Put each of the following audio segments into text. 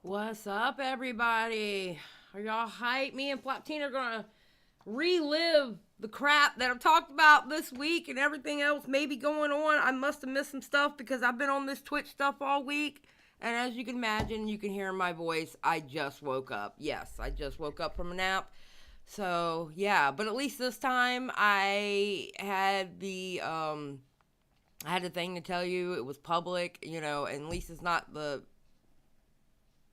What's up, everybody? Are y'all hyped? Me and Floptina are gonna relive the crap that I've talked about this week and everything else maybe going on. I must have missed some stuff because I've been on this Twitch stuff all week. And as you can imagine, you can hear in my voice, I just woke up. Yes, I just woke up from a nap. So, yeah. But at least this time, I had the thing to tell you. It was public, you know, and at least it's not the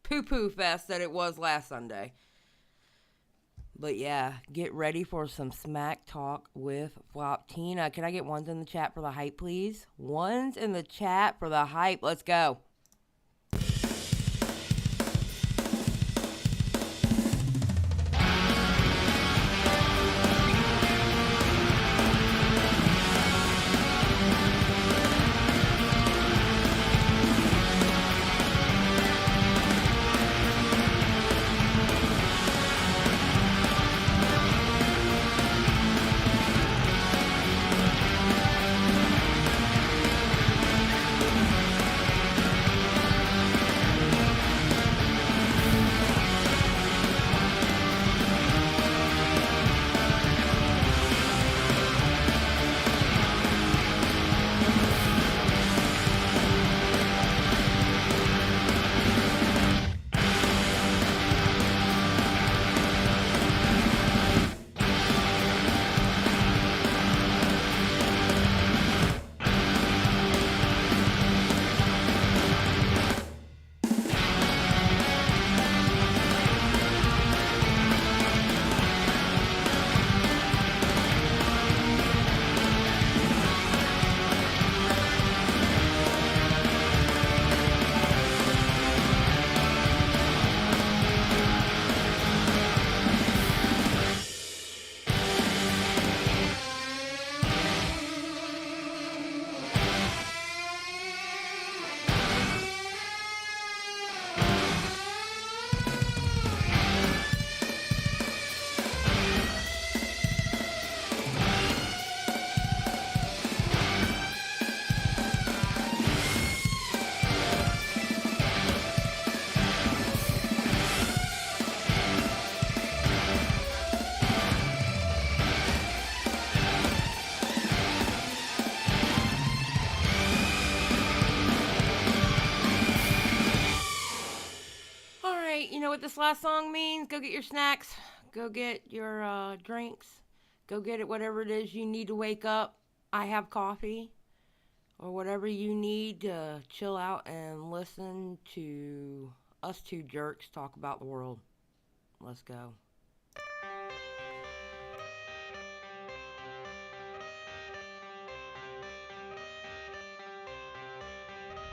poo-poo fest that it was last Sunday. But yeah, get ready for some smack talk with Floptina. Can I get ones in the chat for the hype, please? Ones in the chat for the hype. Let's go. right, you know what this last song means? Go get your snacks. Go get your drinks. Go get it, whatever it is you need to wake up. I have coffee. Or whatever you need to chill out and listen to us two jerks talk about the world. Let's go.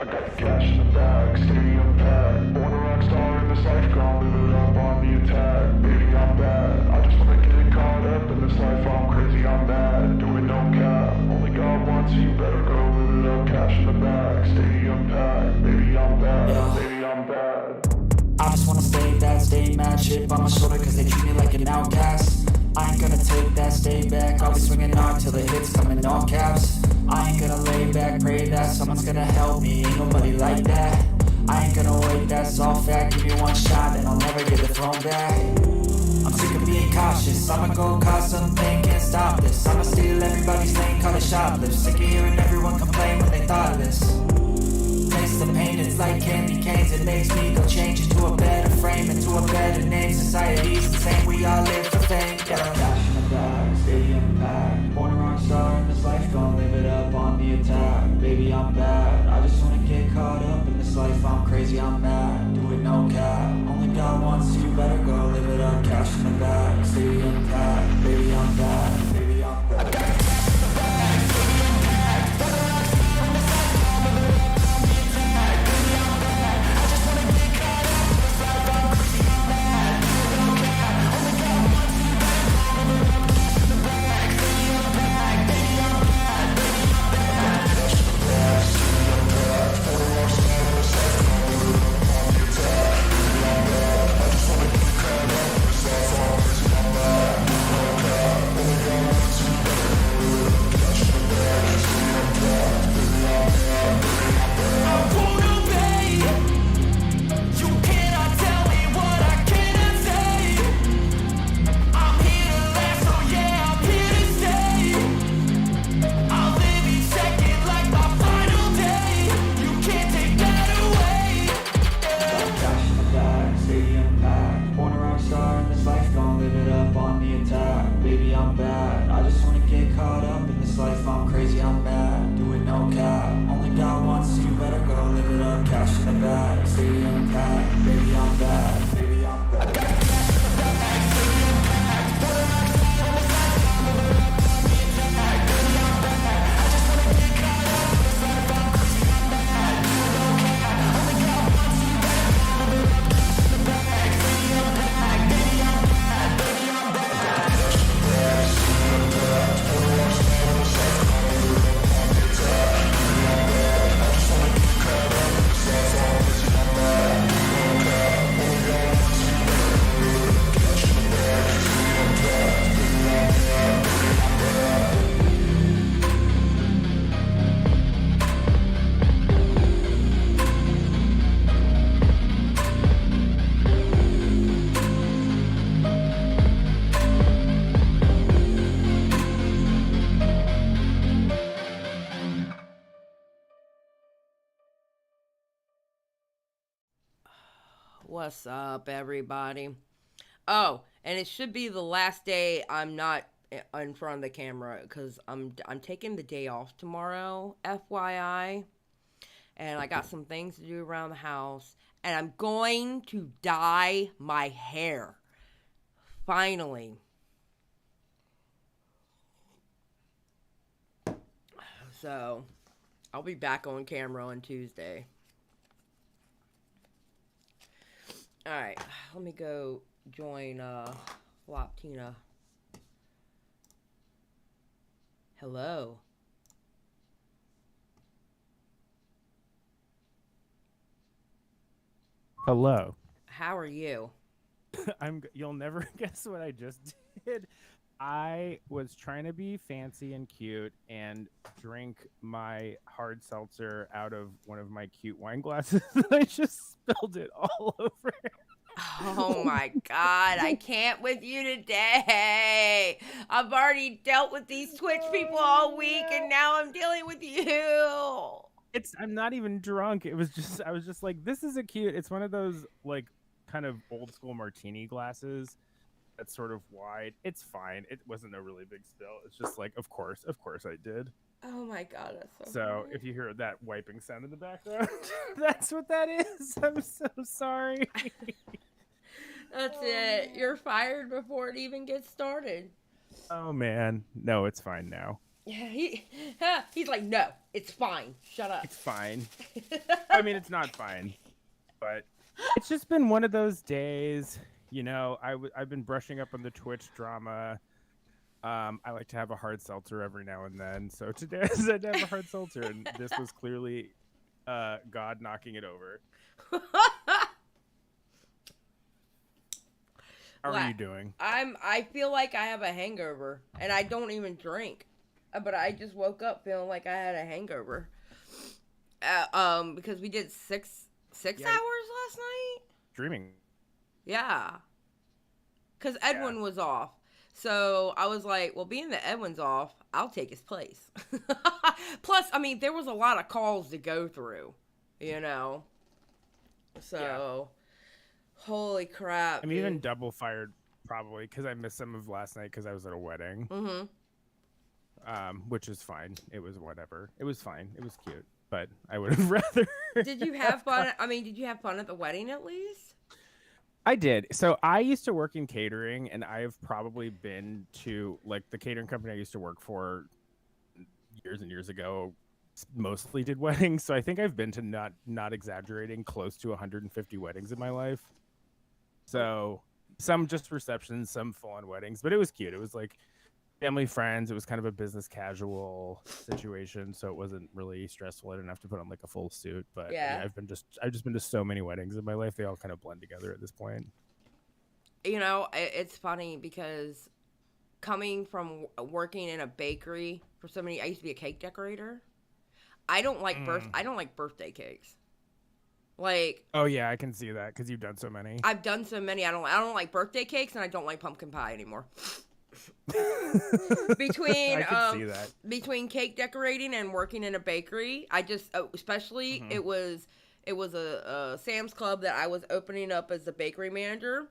I got the cash in the bag, stadium packed. Born a rock star in this life, gonna live it up on the attack. Baby, I'm bad. I just wanna get caught up in this life. I'm crazy, I'm mad. Doing no cap. Only God wants you, better go live it up. Cash in the bag, stadium packed. Baby, I'm bad. Yeah. Baby, I'm bad. I just wanna stay bad, stay mad. Shit on my shoulder cause they treat me like an outcast. I ain't gonna take that, stay back. I'll be swinging hard till the hits come in all caps. I ain't gonna lay back, pray that someone's gonna help me. Ain't nobody like that. I ain't gonna wait, that's all fact. Give me one shot and I'll never get the throne back. I'm sick of being cautious. I'ma go cause something, can't stop this. I'ma steal everybody's lane, call it shoplift. Sick of hearing everyone complain when they thoughtless. Taste the pain, it's like candy canes. It makes me go change into a better frame, into a better name. Society's the same, we all live for fame. Yeah. Cash in the bag, stadium packed. Born a rock star in this life, gonna live it up on the attack. Baby, I'm bad. I just wanna get caught up in this life. I'm crazy, I'm mad. Do it no cap. Only God wants you, better go live it up. Cash in the bag, stadium packed. Baby, I'm bad. Baby, I'm bad. What's up, everybody? Oh, and it should be the last day I'm not in front of the camera because I'm taking the day off tomorrow, FYI. And I got some things to do around the house. And I'm going to dye my hair. Finally. So, I'll be back on camera on Tuesday. Alright, let me go join Floptina. Hello. Hello. How are you? You'll never guess what I just did. I was trying to be fancy and cute and drink my hard seltzer out of one of my cute wine glasses. I just spilled it all over. Oh my God, I can't with you today. I've already dealt with these Twitch people all week and now I'm dealing with you. I'm not even drunk. I was just like, this is it's one of those like kind of old school martini glasses. That's sort of wide. It's fine. It wasn't a really big spill. It's just like, of course I did. Oh my god, that's so So funny. if you hear that wiping sound in the background, that's what that is. I'm so sorry. That's it. You're fired before it even gets started. Oh man, no, it's fine now. Yeah, he's like, no, it's fine. Shut up. It's fine. I mean, it's not fine, but it's just been one of those days. You know, I've been brushing up on the Twitch drama. I like to have a hard seltzer every now and then. So today I said to have a hard seltzer, and this was clearly God knocking it over. How are you doing? I feel like I have a hangover, and I don't even drink, but I just woke up feeling like I had a hangover. Because we did six hours last night. Dreaming. Yeah. Because Edwin was off. So I was like, well, being that Edwin's off, I'll take his place. Plus, I mean, there was a lot of calls to go through, you know? So, holy crap. I'm even double fired probably because I missed some of last night because I was at a wedding. Mm-hmm. Which is fine. It was whatever. It was fine. It was cute. But I would have rather. Did you have fun? I mean, did you have fun at the wedding at least? I did. So I used to work in catering, and I've probably been to, like, the catering company I used to work for years and years ago mostly did weddings. So I think I've been to, not exaggerating, close to 150 weddings in my life. So some just receptions, some full-on weddings, but it was cute. It was like family, friends. It was kind of a business casual situation, so it wasn't really stressful. I didn't have to put on like a full suit, but yeah, I've just been to so many weddings in my life. They all kind of blend together at this point. You know, it's funny because coming from working in a bakery for so many, I used to be a cake decorator. I don't like birthday cakes. Like, oh yeah, I can see that because you've done so many. I've done so many. I don't like birthday cakes, and I don't like pumpkin pie anymore. Between I can see that. Between cake decorating and working in a bakery, I just especially it was a Sam's Club that I was opening up as the bakery manager,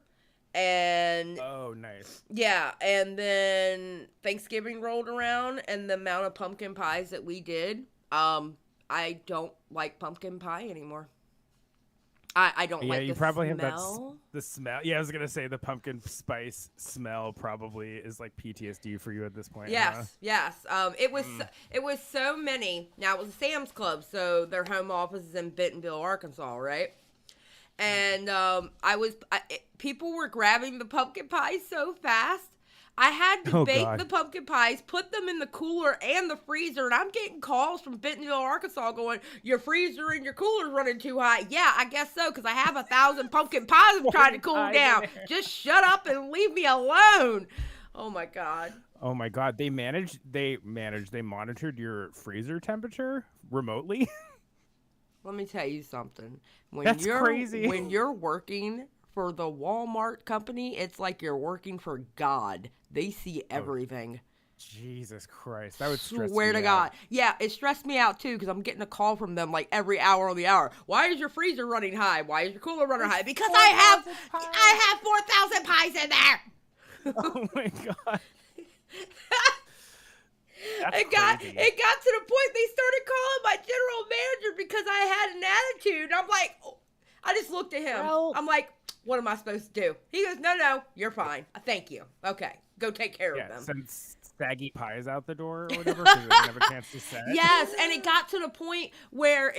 and oh nice, yeah, and then Thanksgiving rolled around, and the amount of pumpkin pies that we did, I don't like pumpkin pie anymore. I don't like the smell. Yeah, you probably have the smell. Yeah, I was going to say the pumpkin spice smell probably is like PTSD for you at this point. Yes, huh? yes. It was so many. Now, it was a Sam's Club, so their home office is in Bentonville, Arkansas, right? And people were grabbing the pumpkin pies so fast. I had to bake the pumpkin pies, put them in the cooler and the freezer, and I'm getting calls from Bentonville, Arkansas going, your freezer and your cooler's running too high. Yeah, I guess so, because I have 1,000 pumpkin pies I'm trying to cool down. Just shut up and leave me alone. Oh, my God. Oh, my God. They monitored your freezer temperature remotely? Let me tell you something. That's crazy. When you're working for the Walmart company, it's like you're working for God. They see everything. Jesus Christ. That would stress me out. Swear to God. Yeah, it stressed me out too because I'm getting a call from them like every hour on the hour. Why is your freezer running high? Why is your cooler running high? Because I have 4,000 pies in there. Oh my God. It got to the point they started calling my general manager because I had an attitude. I'm like, I just looked at him. I'm like, what am I supposed to do? He goes, no, you're fine. Thank you. Okay, go take care of them. Send saggy pies out the door or whatever because they didn't have a chance to set. Yes, and it got to the point where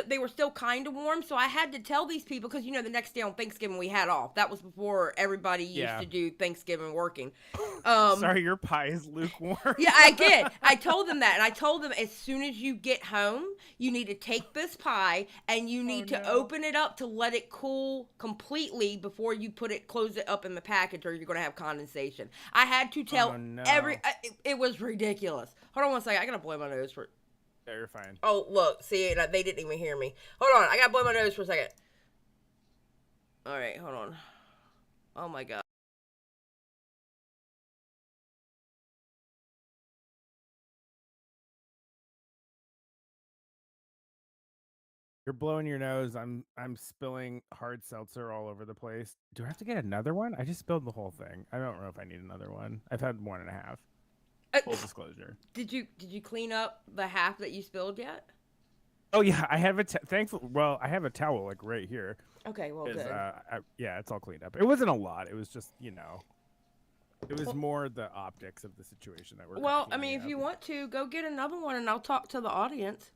they were still kind of warm, so I had to tell these people because, the next day on Thanksgiving we had off. That was before everybody used to do Thanksgiving working. Sorry, your pie is lukewarm. Yeah, I did. I told them that, and I told them as soon as you get home, you need to take this pie and you need to open it up to let it cool completely before you close it up in the package, or you're going to have condensation. I had to tell it was ridiculous. Hold on one second. I got to blow my nose for... Yeah, you're fine. Oh, look. See, they didn't even hear me. Hold on. I got to blow my nose for a second. All right, hold on. Oh, my God. You're blowing your nose. I'm spilling hard seltzer all over the place. Do I have to get another one? I just spilled the whole thing. I don't know if I need another one. I've had 1.5. Full disclosure. Did you clean up the half that you spilled yet? Oh yeah, I have a thankful. Well, I have a towel like right here. Okay, well, good. Yeah, it's all cleaned up. It wasn't a lot. It was just it was more the optics of the situation that we're. Well, I mean, if you want to, go get another one, and I'll talk to the audience.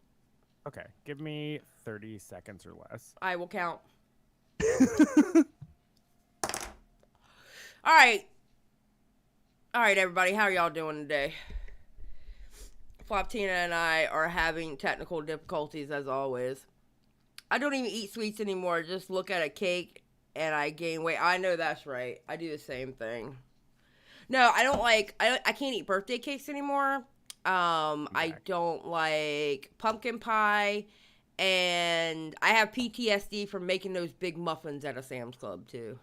Okay, give me 30 seconds or less. I will count. All right, everybody, how are y'all doing today? Floptina and I are having technical difficulties as always. I don't even eat sweets anymore. Just look at a cake and I gain weight. I know that's right. I do the same thing. No, I don't like. I can't eat birthday cakes anymore. I don't like pumpkin pie, and I have PTSD from making those big muffins at a Sam's Club too.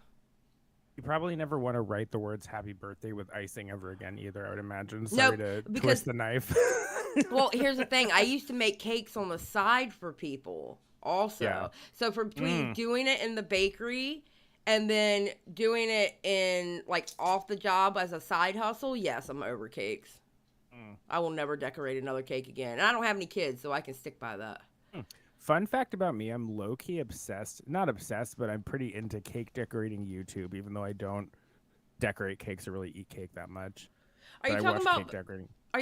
You probably never want to write the words "Happy Birthday" with icing ever again, either. I would imagine. Sorry to twist the knife. Well, here's the thing. I used to make cakes on the side for people also. Yeah. So for between doing it in the bakery and then doing it in like off the job as a side hustle, yes, I'm over cakes. I will never decorate another cake again. And I don't have any kids, so I can stick by that. Fun fact about me, I'm low-key obsessed. Not obsessed, but I'm pretty into cake decorating YouTube, even though I don't decorate cakes or really eat cake that much. Are you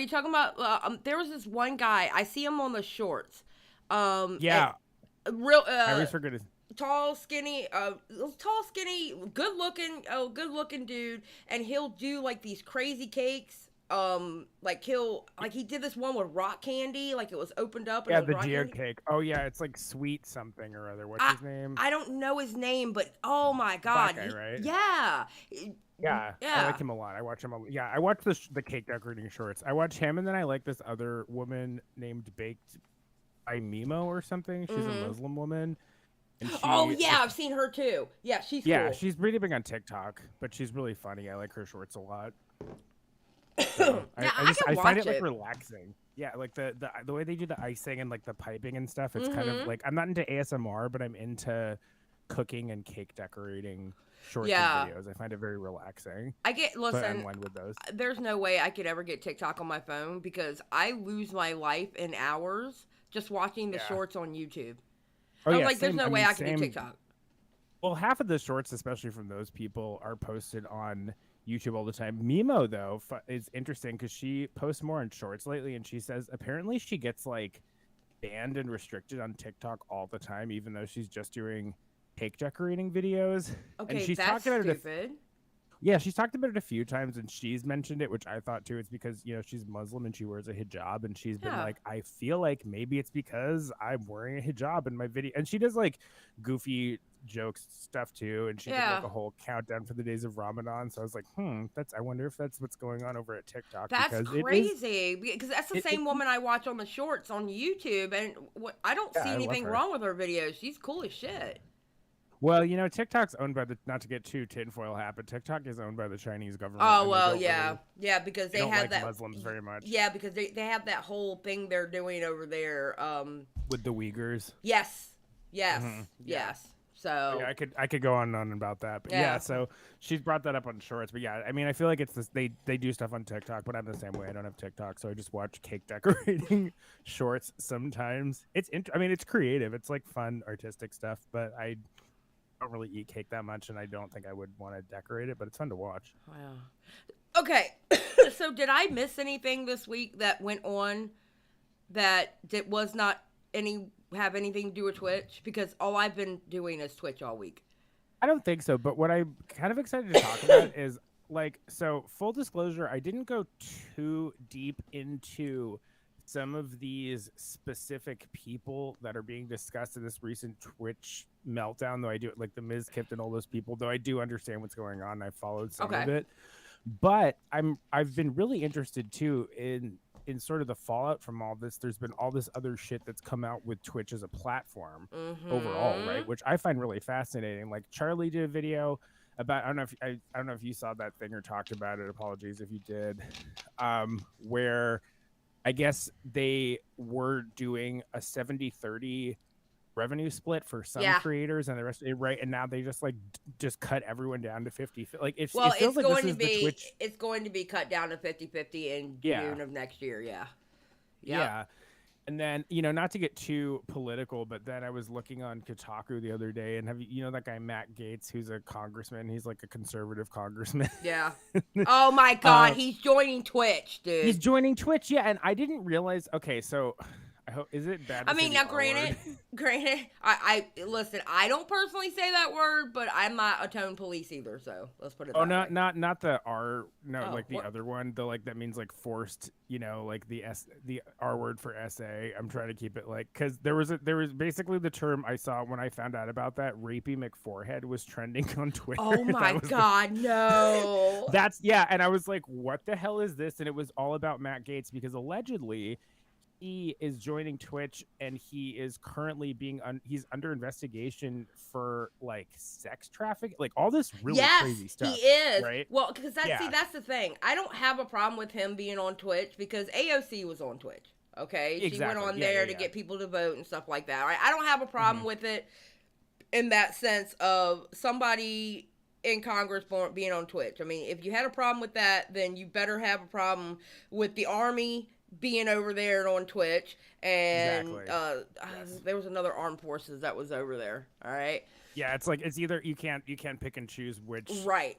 talking about there was this one guy, I see him on the shorts. Yeah. Real I always forget his tall, skinny, good looking dude, and he'll do like these crazy cakes. He did this one with rock candy, like it was opened up. And the geode cake. Oh yeah, it's like sweet something or other. What's his name? I don't know his name, but oh my god, Black guy, right? Yeah. Yeah, I like him a lot. I watch him I watch the cake decorating shorts. I watch him, and then I like this other woman named Baked by Mimo or something. She's a Muslim woman. And I've seen her too. Yeah, she's cool. She's pretty big on TikTok, but she's really funny. I like her shorts a lot. So, I find it like relaxing. Yeah, like the way they do the icing and like the piping and stuff. It's kind of like, I'm not into ASMR, but I'm into cooking and cake decorating shorts and videos. I find it very relaxing. Listen, with those. There's no way I could ever get TikTok on my phone because I lose my life in hours just watching the shorts on YouTube. There's no way I can do TikTok. Well, half of the shorts, especially from those people, are posted on YouTube all the time. Mimo, though, is interesting because she posts more on shorts lately, and she says apparently she gets like banned and restricted on TikTok all the time, even though she's just doing cake decorating videos. Okay, and she's that's stupid. She's talked about it a few times, and she's mentioned it, which I thought too. It's because she's Muslim and she wears a hijab, and she's been like, I feel like maybe it's because I'm wearing a hijab in my video, and she does like goofy jokes stuff too, and she did like a whole countdown for the days of Ramadan. So I was like, I wonder if that's what's going on over at TikTok. That's crazy because that's the same woman I watch on the shorts on YouTube, and I don't see anything wrong with her videos. She's cool as shit. Well, TikTok's owned by not to get too tinfoil hat, but TikTok is owned by the Chinese government. Oh, well, yeah. Yeah, because they don't have like that. Muslims very much. Yeah, because they have that whole thing they're doing over there. With the Uyghurs. Yes. So yeah, I could go on and on about that, but so she's brought that up on shorts. But yeah, I mean, I feel like it's this. They do stuff on TikTok, but I'm the same way. I don't have TikTok, so I just watch cake decorating shorts sometimes. It's creative. It's like fun artistic stuff, but I don't really eat cake that much, and I don't think I would want to decorate it, but it's fun to watch. Wow. Okay, so did I miss anything this week that went on that was not have anything to do with Twitch? Because all I've been doing is Twitch all week. I don't think so, but what I'm kind of excited to talk about is full disclosure, I didn't go too deep into some of these specific people that are being discussed in this recent Twitch meltdown, though I do like the Miz Kift and all those people, though I do understand what's going on. I followed some of it, but I've been really interested too in sort of the fallout from all this. There's been all this other shit that's come out with Twitch as a platform overall, right? Which I find really fascinating. Like Charlie did a video about, I don't know if you saw that thing or talked about it. Apologies if you did, where I guess they were doing a 70-30 revenue split for some creators and the rest right, and now they just like just cut everyone down to 50. Like it feels it's like going this to be is the Twitch. it's going to be cut down to 50-50 in June of next year. Yeah. And then, not to get too political, but then I was looking on Kotaku the other day, and that guy Matt Gaetz, who's a congressman? He's like a conservative congressman. Yeah. Oh my God, he's joining Twitch, dude. He's joining Twitch, yeah. And I didn't realize. Okay, so I hope is it bad? I mean, now granted, I listen. I don't personally say that word, but I'm not a tone police either. So let's put it. Oh, that way. not the R. No, like the other one. The like that means like forced. Like the R word for SA. I'm trying to keep it like because there was basically the term I saw when I found out about that. Rapey McForehead was trending on Twitter. Oh my God, no. That's and I was like, what the hell is this? And it was all about Matt Gaetz because allegedly he is joining Twitch and he is currently he's under investigation for like sex trafficking, like all this really crazy stuff. He is. Right? Well, because that's the thing. I don't have a problem with him being on Twitch because AOC was on Twitch. Okay, exactly. She went on there to get people to vote and stuff like that. Right? I don't have a problem with it in that sense of somebody in Congress being on Twitch. I mean, if you had a problem with that, then you better have a problem with the Army being over there on Twitch, and there was another armed forces that was over there. All right. Yeah, it's like it's either you can't pick and choose which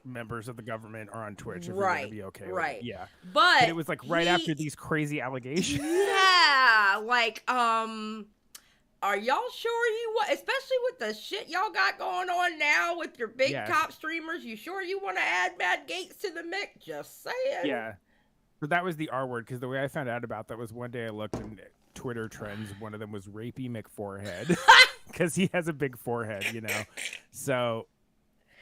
members of the government are on Twitch if you're gonna be okay with it. Yeah. But it was like right after these crazy allegations. Yeah, like are y'all sure you want, especially with the shit y'all got going on now with your big top streamers, you sure you want to add Matt Gaetz to the mix? Just saying. Yeah. So that was the R word, because the way I found out about that was one day I looked in Twitter trends. One of them was Rapey McForehead, because he has a big forehead, So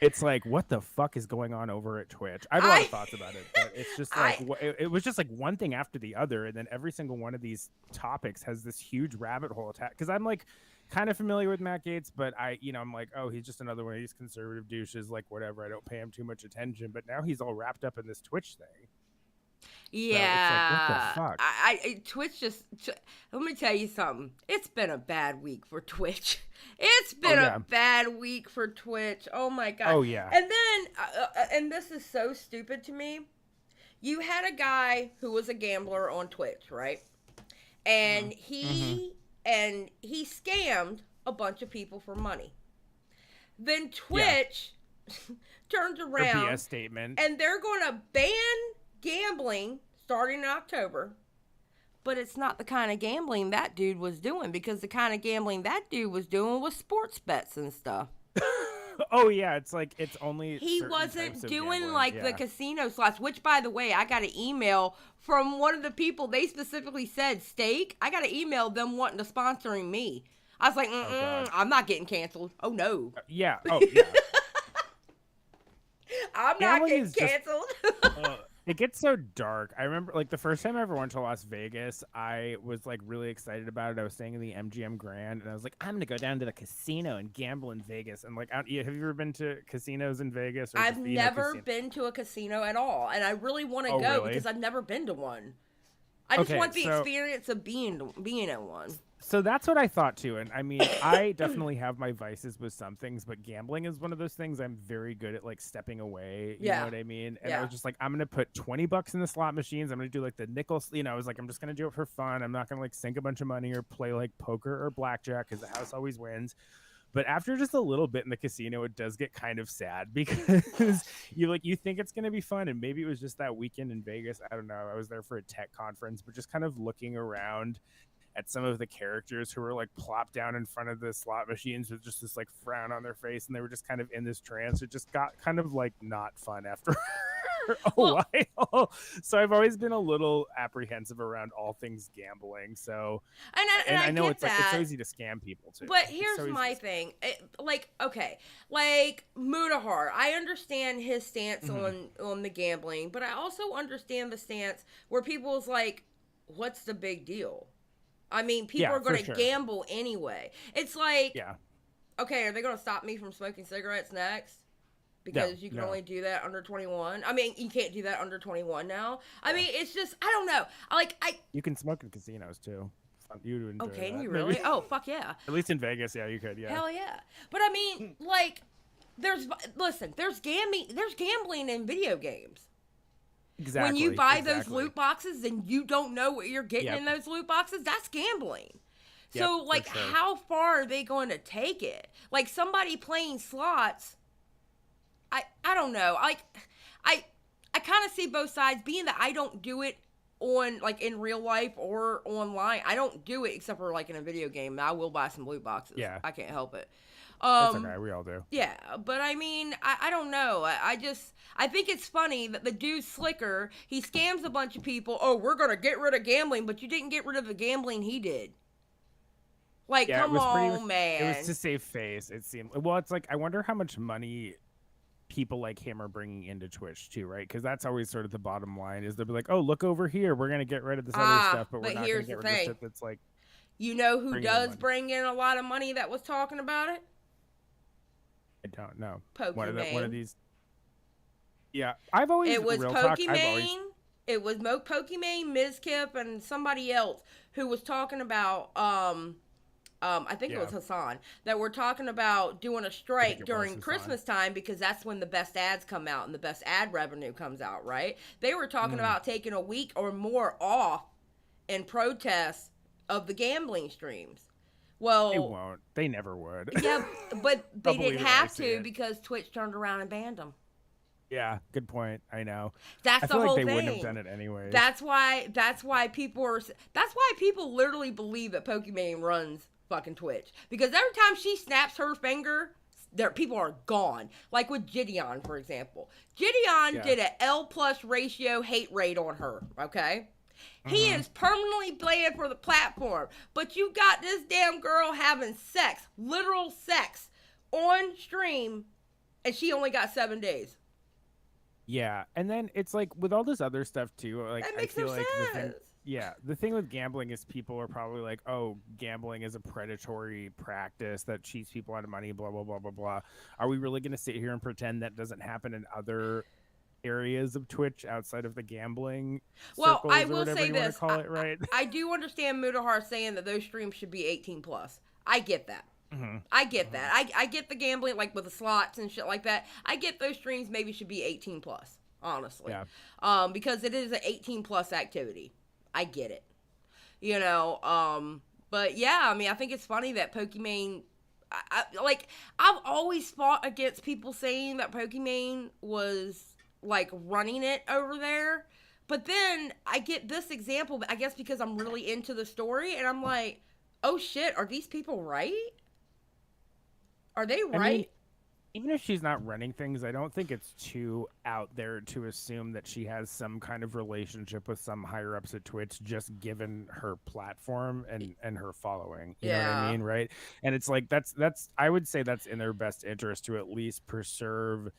it's like, what the fuck is going on over at Twitch? I have a lot of thoughts about it, but it's just like it was just like one thing after the other, and then every single one of these topics has this huge rabbit hole attack. Because I'm like kind of familiar with Matt Gaetz, but I'm like, oh, he's just another one of these conservative douches. Like whatever, I don't pay him too much attention. But now he's all wrapped up in this Twitch thing. Yeah, so what the fuck? Twitch let me tell you something. It's been a bad week for Twitch. It's been a bad week for Twitch. Oh my God. Oh yeah. And then, and this is so stupid to me. You had a guy who was a gambler on Twitch, right? And he scammed a bunch of people for money. Then Twitch turns around BS statement, and they're going to ban gambling starting in October, but it's not the kind of gambling that dude was doing, because the kind of gambling that dude was doing was sports bets and stuff. Oh yeah, it's like it's only he wasn't doing like the casino slots, which by the way, I got an email from one of the people. They specifically said steak. I got an email them wanting to sponsoring me. I was like, I'm not getting canceled. Oh no. Yeah. Oh yeah. I'm not getting canceled. It gets so dark. I remember, like, the first time I ever went to Las Vegas, I was, like, really excited about it. I was staying in the MGM Grand, and I was like, I'm going to go down to the casino and gamble in Vegas. And, like, have you ever been to casinos in Vegas? Or I've never been to a casino at all, and I really want to go because I've never been to one. I just want the experience of being at one. So that's what I thought too. And I mean, I definitely have my vices with some things, but gambling is one of those things I'm very good at, like stepping away. You know what I mean? And I was just like, I'm going to put $20 in the slot machines. I'm going to do like the nickels. I was like, I'm just going to do it for fun. I'm not going to like sink a bunch of money or play like poker or blackjack because the house always wins. But after just a little bit in the casino, it does get kind of sad because you think it's going to be fun. And maybe it was just that weekend in Vegas. I don't know. I was there for a tech conference, but just kind of looking around at some of the characters who were like plopped down in front of the slot machines with just this like frown on their face, and they were just kind of in this trance. It just got kind of like not fun after a while. So I've always been a little apprehensive around all things gambling. So and I know it's like it's so easy to scam people too. But here's my thing. Like Mudahar, I understand his stance on the gambling, but I also understand the stance where people's like, what's the big deal? I mean, people are going to gamble anyway. It's like, okay, are they going to stop me from smoking cigarettes next? Because you can only do that under 21. I mean, you can't do that under 21 now. I mean, it's just, I don't know. You can smoke in casinos too. You'd enjoy Oh, can that, you maybe. really? Oh, fuck yeah. At least in Vegas, yeah, you could. Yeah. Hell yeah. But I mean, like, there's gambling in video games. Exactly. When you buy those loot boxes and you don't know what you're getting Yep. in those loot boxes, that's gambling. Yep, So, for like, sure. how far are they going to take it? Like, somebody playing slots, I don't know. Like, I kind of see both sides, being that I don't do it on, like, in real life or online. I don't do it except for, like, in a video game. I will buy some loot boxes. Yeah. I can't help it. That's okay. We all do. Yeah, but I mean, I don't know. I think it's funny that the dude's slicker. He scams a bunch of people. Oh, we're going to get rid of gambling, but you didn't get rid of the gambling he did. Like, Yeah, come on, man. It was to save face, it seemed. Well, it's like, I wonder how much money people like him are bringing into Twitch too, right? Because that's always sort of the bottom line, is they'll be like, oh, look over here. We're going to get rid of this other stuff, but we're not going to get rid of the shit that's like... You know who bringing in does money. bring in a lot of money that was talking about it? I don't know. One Pokimane. of these... Yeah, I've always... It was real talk, I've Pokimane. always... It was Pokimane, Ms. Kip, and somebody else who was talking about... I think it was Hassan, that we're talking about doing a strike during Christmas time because that's when the best ads come out and the best ad revenue comes out, right? They were talking about taking a week or more off in protest of the gambling streams. Well, They won't. They never would. yeah, but they I'll believe didn't it when I have see to it. because Twitch turned around and banned them. Yeah, good point. I know. That's I the feel whole like they thing. wouldn't have done it anyway. That's why people literally believe that Pokimane runs fucking Twitch, because every time she snaps her finger, people are gone. Like with Gideon, for example. Gideon did an L+ ratio hate rate on her. Okay. He is permanently banned for the platform, but you got this damn girl having sex, literal sex, on stream, and she only got 7 days. Yeah, and then it's like with all this other stuff too. Like That I makes feel no like sense. the thing with gambling is people are probably like, oh, gambling is a predatory practice that cheats people out of money. Blah blah blah blah blah. Are we really going to sit here and pretend that doesn't happen in other areas of Twitch outside of the gambling? Well, circles I or will whatever say you wanna this. call it, right? I do understand Mudahar saying that those streams should be 18+. I get that. Mhm. I get that. I get the gambling, like with the slots and shit like that. I get those streams maybe should be 18+, honestly. Yeah. Because it is an 18+ activity. I get it. You know, but yeah, I mean, I think it's funny that Pokimane, I've always fought against people saying that Pokimane was, like, running it over there. But then I get this example, I guess because I'm really into the story, and I'm like, oh shit, are these people right? Are they right? I mean, even if she's not running things, I don't think it's too out there to assume that she has some kind of relationship with some higher ups at Twitch, just given her platform and her following. You know what I mean, right? And it's like that's I would say that's in their best interest to at least preserve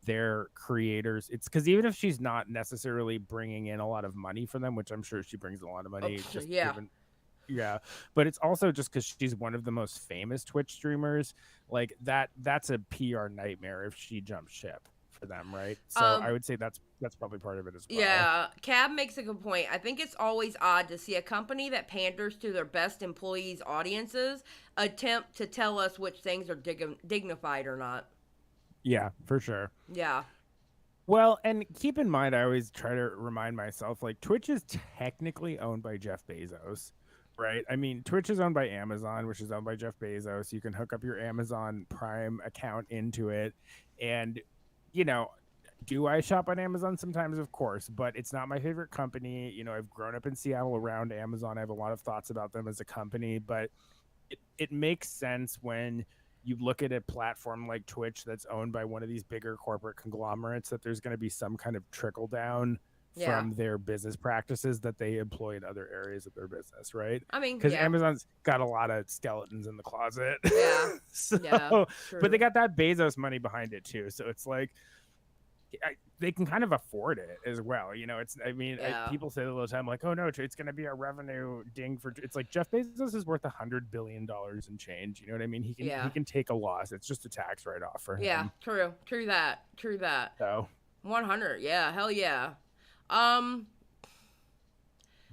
their creators. It's because even if she's not necessarily bringing in a lot of money for them, which I'm sure she brings a lot of money, yeah, but it's also just because she's one of the most famous Twitch streamers. Like that's a PR nightmare if she jumps ship for them, right? So I would say that's probably part of it as well. Yeah, Cab makes a good point. I think it's always odd to see a company that panders to their best employees' audiences attempt to tell us which things are dignified or not. Yeah, for sure. Yeah. Well, and keep in mind, I always try to remind myself, like, Twitch is technically owned by Jeff Bezos, right? I mean, Twitch is owned by Amazon, which is owned by Jeff Bezos. You can hook up your Amazon Prime account into it. And, you know, do I shop on Amazon sometimes? Of course, but it's not my favorite company. You know, I've grown up in Seattle around Amazon. I have a lot of thoughts about them as a company, but it makes sense when you look at a platform like Twitch that's owned by one of these bigger corporate conglomerates that there's going to be some kind of trickle down from their business practices that they employ in other areas of their business, right? I mean, because Amazon's got a lot of skeletons in the closet. Yeah. So, but they got that Bezos money behind it too. So it's like, they can kind of afford it as well. You know, it's, I mean, people say all the time, like, oh no, it's going to be a revenue ding for, it's like Jeff Bezos is worth $100 billion in change. You know what I mean? He can take a loss. It's just a tax write-off for him. Yeah, true that. So 100. Yeah. Hell yeah.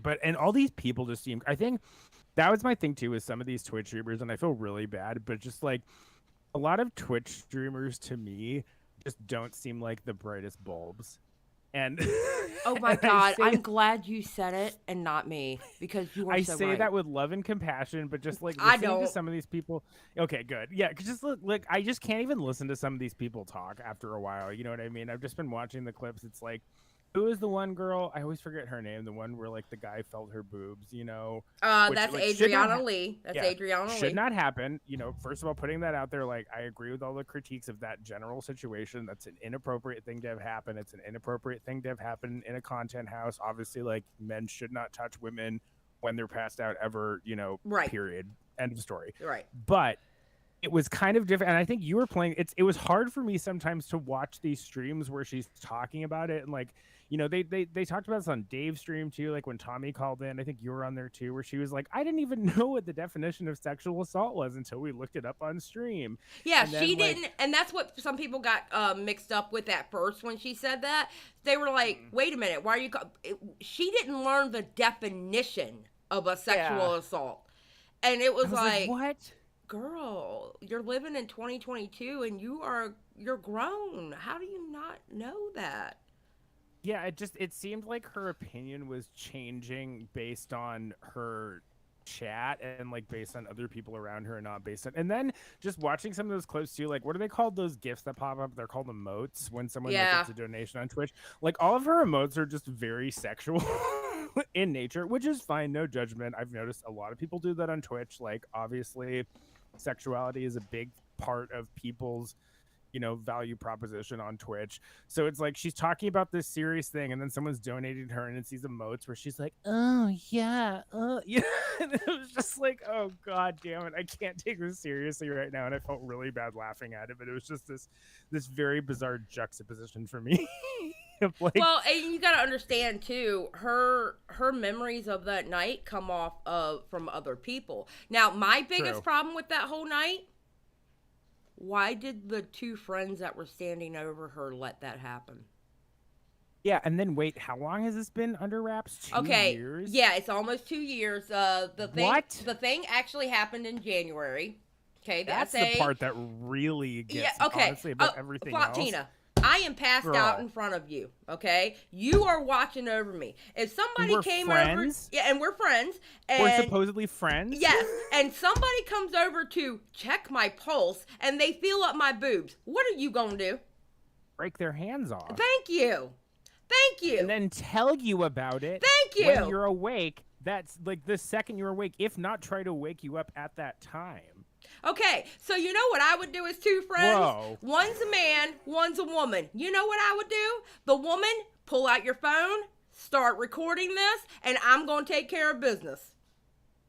But, and all these people just seem, I think that was my thing too with some of these Twitch streamers, and I feel really bad, but just like a lot of Twitch streamers to me just don't seem like the brightest bulbs. And oh my and God, I'm glad you said it and not me, because you are I so say right. that with love and compassion, but just like I listening to don't. some of these people. Okay, good. Yeah, 'cause just look, I just can't even listen to some of these people talk after a while. You know what I mean? I've just been watching the clips. It's like, who is the one girl? I always forget her name. The one where like the guy felt her boobs. You know? Which, That's like, should not Adriana Lee. That's yeah, Adriana Lee. should not happen. You know, first of all, putting that out there, like I agree with all the critiques of that general situation. That's an inappropriate thing to have happen. It's an inappropriate thing to have happen in a content house. Obviously, like men should not touch women when they're passed out ever. You know, Right. period. End of story. Right. But it was kind of different, and I think you were playing. It was hard for me sometimes to watch these streams where she's talking about it, and like, you know, they talked about this on Dave's stream too, like when Tommy called in. I think you were on there too, where she was like, I didn't even know what the definition of sexual assault was until we looked it up on stream. Yeah, And then, she like, didn't, and that's what some people got mixed up with at first when she said that. They were like, wait a minute, why are you she didn't learn the definition of a sexual assault. And it was, like, what? Girl, you're living in 2022 and you're grown. How do you not know that? Yeah, it seemed like her opinion was changing based on her chat and like based on other people around her and not based on. And then just watching some of those clips too, like what are they called, those gifs that pop up? They're called emotes when someone like, gets a donation on Twitch. Like all of her emotes are just very sexual in nature, which is fine, no judgment. I've noticed a lot of people do that on Twitch. Like obviously sexuality is a big part of people's, you know, value proposition on Twitch. So it's like she's talking about this serious thing and then someone's donating her and it's these emotes where she's like, oh yeah, yeah. And it was just like, oh god damn it, I can't take this seriously right now. And I felt really bad laughing at it, but it was just this very bizarre juxtaposition for me. Like, well, and you gotta understand too, her memories of that night come off from other people. Now my biggest problem with that whole night, why did the two friends that were standing over her let that happen? Yeah, and then wait, how long has this been under wraps? 2 years? Yeah, it's almost 2 years. The thing actually happened in January. Okay, that's the part that really gets honestly about everything Floptina, else. I am passed out in front of you, okay? You are watching over me. If somebody came over... Yeah, and we're friends. And, we're supposedly friends? Yes, and somebody comes over to check my pulse, and they feel up my boobs. What are you going to do? Break their hands off. Thank you. Thank you. And then tell you about it. Thank you. When you're awake. That's like the second you're awake, if not try to wake you up at that time. Okay, so you know what I would do as two friends? Whoa. One's a man, one's a woman. You know what I would do? The woman, pull out your phone, start recording this, and I'm going to take care of business.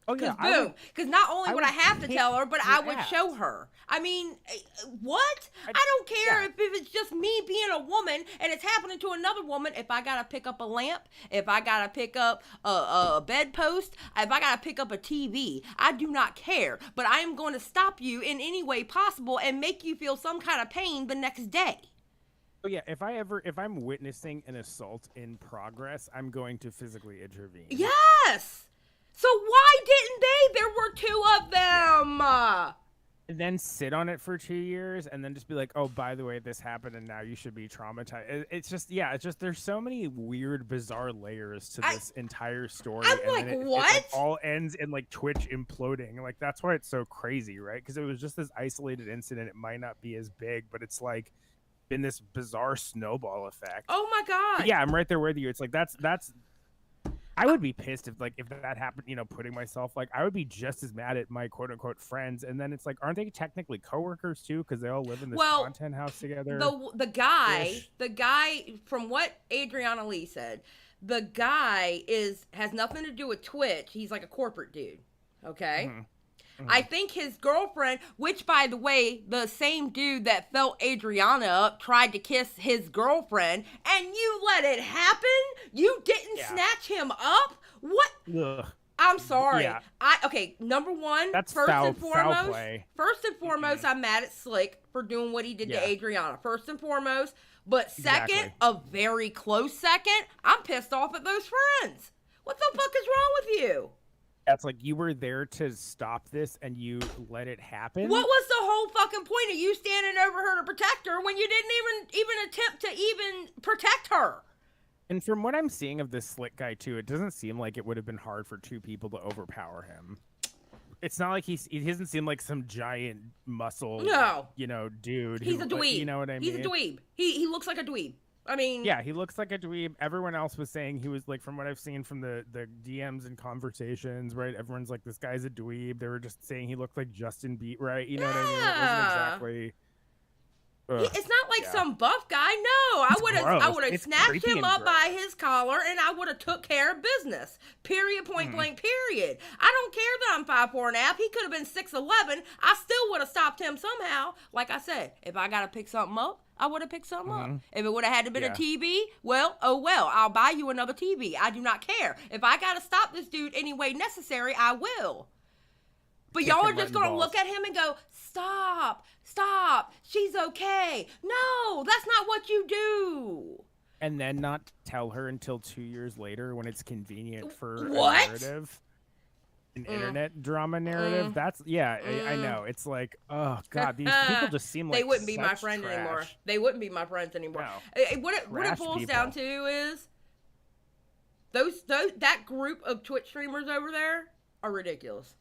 Oh, yeah. Boom. Because not only would I have to tell her, but I would ass. show her. I mean, what? I don't care if it's just me being a woman and it's happening to another woman. If I got to pick up a lamp, if I got to pick up a bedpost, if I got to pick up a TV, I do not care. But I am going to stop you in any way possible and make you feel some kind of pain the next day. Oh yeah, if I'm witnessing an assault in progress, I'm going to physically intervene. Yes! So why didn't they? There were two of them. And then sit on it for 2 years and then just be like, oh, by the way, this happened and now you should be traumatized. It's just there's so many weird, bizarre layers to this entire story. I'm and like, then what? It all ends in like Twitch imploding. Like that's why it's so crazy, right? Because it was just this isolated incident. It might not be as big, but it's like been this bizarre snowball effect. Oh my God. But yeah, I'm right there with you. It's like that's I would be pissed if that happened, you know, putting myself, like, I would be just as mad at my quote unquote friends. And then it's like, aren't they technically coworkers too? Because they all live in this content house together. The guy, from what Adriana Lee said, the guy has nothing to do with Twitch. He's like a corporate dude. Okay. Mm-hmm. Mm-hmm. I think his girlfriend, which by the way, the same dude that felt Adriana up tried to kiss his girlfriend, and you let it happen? You didn't snatch him up? What? Ugh. I'm sorry. Yeah. Number one, that's first foul, and foremost, foul play. First and foremost, I'm mad at Slick for doing what he did to Adriana. First and foremost. But second, a very close second, I'm pissed off at those friends. What the fuck is wrong with you? That's like you were there to stop this and you let it happen. What was the whole fucking point of you standing over her to protect her when you didn't even attempt to even protect her? And from what I'm seeing of this slick guy too, it doesn't seem like it would have been hard for two people to overpower him. It's not like he doesn't seem like some giant muscle, dude. He's a dweeb. You know what I mean? He's a dweeb. He looks like a dweeb. I mean, yeah, he looks like a dweeb. Everyone else was saying he was like, from what I've seen from the DMs and conversations, right? Everyone's like, this guy's a dweeb. They were just saying he looked like Justin Bieber, right? You know what I mean? It wasn't exactly. It's not like some buff guy. No, I would have snatched him up by his collar and I would have took care of business. Period. Point blank. Period. I don't care that I'm 5'4.5". He could have been 6'11". I still would have stopped him somehow. Like I said, if I gotta pick something up, I would have picked something up. If it would have had to been a TV, well, oh well. I'll buy you another TV. I do not care. If I gotta stop this dude any way necessary, I will. But y'all are just going to look at him and go, stop, she's okay. No, that's not what you do. And then not tell her until 2 years later when it's convenient for what? A narrative. An internet drama narrative. That's, I know. It's like, oh, God, these people just seem like they wouldn't be my such friend trash. anymore. They wouldn't be my friends anymore. No. What it boils down to is that group of Twitch streamers over there are ridiculous.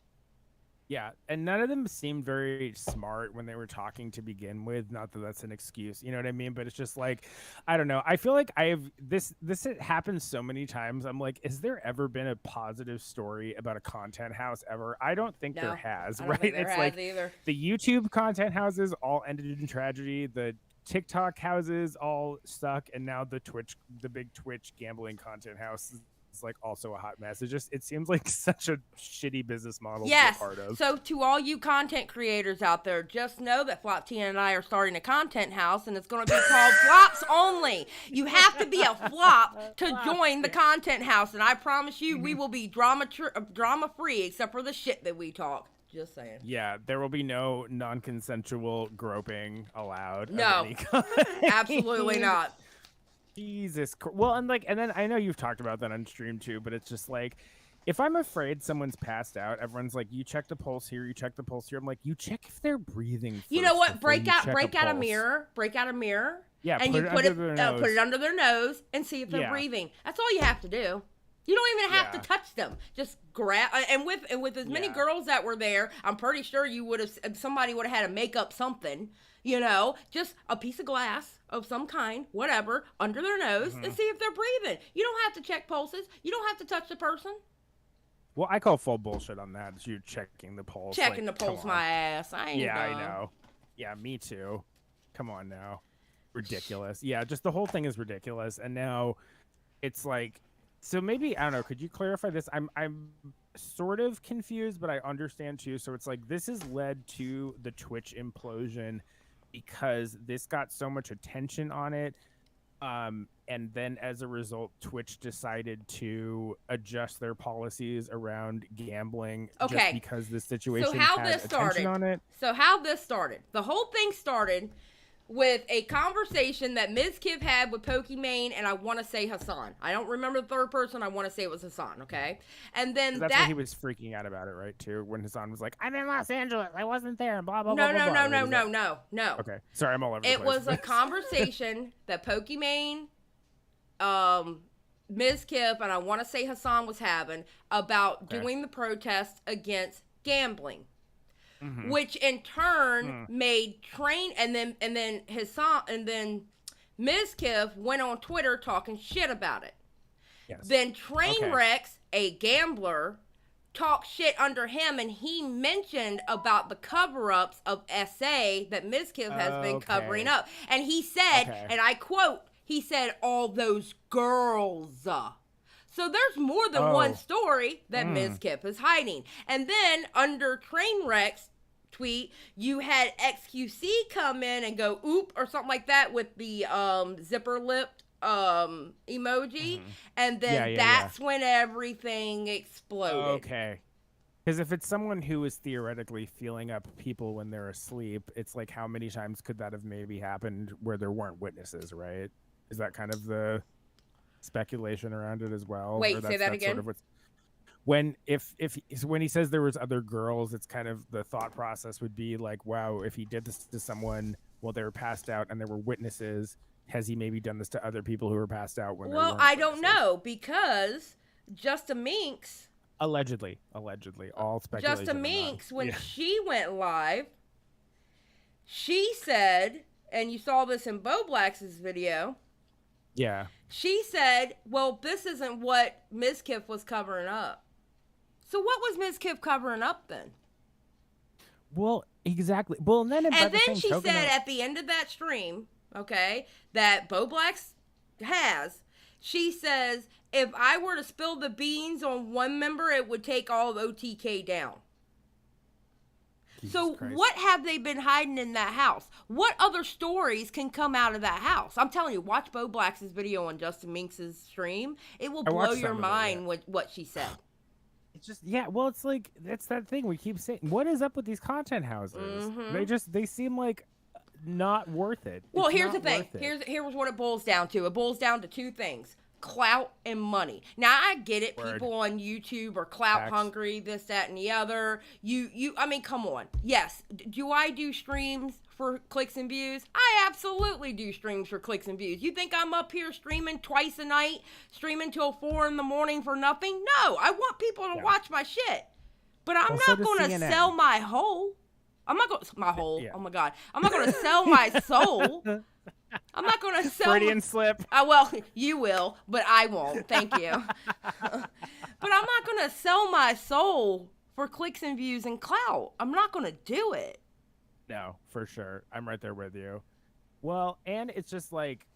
Yeah, and none of them seemed very smart when they were talking to begin with. Not that that's an excuse, you know what I mean? But it's just like, I don't know. I feel like I have this happens so many times. I'm like, has there ever been a positive story about a content house ever? I don't think there has, I don't right? think there it's has like either. The YouTube content houses all ended in tragedy. The TikTok houses all stuck, and now the big Twitch gambling content house is like also a hot mess. It seems like such a shitty business model to be a part of. So to all you content creators out there, just know that Floptina and I are starting a content house, and it's going to be called Flops Only. You have to be a flop to join the content house, and I promise you, we will be drama free except for the shit that we talk. Just saying. Yeah, there will be no non-consensual groping allowed. No, absolutely not. Jesus. Well, and then I know you've talked about that on stream too, but it's just like, if I'm afraid someone's passed out, everyone's like, you check the pulse here, you check the pulse here. I'm like, you check if they're breathing first. You know what? Break out a mirror. Yeah, and put it under their nose and see if they're breathing. That's all you have to do. You don't even have to touch them. Just grab, and with as many girls that were there, I'm pretty sure somebody would have had to make up something. You know, just a piece of glass of some kind, whatever, under their nose and see if they're breathing. You don't have to check pulses. You don't have to touch the person. Well, I call full bullshit on that. It's you checking the pulse. Checking the pulse, my ass. I ain't dumb. I know. Yeah, me too. Come on now. Ridiculous. Yeah, just the whole thing is ridiculous. And now it's like, so maybe, I don't know, could you clarify this? I'm sort of confused, but I understand too. So it's like, this has led to the Twitch implosion because this got so much attention on it. And then as a result, Twitch decided to adjust their policies around gambling just because the situation had attention on it. So how this started. The whole thing started with a conversation that Ms. Kiv had with Pokimane and I want to say Hassan. I don't remember the third person. I want to say it was Hassan, okay? And then that's when he was freaking out about it, right, too? When Hassan was like, I'm in Los Angeles. I wasn't there. Blah, blah, blah, blah, blah. No. Okay. Sorry, I'm all over the place. It was a conversation that Pokimane, Ms. Kiv, and I want to say Hassan was having about doing the protest against gambling. Mm-hmm. Which in turn made and then Hassan and then Ms. Kiv went on Twitter talking shit about it. Yes. Then Trainwrecks, a gambler, talked shit under him, and he mentioned about the cover-ups of SA that Ms. Kiv has been covering up. And he said, and I quote, he said, all those girls. So there's more than one story that Ms. Kipp is hiding. And then under Trainwreck's tweet, you had XQC come in and go oop or something like that with the zipper lipped emoji. And then that's when everything exploded. Okay. Because if it's someone who is theoretically feeling up people when they're asleep, it's like, how many times could that have maybe happened where there weren't witnesses, right? Is that kind of the speculation around it as well? Wait, say that again? when when he says there was other girls, it's kind of the thought process would be like, wow, if he did this to someone while they were passed out and there were witnesses, has he maybe done this to other people who were passed out when? Well, I don't know, because Justin Minks, allegedly, all speculation. Justin Minks, when she went live, she said, and you saw this in Bo Black's video. Yeah. She said, well, this isn't what Ms. Kiff was covering up. So what was Ms. Kiff covering up then? Well, exactly. Well, and then she said at the end of that stream, okay, that Bo Black's has, she says, if I were to spill the beans on one member, it would take all of OTK down. So what have they been hiding in that house? What other stories can come out of that house? I'm telling you, watch Bo Black's video on Justin Minks' stream. It will blow your mind with what she said. It's just, well, it's like, it's that thing we keep saying. What is up with these content houses? They seem like not worth it. Well, here's the thing. Here's what it boils down to. It boils down to two things: clout and money. Now, I get it. Word. People on YouTube are clout hungry, this, that, and the other. I mean, come on. Yes. Do I do streams for clicks and views? I absolutely do streams for clicks and views. You think I'm up here streaming twice a night, streaming till 4 a.m. for nothing? No, I want people to watch my shit. But I'm not going to sell my whole. I'm not going to my whole. Yeah. Oh my God. I'm not going to sell my soul. I'm not going to sell. Freudian slip. Well, you will, but I won't. Thank you. But I'm not going to sell my soul for clicks and views and clout. I'm not going to do it. No, for sure. I'm right there with you. Well, and it's just like,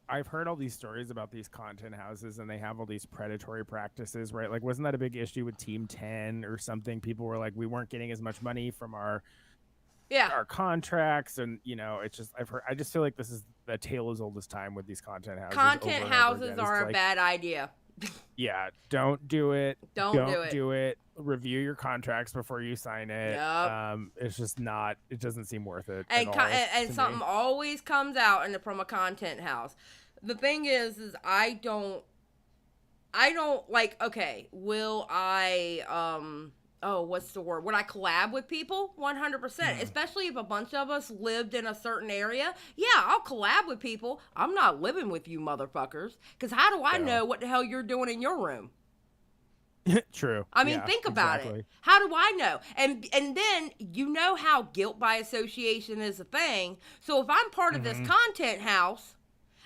I've heard all these stories about these content houses and they have all these predatory practices, right? Like, wasn't that a big issue with Team 10 or something? People were like, we weren't getting as much money from our contracts, and it's just, I just feel like this is a tale as old as time with these content houses. Content houses are a bad idea. Yeah, don't do it. Don't do it. Review your contracts before you sign it. Yep. It's just not. It doesn't seem worth it. And something always comes out from a content house. The thing is I don't like. Okay, will I? What's the word? Would I collab with people? 100%. Especially if a bunch of us lived in a certain area. Yeah, I'll collab with people. I'm not living with you motherfuckers. Because how do I know what the hell you're doing in your room? True. I mean, think about it. How do I know? And then you know how guilt by association is a thing. So if I'm part of this content house,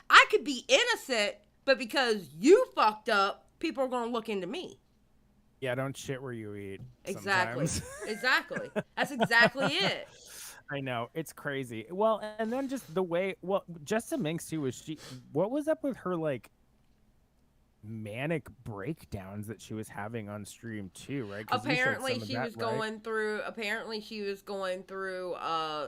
I could be innocent, but because you fucked up, people are going to look into me. Yeah, don't shit where you eat. Exactly. Exactly. That's exactly it. I know. It's crazy. Well, and then just the way, Justin Minks too, what was up with her, like, manic breakdowns that she was having on stream too, right? Apparently she was going through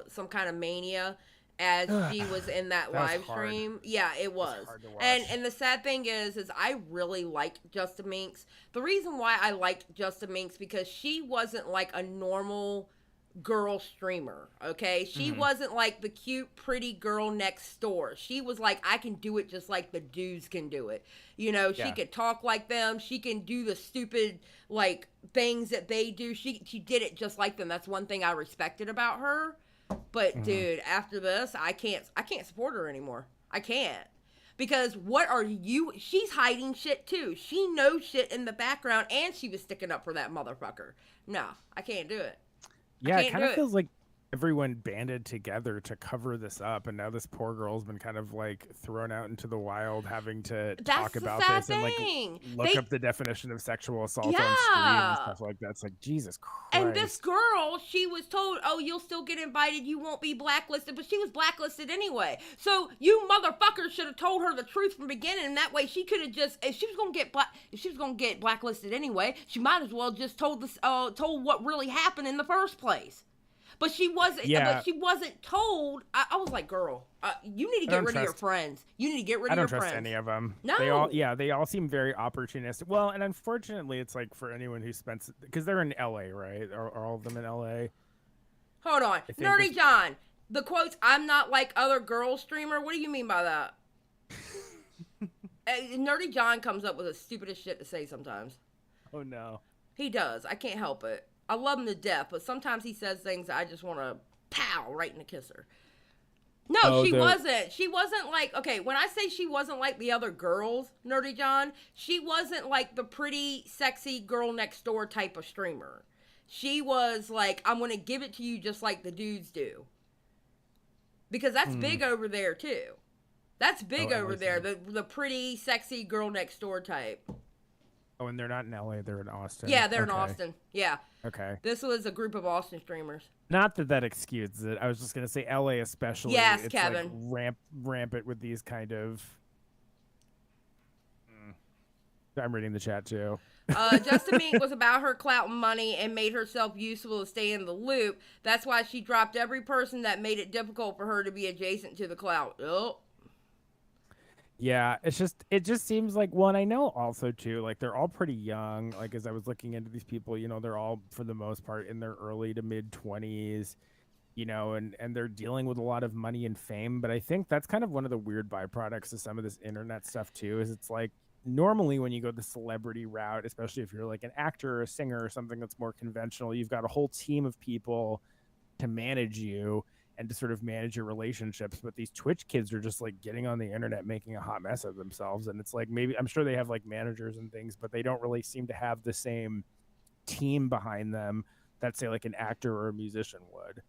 some kind of mania as she was in that live stream. Yeah, it was. And the sad thing is I really liked Justin Minks. The reason why I liked Justin Minks because she wasn't like a normal girl streamer, okay? She wasn't like the cute, pretty girl next door. She was like, I can do it just like the dudes can do it. She could talk like them. She can do the stupid, like, things that they do. She did it just like them. That's one thing I respected about her. But dude, after this, I can't support her anymore. I can't. Because she's hiding shit too. She knows shit in the background and she was sticking up for that motherfucker. No, I can't do it. Yeah, it kind of feels like everyone banded together to cover this up, and now this poor girl's been kind of like thrown out into the wild, having to talk about this and like look up the definition of sexual assault on screen and stuff like that. It's like, Jesus Christ. And this girl, she was told, oh, you'll still get invited, you won't be blacklisted, but she was blacklisted anyway. So you motherfuckers should have told her the truth from the beginning, and that way she could have just, if she was gonna get blacklisted anyway, she might as well just told what really happened in the first place. But she wasn't. Yeah. But she wasn't told. I was like, "Girl, you need to get rid of your friends. You need to get rid of your friends." I don't trust any of them. No. They all seem very opportunistic. Well, and unfortunately, it's like for anyone who spends, because they're in LA, right? Are all of them in LA? Hold on, Nerdy John. The quotes, "I'm not like other girl streamer." What do you mean by that? Nerdy John comes up with the stupidest shit to say sometimes. Oh no. He does. I can't help it. I love him to death, but sometimes he says things that I just want to pow right in the kisser. No, she wasn't. She wasn't like, okay, when I say she wasn't like the other girls, Nerdy John, she wasn't like the pretty, sexy girl next door type of streamer. She was like, I'm going to give it to you just like the dudes do. Because that's big over there, too. That's big over there, the pretty, sexy girl next door type. Oh, and they're not in LA, they're in Austin. Yeah, they're in Austin. Yeah. Okay. This was a group of Austin streamers. Not that excuses it. I was just going to say LA especially. Yes, it's Kevin. Like rampant with these kind of... I'm reading the chat, too. Chesapeake was about her clout and money and made herself useful to stay in the loop. That's why she dropped every person that made it difficult for her to be adjacent to the clout. Oh. Yeah, it just seems like, well, and I know also too, like they're all pretty young. Like as I was looking into these people, you know, they're all for the most part in their early to mid 20s, you know, and they're dealing with a lot of money and fame. But I think that's kind of one of the weird byproducts of some of this internet stuff too, is it's like normally when you go the celebrity route, especially if you're like an actor or a singer or something that's more conventional, you've got a whole team of people to manage you and to sort of manage your relationships. But these Twitch kids are just like getting on the internet, making a hot mess of themselves. And it's like, maybe I'm sure they have like managers and things, but they don't really seem to have the same team behind them that say like an actor or a musician would.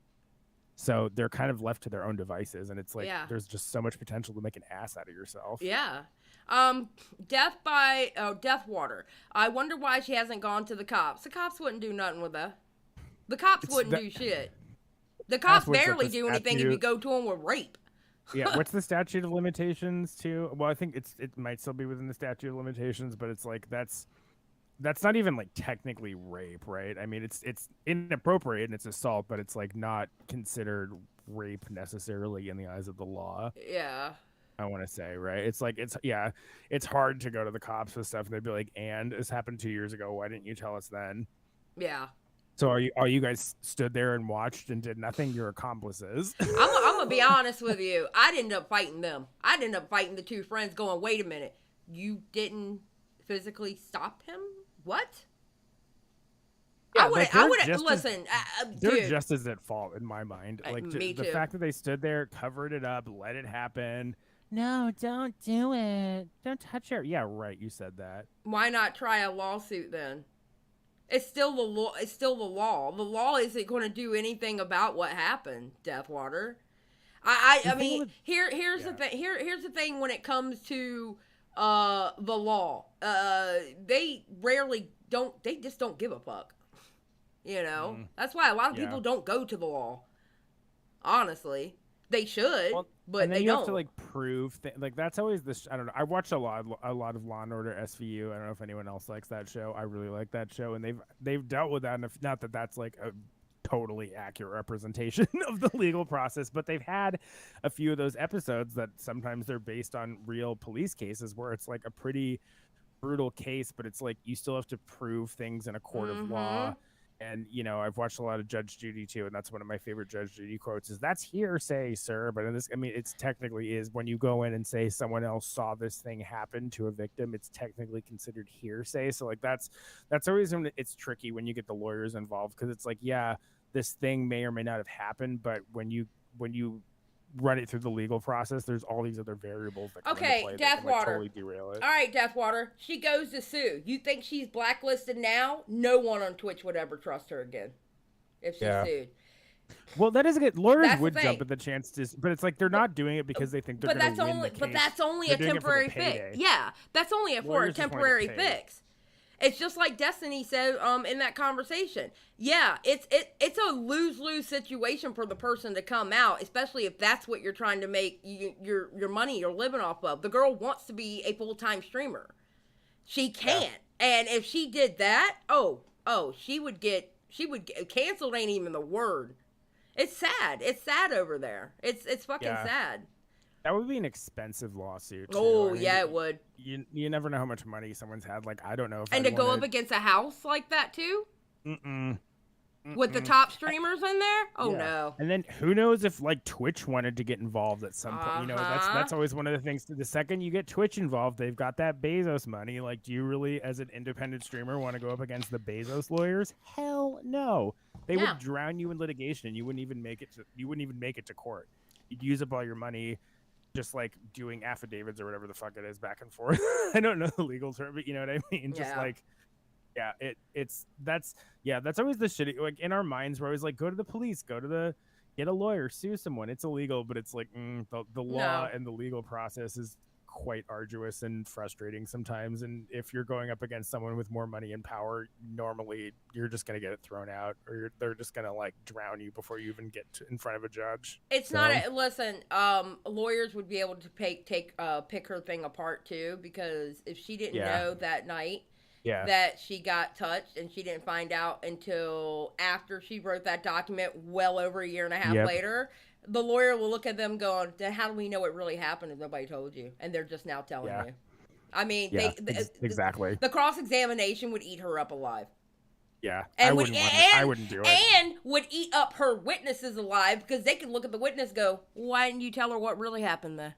So they're kind of left to their own devices. And it's like, there's just so much potential to make an ass out of yourself. Yeah. Death Water. I wonder why she hasn't gone to the cops. The cops wouldn't do nothing with her. The cops wouldn't do shit. The cops barely do anything if you go to them with rape. Yeah, what's the statute of limitations too? Well, I think it might still be within the statute of limitations, but it's like that's not even like technically rape, right? I mean, it's inappropriate and it's assault, but it's like not considered rape necessarily in the eyes of the law. Yeah. I want to say, right? It's like it's hard to go to the cops with stuff and they'd be like, "And this happened 2 years ago. Why didn't you tell us then?" Yeah. So are you guys stood there and watched and did nothing? You're accomplices. I'm gonna be honest with you. I'd end up fighting them. I'd end up fighting the two friends going, wait a minute. You didn't physically stop him? What? Yeah, I would listen. They're just as at fault in my mind. Like me the too. fact that they stood there, covered it up, let it happen. No, don't do it. Don't touch her. Yeah, right. You said that. Why not try a lawsuit then? It's still the law. It's still the law. The law isn't going to do anything about what happened, Deathwater. I mean, here's the thing. Here's the thing when it comes to the law. They rarely don't. They just don't give a fuck. You know, that's why a lot of people don't go to the law. Honestly, they should, but and then they you don't. have to like prove like that's always this. I don't know. I watched a lot of Law and Order SVU. I don't know if anyone else likes that show. I really like that show, and they've dealt with that. And not that that's like a totally accurate representation of the legal process, but they've had a few of those episodes that sometimes they're based on real police cases where it's like a pretty brutal case, but it's like you still have to prove things in a court of law. And, you know, I've watched a lot of Judge Judy, too, and that's one of my favorite Judge Judy quotes is, "That's hearsay, sir." But in this, I mean, it's technically is when you go in and say someone else saw this thing happen to a victim, it's technically considered hearsay. So, like, that's always when it's tricky when you get the lawyers involved because it's like, yeah, this thing may or may not have happened, but when you run it through the legal process, there's all these other variables that come into play that can, like, totally derail it. All right, Deathwater. She goes to sue. You think she's blacklisted now? No one on Twitch would ever trust her again if she sued. Well, that is good. Lawyers would jump at the chance to, but it's like they're not doing it because they think they're going to win the case. But that's only a temporary fix. Yeah, that's only for a temporary fix. It's just like Destiny said in that conversation. Yeah, it's a lose-lose situation for the person to come out, especially if that's what you're trying to make your money you're living off of. The girl wants to be a full-time streamer. She can't. Yeah. And if she did that, she would get canceled ain't even the word. It's sad. It's sad over there. It's fucking sad. That would be an expensive lawsuit. Too. Oh, I mean, yeah, it would. You never know how much money someone's had. Like, I don't know if and to go up against a house like that too. With the top streamers in there? Oh, Yeah. no. And then who knows if like Twitch wanted to get involved at some point? You know, that's always one of the things. The second you get Twitch involved, they've got that Bezos money. Like, do you really, as an independent streamer, want to go up against the Bezos lawyers? Hell no. They would drown you in litigation, and you wouldn't even make it to court. You'd use up all your money, just like doing affidavits or whatever the fuck it is back and forth. I don't know the legal term, but you know what I mean. Just like. Yeah, that's always the shitty, like in our minds we're always like, go to the police, get a lawyer, sue someone. It's illegal, but it's like the law and the legal process is quite arduous and frustrating sometimes. And if you're going up against someone with more money and power, normally you're just gonna get it thrown out, or they're just gonna like drown you before you even get in front of a judge. It's listen, lawyers would be able to pick her thing apart too, because if she didn't know that night that she got touched, and she didn't find out until after she wrote that document well over a year and a half later, the lawyer will look at them going, how do we know it really happened if nobody told you? And they're just now telling you. I mean, exactly. The cross-examination would eat her up alive. Yeah, and I wouldn't do it. And would eat up her witnesses alive, because they could look at the witness and go, why didn't you tell her what really happened then?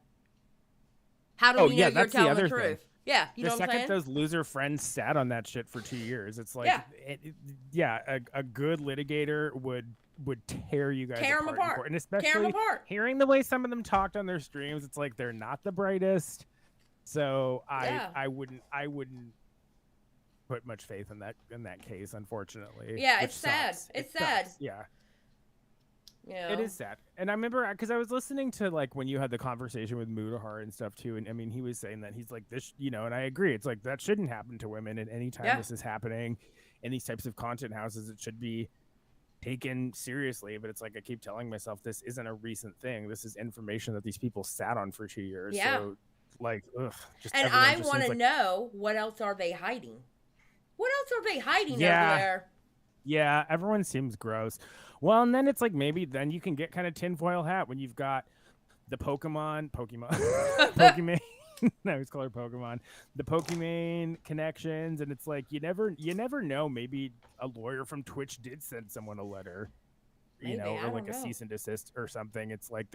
How do we know you're telling the truth? Thing. Yeah, you know what I'm saying? The second those loser friends sat on that shit for 2 years, it's like, a good litigator would tear you guys apart. And especially hearing the way some of them talked on their streams, it's like they're not the brightest. So I wouldn't put much faith in that case, unfortunately. Yeah, it's sad. It's sad. Yeah. Yeah. It is sad. And I remember, because I was listening to like when you had the conversation with Mudahar and stuff too, and I mean he was saying that he's like this, you know, and I agree, it's like that shouldn't happen to women. And anytime this is happening in these types of content houses, it should be taken seriously. But it's like I keep telling myself, this isn't a recent thing, this is information that these people sat on for 2 years. So like, and I want to know, what else are they hiding? What else are they hiding over there? Yeah, everyone seems gross. Well, and then it's like, maybe then you can get kind of tinfoil hat when you've got the Pokemon. I always call her Pokemon. The Pokemon connections, and it's like you never know. Maybe a lawyer from Twitch did send someone a letter, or like a cease and desist or something. It's like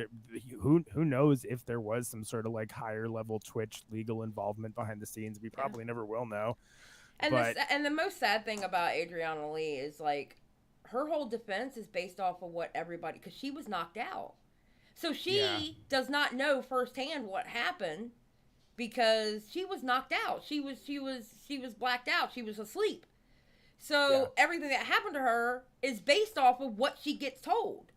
who knows if there was some sort of like higher level Twitch legal involvement behind the scenes. We probably never will know. And the most sad thing about Adriana Lee is like, her whole defense is based off of what everybody, because she was knocked out. So she does not know firsthand what happened, because she was knocked out. She was blacked out. She was asleep. So everything that happened to her is based off of what she gets told.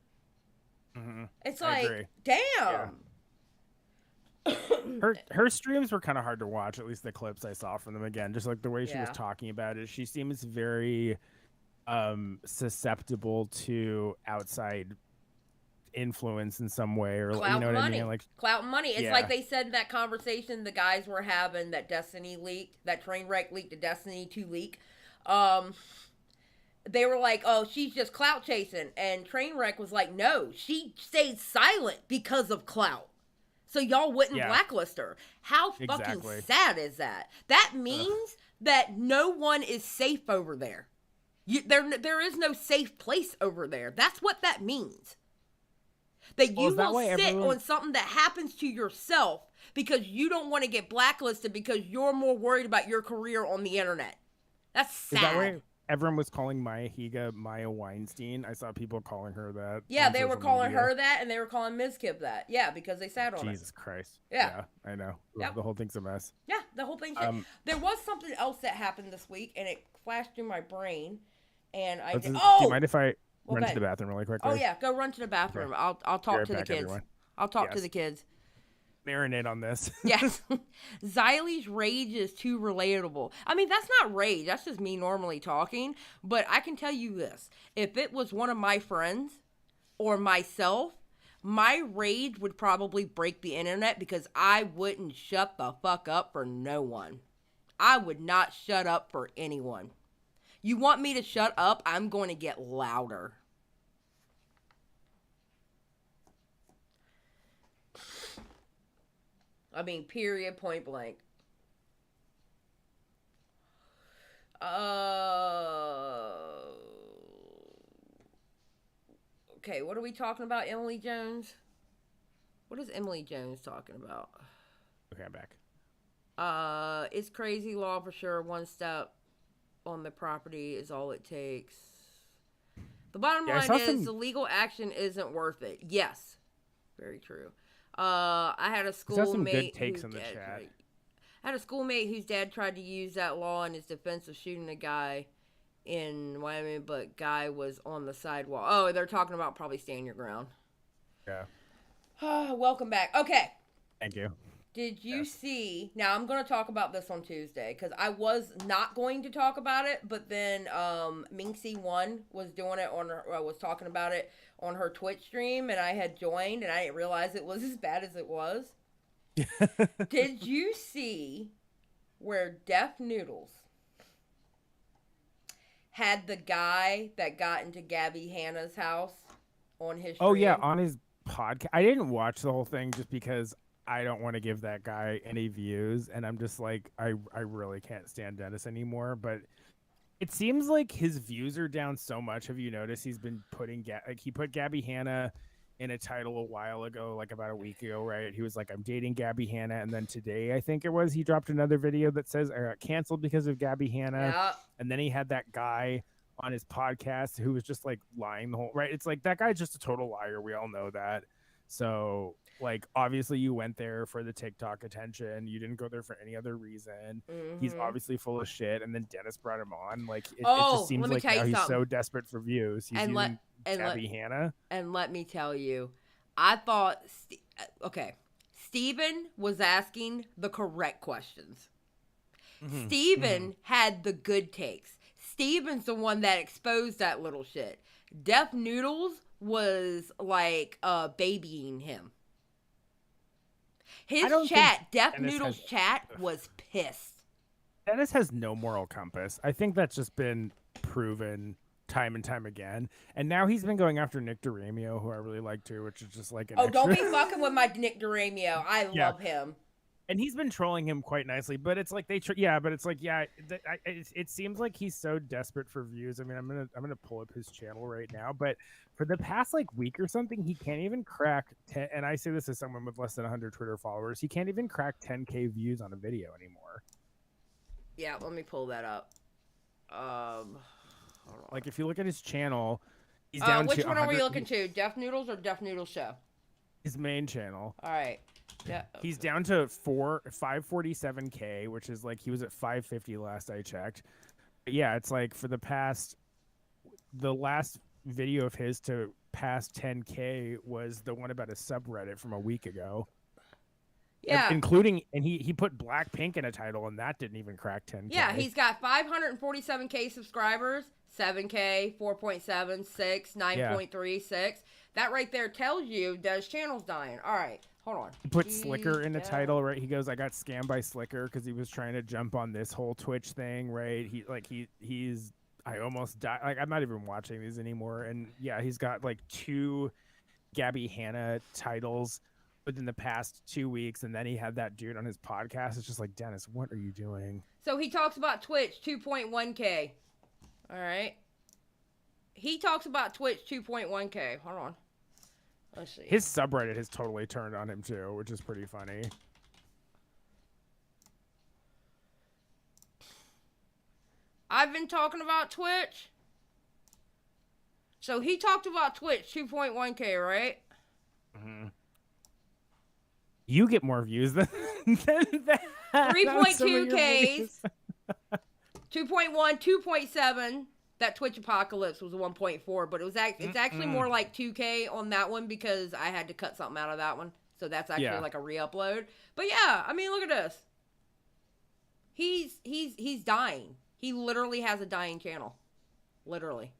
Mm-hmm. It's like, damn. Yeah. Her streams were kind of hard to watch, at least the clips I saw from them. Again, just like the way she was talking about it, she seems very susceptible to outside influence in some way, or clout, you know what money. I mean, like clout and money. It's like they said in that conversation the guys were having, that Destiny leaked, that train wreck leaked, the Destiny 2 leak. They were like, oh, she's just clout chasing, and Trainwreck was like, no, she stayed silent because of clout, so y'all wouldn't blacklist her. How fucking sad is that? That means that no one is safe over there. There is no safe place over there. That's what that means. That you will sit on something that happens to yourself because you don't want to get blacklisted because you're more worried about your career on the internet. That's sad. Is that why everyone was calling Maya Higa Maya Weinstein? I saw people calling her that. Yeah, they were calling her that, and they were calling Ms. Kip that. Yeah, because they sat on it. Jesus Christ. Yeah, I know. Yep. The whole thing's a mess. Yeah, the whole thing's there was something else that happened this week, and it flashed through my brain, and I did. Do you mind if I run to the bathroom really quickly? Oh yeah, go run to the bathroom. Okay. I'll talk to the kids. Everyone. I'll talk to the kids. Marinate on this. Yes. Xylie's rage is too relatable. I mean, that's not rage. That's just me normally talking. But I can tell you this. If it was one of my friends or myself, my rage would probably break the internet because I wouldn't shut the fuck up for no one. I would not shut up for anyone. You want me to shut up? I'm going to get louder. I mean, period, point blank. Okay, what are we talking about? Emily Jones? What is Emily Jones talking about? Okay, I'm back. It's crazy law for sure. One step on the property is all it takes. The bottom line is the legal action isn't worth it. Yes. Very true. I had a schoolmate. Some good takes in the chat. I had a schoolmate whose dad tried to use that law in his defense of shooting a guy in Wyoming, but guy was on the sidewalk. Oh, they're talking about probably stand your ground. Yeah. Welcome back. Okay. Thank you. Did you see? Now I'm going to talk about this on Tuesday because I was not going to talk about it, but then Minxie1 was doing it on her, was talking about it on her Twitch stream, and I had joined, and I didn't realize it was as bad as it was. Did you see where Deaf Noodles had the guy that got into Gabby Hanna's house on his stream? Oh yeah, on his podcast. I didn't watch the whole thing just because I don't want to give that guy any views, and I'm just like, I really can't stand Dennis anymore. But it seems like his views are down so much. Have you noticed he's been putting he put Gabby Hanna in a title a while ago, like about a week ago, right? He was like, I'm dating Gabby Hanna, and then today I think it was, he dropped another video that says I got canceled because of Gabby Hanna. Yeah. And then he had that guy on his podcast who was just like lying the whole, right? It's like, that guy's just a total liar. We all know that. So like, obviously you went there for the TikTok attention. You didn't go there for any other reason. Mm-hmm. He's obviously full of shit. And then Dennis brought him on. Like, it just seems like now he's so desperate for views. He's using Gabby Hanna. And let me tell you, I thought, Steven was asking the correct questions. Mm-hmm. Steven had the good takes. Steven's the one that exposed that little shit. Deaf Noodles was like babying him. His chat, Deaf Noodles' chat, was pissed. Dennis has no moral compass. I think that's just been proven time and time again. And now he's been going after Nick DeRamio, who I really like too, which is just like an extra. Don't be fucking with my Nick DeRamio. I love him. And he's been trolling him quite nicely, but it's like it seems like he's so desperate for views. I mean, I'm gonna pull up his channel right now, but for the past like week or something, he can't even crack 10. And I say this as someone with less than 100 Twitter followers, he can't even crack 10K views on a video anymore. Yeah, let me pull that up. Like if you look at his channel, he's down to. Which one are we looking to? Deaf Noodles or Deaf Noodles Show? His main channel. All right. Yeah. He's down to 547K, which is like he was at 550 last I checked. But yeah, it's like for the last video of his to pass 10K was the one about a subreddit from a week ago. Yeah. Including, and he put Blackpink in a title, and that didn't even crack 10K. Yeah, he's got 547K subscribers, 7K, 4.7, 6, 9.36. That right there tells you that his channel's dying. All right, hold on. He put Slicker in the title, right? He goes, I got scammed by Slicker because he was trying to jump on this whole Twitch thing, right? He's I almost died. Like, I'm not even watching these anymore. And yeah, he's got like 2 Gabby Hanna titles within the past 2 weeks, and then he had that dude on his podcast. It's just like, Dennis, what are you doing? So he talks about Twitch 2.1K. All right. He talks about Twitch 2.1K. Hold on. Let's see. His subreddit has totally turned on him too, which is pretty funny. I've been talking about Twitch. So he talked about Twitch 2.1K, right? Mm-hmm. You get more views than that. 3.2Ks. 2.1, 2.7. That Twitch Apocalypse was 1.4, but it's actually more like 2K on that one because I had to cut something out of that one. So that's actually like a re-upload. But yeah, I mean, look at this. He's dying. He literally has a dying channel. Literally.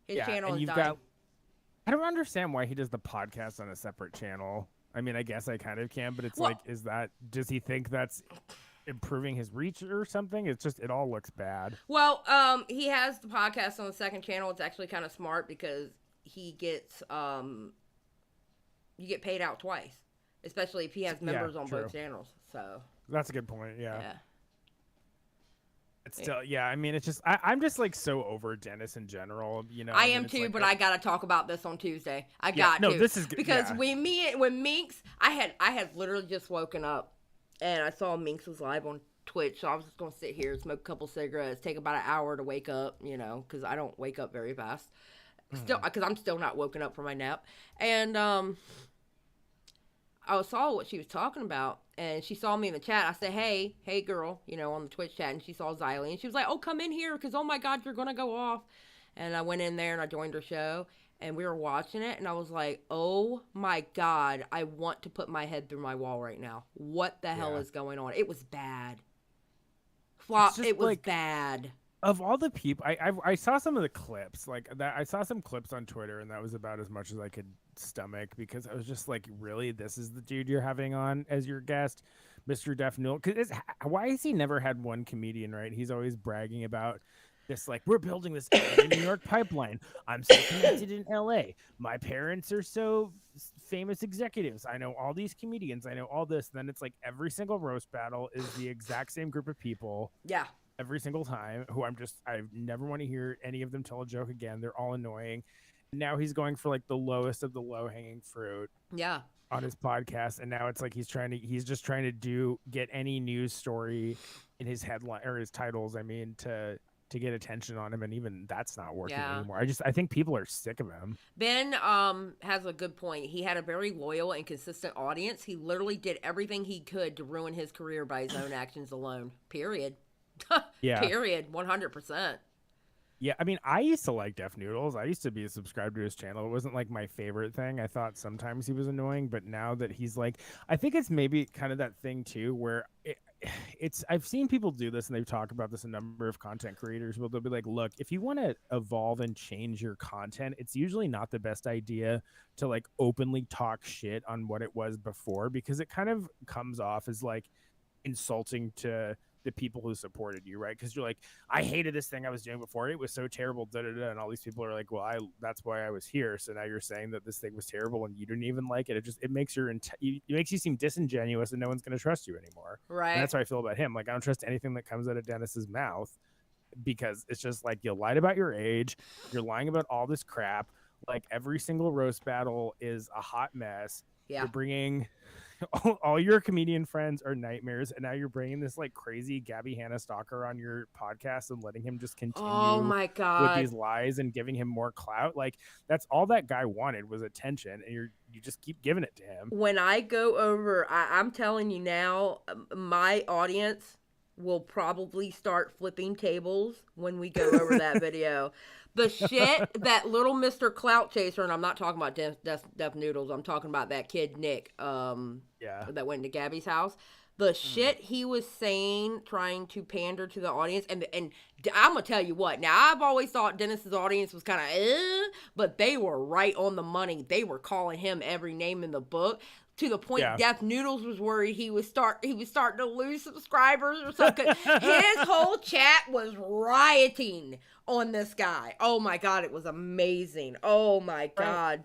His channel is dying. I don't understand why he does the podcast on a separate channel. I mean, I guess I kind of can, but it's does he think that's improving his reach or something? It's just, it all looks bad. Well, he has the podcast on the second channel. It's actually kind of smart because he gets, you get paid out twice, especially if he has members on both channels. So that's a good point. Yeah. It's still, yeah. I mean, it's just I'm just like so over Dennis in general. You know, I mean, am it's too, like, but I gotta talk about this on Tuesday. I Yeah, got no, to. this is good, because yeah. when Minx, I had literally just woken up, and I saw Minx was live on Twitch, so I was just gonna sit here, smoke a couple cigarettes, take about an hour to wake up, you know, because I don't wake up very fast. Still, because I'm still not woken up from my nap, and I saw what she was talking about, and she saw me in the chat. I said, hey girl, you know, on the Twitch chat, and she saw Xylie, and she was like, oh, come in here, because, oh my God, you're going to go off. And I went in there, and I joined her show, and we were watching it, and I was like, oh my God, I want to put my head through my wall right now. What the hell is going on? It was bad. It was like, bad. Of all the people, I saw some of the clips, like that. I saw some clips on Twitter, and that was about as much as I could stomach, because I was just like, really, this is the dude you're having on as your guest, Mr. Def Newell? Because why has he never had one comedian, right? He's always bragging about this, like, we're building this New York pipeline. I'm so connected in LA. My parents are so famous executives. I know all these comedians. I know all this. And then it's like every single roast battle is the exact same group of people. Yeah. Every single time, who I never want to hear any of them tell a joke again. They're all annoying. Now he's going for like the lowest of the low hanging fruit. Yeah. On his podcast, and now it's like he's just trying to get any news story in his headline or his titles. I mean, to get attention on him, and even that's not working anymore. I think people are sick of him. Ben has a good point. He had a very loyal and consistent audience. He literally did everything he could to ruin his career by his own actions alone. Period. Yeah. Period. 100%. Yeah, I mean, I used to like Def Noodles. I used to be subscribed to his channel. It wasn't like my favorite thing. I thought sometimes he was annoying, but now that he's like, I think it's maybe kind of that thing too, where I've seen people do this, and they've talked about this, a number of content creators, where they'll be like, look, if you want to evolve and change your content, it's usually not the best idea to like openly talk shit on what it was before, because it kind of comes off as like insulting to the people who supported you, right? Because you're like, I hated this thing I was doing before. It was so terrible, and all these people are like, well, that's why I was here. So now you're saying that this thing was terrible and you didn't even like it. It makes it makes you seem disingenuous, and no one's going to trust you anymore. Right. And that's how I feel about him. Like, I don't trust anything that comes out of Dennis's mouth, because it's just like, you lied about your age. You're lying about all this crap. Like, every single roast battle is a hot mess. Yeah. You're bringing all your comedian friends are nightmares, and now you're bringing this like crazy Gabby Hanna stalker on your podcast and letting him just continue my God. with these lies and giving him more clout. Like, that's all that guy wanted, was attention, and you just keep giving it to him. When I go over, I'm telling you now, my audience will probably start flipping tables when we go over that video. The shit that little Mr. Clout Chaser, and I'm not talking about Def Noodles, I'm talking about that kid Nick, that went into Gabby's house. The shit he was saying, trying to pander to the audience, and I'm gonna tell you what. Now, I've always thought Dennis's audience was kind of, but they were right on the money. They were calling him every name in the book. To the point, Def Noodles was worried he was starting to lose subscribers or something. His whole chat was rioting on this guy. Oh my God, it was amazing. Oh my God.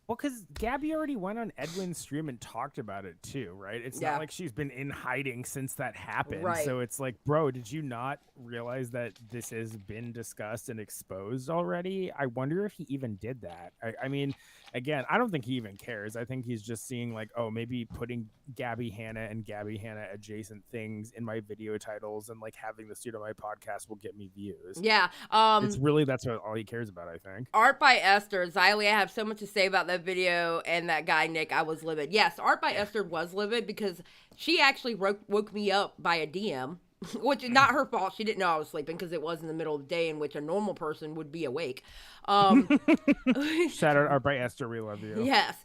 Well, because Gabby already went on Edwin's stream and talked about it too, right? It's not like she's been in hiding since that happened. Right. So it's like, bro, did you not realize that this has been discussed and exposed already? I wonder if he even did that. I mean, again, I don't think he even cares. I think he's just seeing like, oh, maybe putting Gabby Hanna and Gabby Hanna adjacent things in my video titles and like having this dude on my podcast will get me views. Yeah. It's really, that's what all he cares about, I think. Art by Esther. Xylie, I have so much to say about that video, and that guy Nick. I was livid. Yes, Art by Esther was livid because she actually woke me up by a DM, which is not her fault. She didn't know I was sleeping because it was in the middle of the day in which a normal person would be awake. Shout out Art by Esther, we love you. Yes.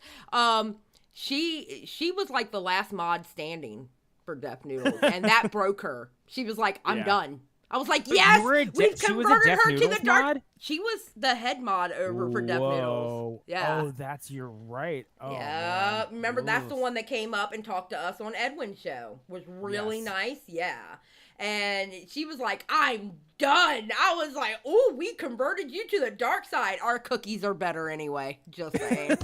She was like the last mod standing for Def Noodles, and that broke her. She was like, I'm done. I was like, yes, we've converted her to the dark. Mod? She was the head mod over for Def Noodles. Yeah. Oh, you're right. Oh, yeah. Man. Remember, that's the one that came up and talked to us on Edwin's show. Was really nice. Yeah. And she was like, I'm done. I was like, oh, we converted you to the dark side. Our cookies are better anyway. Just saying.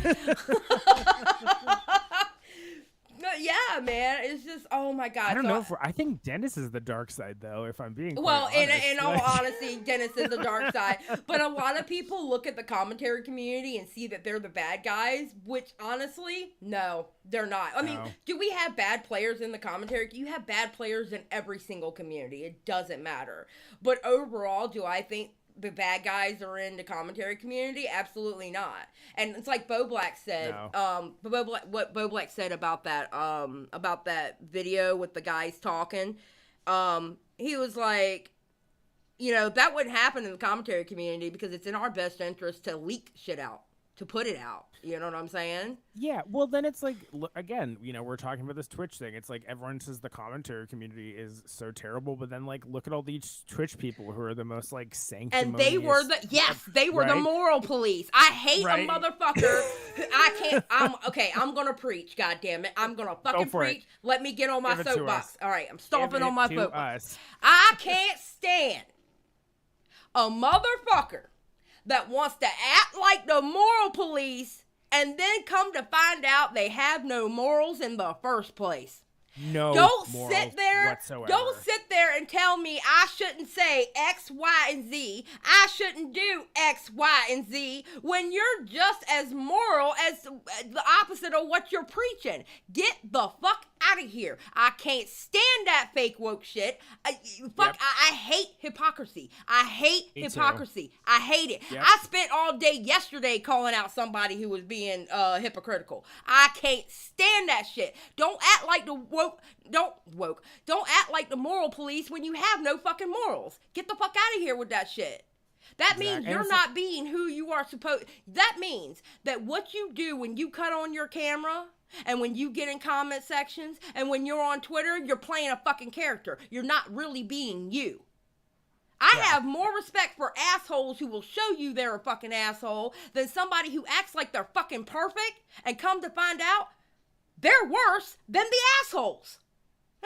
So yeah, man, it's just oh my god. I don't So know. I think Dennis is the dark side, though. If I'm being well, quite honest. in all honesty, Dennis is the dark side. But a lot of people look at the commentary community and see that they're the bad guys, which honestly, no, they're not. I mean, do we have bad players in the commentary? You have bad players in every single community. It doesn't matter. But overall, do I think the bad guys are in the commentary community? Absolutely not. And it's like Bo Black said, what Bo Black said about that video with the guys talking. He was like, you know, that wouldn't happen in the commentary community because it's in our best interest to leak shit out, to put it out. You know what I'm saying? Yeah, well, then it's like, again, you know, we're talking about this Twitch thing. It's like everyone says the commentary community is so terrible, but then, like, look at all these Twitch people who are the most, like, sanctimonious. And they were the moral police. I hate a motherfucker. I'm going to preach, goddammit. I'm going to fucking preach. Let me get on my soapbox. All right, I'm stomping on my soapbox. I can't stand a motherfucker that wants to act like the moral police and then come to find out they have no morals in the first place. Don't sit there whatsoever. Don't sit there and tell me I shouldn't say X, Y, and Z. I shouldn't do X, Y, and Z when you're just as moral as the opposite of what you're preaching. Get the fuck out of here. I can't stand that fake woke shit. I hate hypocrisy. I hate hypocrisy. Too. I hate it. Yep. I spent all day yesterday calling out somebody who was being hypocritical. I can't stand that shit. Don't act like the Don't act like the moral police when you have no fucking morals. Get the fuck out of here with that shit. That means you're not being who you are supposed. That means that what you do when you cut on your camera and when you get in comment sections and when you're on Twitter, you're playing a fucking character. You're not really being you. I have more respect for assholes who will show you they're a fucking asshole than somebody who acts like they're fucking perfect and come to find out they're worse than the assholes.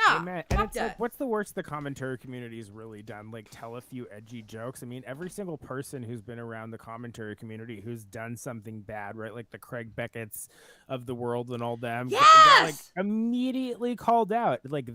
Amen. And it's like, what's the worst the commentary community's really done? Like, tell a few edgy jokes. I mean, every single person who's been around the commentary community who's done something bad, right? Like the Craig Beckett's of the world and all them. Got, like, immediately called out. Like,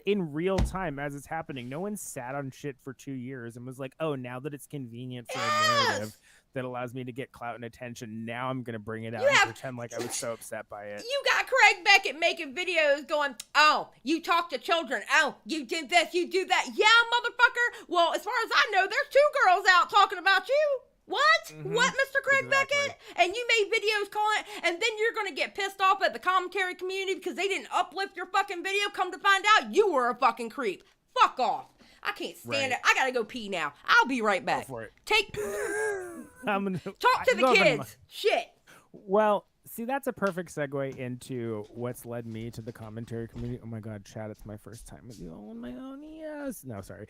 in real time as it's happening. No one sat on shit for 2 years and was like, oh, now that it's convenient for a narrative that allows me to get clout and attention, now I'm gonna bring it out and pretend like I was so upset by it. You got Craig Beckett making videos going, oh, you talk to children, oh, you did this, you do that. Yeah, motherfucker. Well, as far as I know, there's 2 girls out talking about you. What? Mm-hmm. What, Mr. Craig Beckett? And you made videos calling it, and then you're gonna get pissed off at the commentary community because they didn't uplift your fucking video. Come to find out, you were a fucking creep. Fuck off. I can't stand it. I gotta go pee now. I'll be right back. Go for it. Talk to the kids. Shit. Well, see, that's a perfect segue into what's led me to the commentary community. Oh my God, Chad, it's my first time with you all on my own. Yes. No, sorry.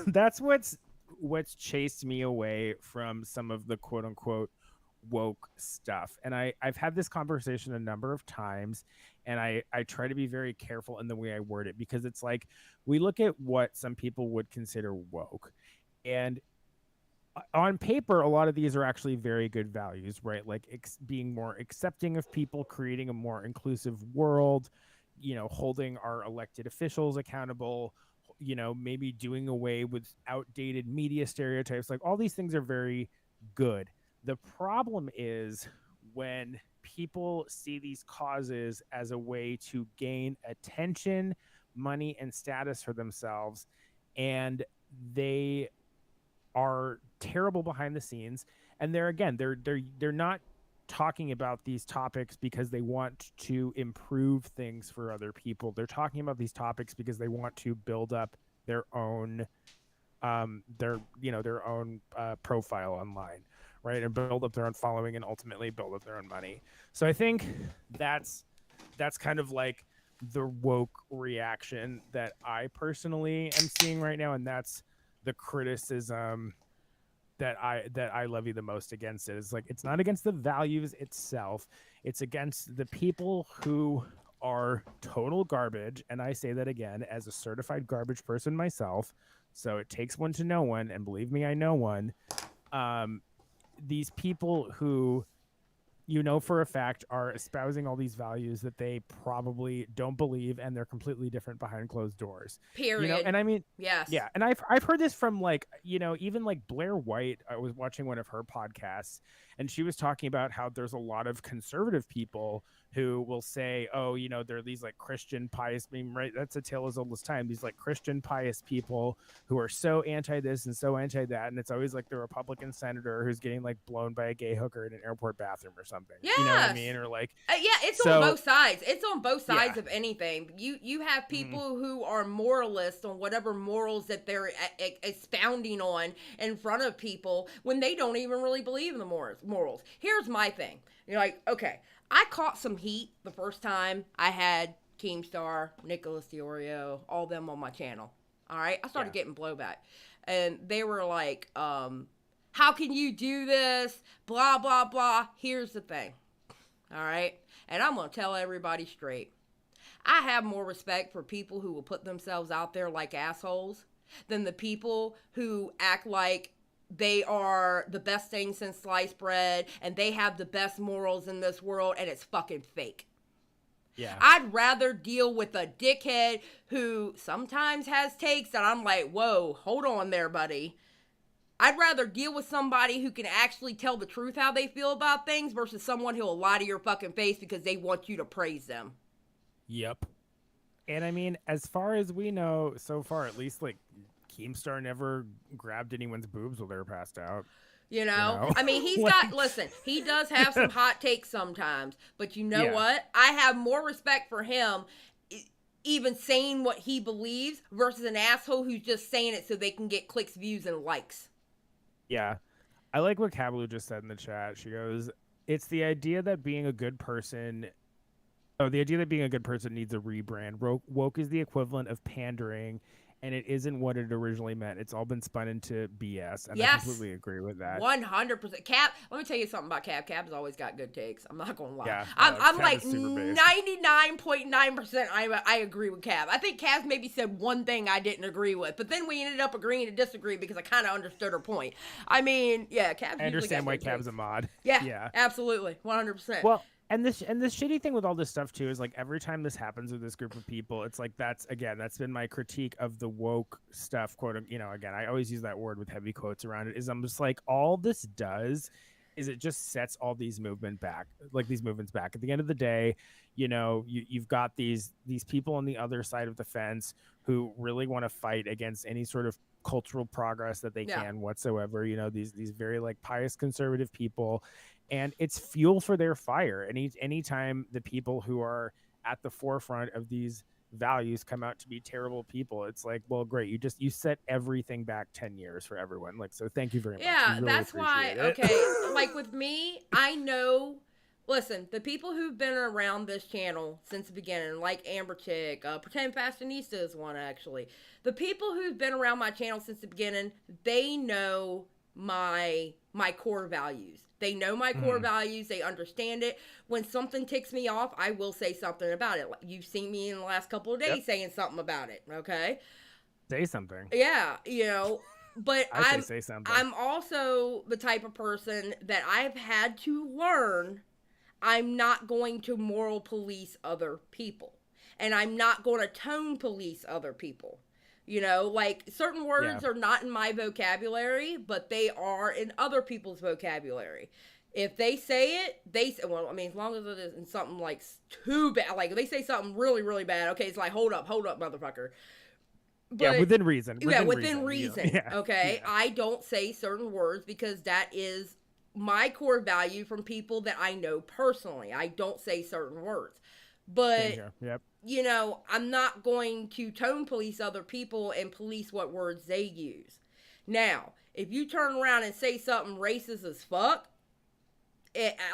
That's what's chased me away from some of the quote unquote woke stuff. And I've had this conversation a number of times, and I try to be very careful in the way I word it, because it's like we look at what some people would consider woke, and on paper, a lot of these are actually very good values, right? Like being more accepting of people, creating a more inclusive world, you know, holding our elected officials accountable, you know, maybe doing away with outdated media stereotypes. Like all these things are very good. The problem is when people see these causes as a way to gain attention, money, and status for themselves, and they are terrible behind the scenes. And they're not talking about these topics because they want to improve things for other people. They're talking about these topics because they want to build up their own profile online, right? And build up their own following and ultimately build up their own money. So I think that's kind of like the woke reaction that I personally am seeing right now, and that's the criticism that I levy the most against it. Is like, it's not against the values itself, it's against the people who are total garbage. And I say that again as a certified garbage person myself, so it takes one to know one, and believe me, I know one. These people who, you know for a fact are espousing all these values that they probably don't believe, and they're completely different behind closed doors. Period. You know, and I mean, yes. yeah, and I've heard this from like, you know, even like Blair White. I was watching one of her podcasts, and she was talking about how there's a lot of conservative people who will say, oh, you know, they're these like Christian pious, I mean, right? That's a tale as old as time. These like Christian pious people who are so anti this and so anti that. And it's always like the Republican senator who's getting like blown by a gay hooker in an airport bathroom or something. Yes. You know what I mean? Or like, yeah, it's on both sides. It's on both sides of anything. You have people who are moralists on whatever morals that they're expounding on in front of people when they don't even really believe in the morals. Here's my thing. You're like, okay, I caught some heat the first time I had Keemstar, Nicholas DiOrio, all them on my channel. All right, I started getting blowback, and they were like, how can you do this? Blah, blah, blah. Here's the thing. All right, and I'm going to tell everybody straight. I have more respect for people who will put themselves out there like assholes than the people who act like they are the best thing since sliced bread and they have the best morals in this world, and it's fucking fake. yeah, I'd rather deal with a dickhead who sometimes has takes that I'm like, whoa, hold on there, buddy. I'd rather deal with somebody who can actually tell the truth how they feel about things versus someone who will lie to your fucking face because they want you to praise them. Yep. And I mean, as far as we know, so far, at least, like, Keemstar never grabbed anyone's boobs while they were passed out. You know? I mean, he's got, listen, he does have some hot takes sometimes, but you know what? I have more respect for him even saying what he believes versus an asshole who's just saying it so they can get clicks, views, and likes. Yeah. I like what Kabaloo just said in the chat. She goes, it's the idea that being a good person... Oh, the idea that being a good person needs a rebrand. Woke is the equivalent of pandering, and it isn't what it originally meant. It's all been spun into BS, and I completely agree with that. 100%. Cap, let me tell you something about Cap. Cap has always got good takes. I'm not going to lie. Yeah, I'm like 99.9% I agree with Cap. I think Cap maybe said one thing I didn't agree with, but then we ended up agreeing to disagree because I kind of understood her point. I mean, yeah, Cap. I understand why Cap's a mod. Yeah, absolutely. 100%. Well, And this shitty thing with all this stuff too is like every time this happens with this group of people, it's like that's been my critique of the woke stuff. Again, I always use that word with heavy quotes around it. Is I'm just like, all this does is it just sets all these movements back. At the end of the day, you've got these people on the other side of the fence who really want to fight against any sort of cultural progress that they can whatsoever. These very like pious conservative people. And it's fuel for their fire. Anytime the people who are at the forefront of these values come out to be terrible people, it's like, well, great. You set everything back 10 years for everyone. Like, so thank you very much. Yeah, really that's why. it. Okay, like with me, I know. Listen, the people who've been around this channel since the beginning, like Amber Chick, Pretend Fashionista is one actually. The people who've been around my channel since the beginning, they know my core values. They know my core values. They understand it. When something ticks me off, I will say something about it. You've seen me in the last couple of days saying something about it. Okay. Say something. Yeah. But say something. I'm also the type of person that I've had to learn I'm not going to moral police other people. And I'm not going to tone police other people. Like certain words are not in my vocabulary, but they are in other people's vocabulary. If they say it, as long as it isn't something like too bad, like if they say something really, really bad, okay, it's like, hold up, motherfucker. But, within reason. Within reason. Yeah. Okay. Yeah. I don't say certain words because that is my core value from people that I know personally. I don't say certain words. But, I'm not going to tone police other people and police what words they use. Now, if you turn around and say something racist as fuck,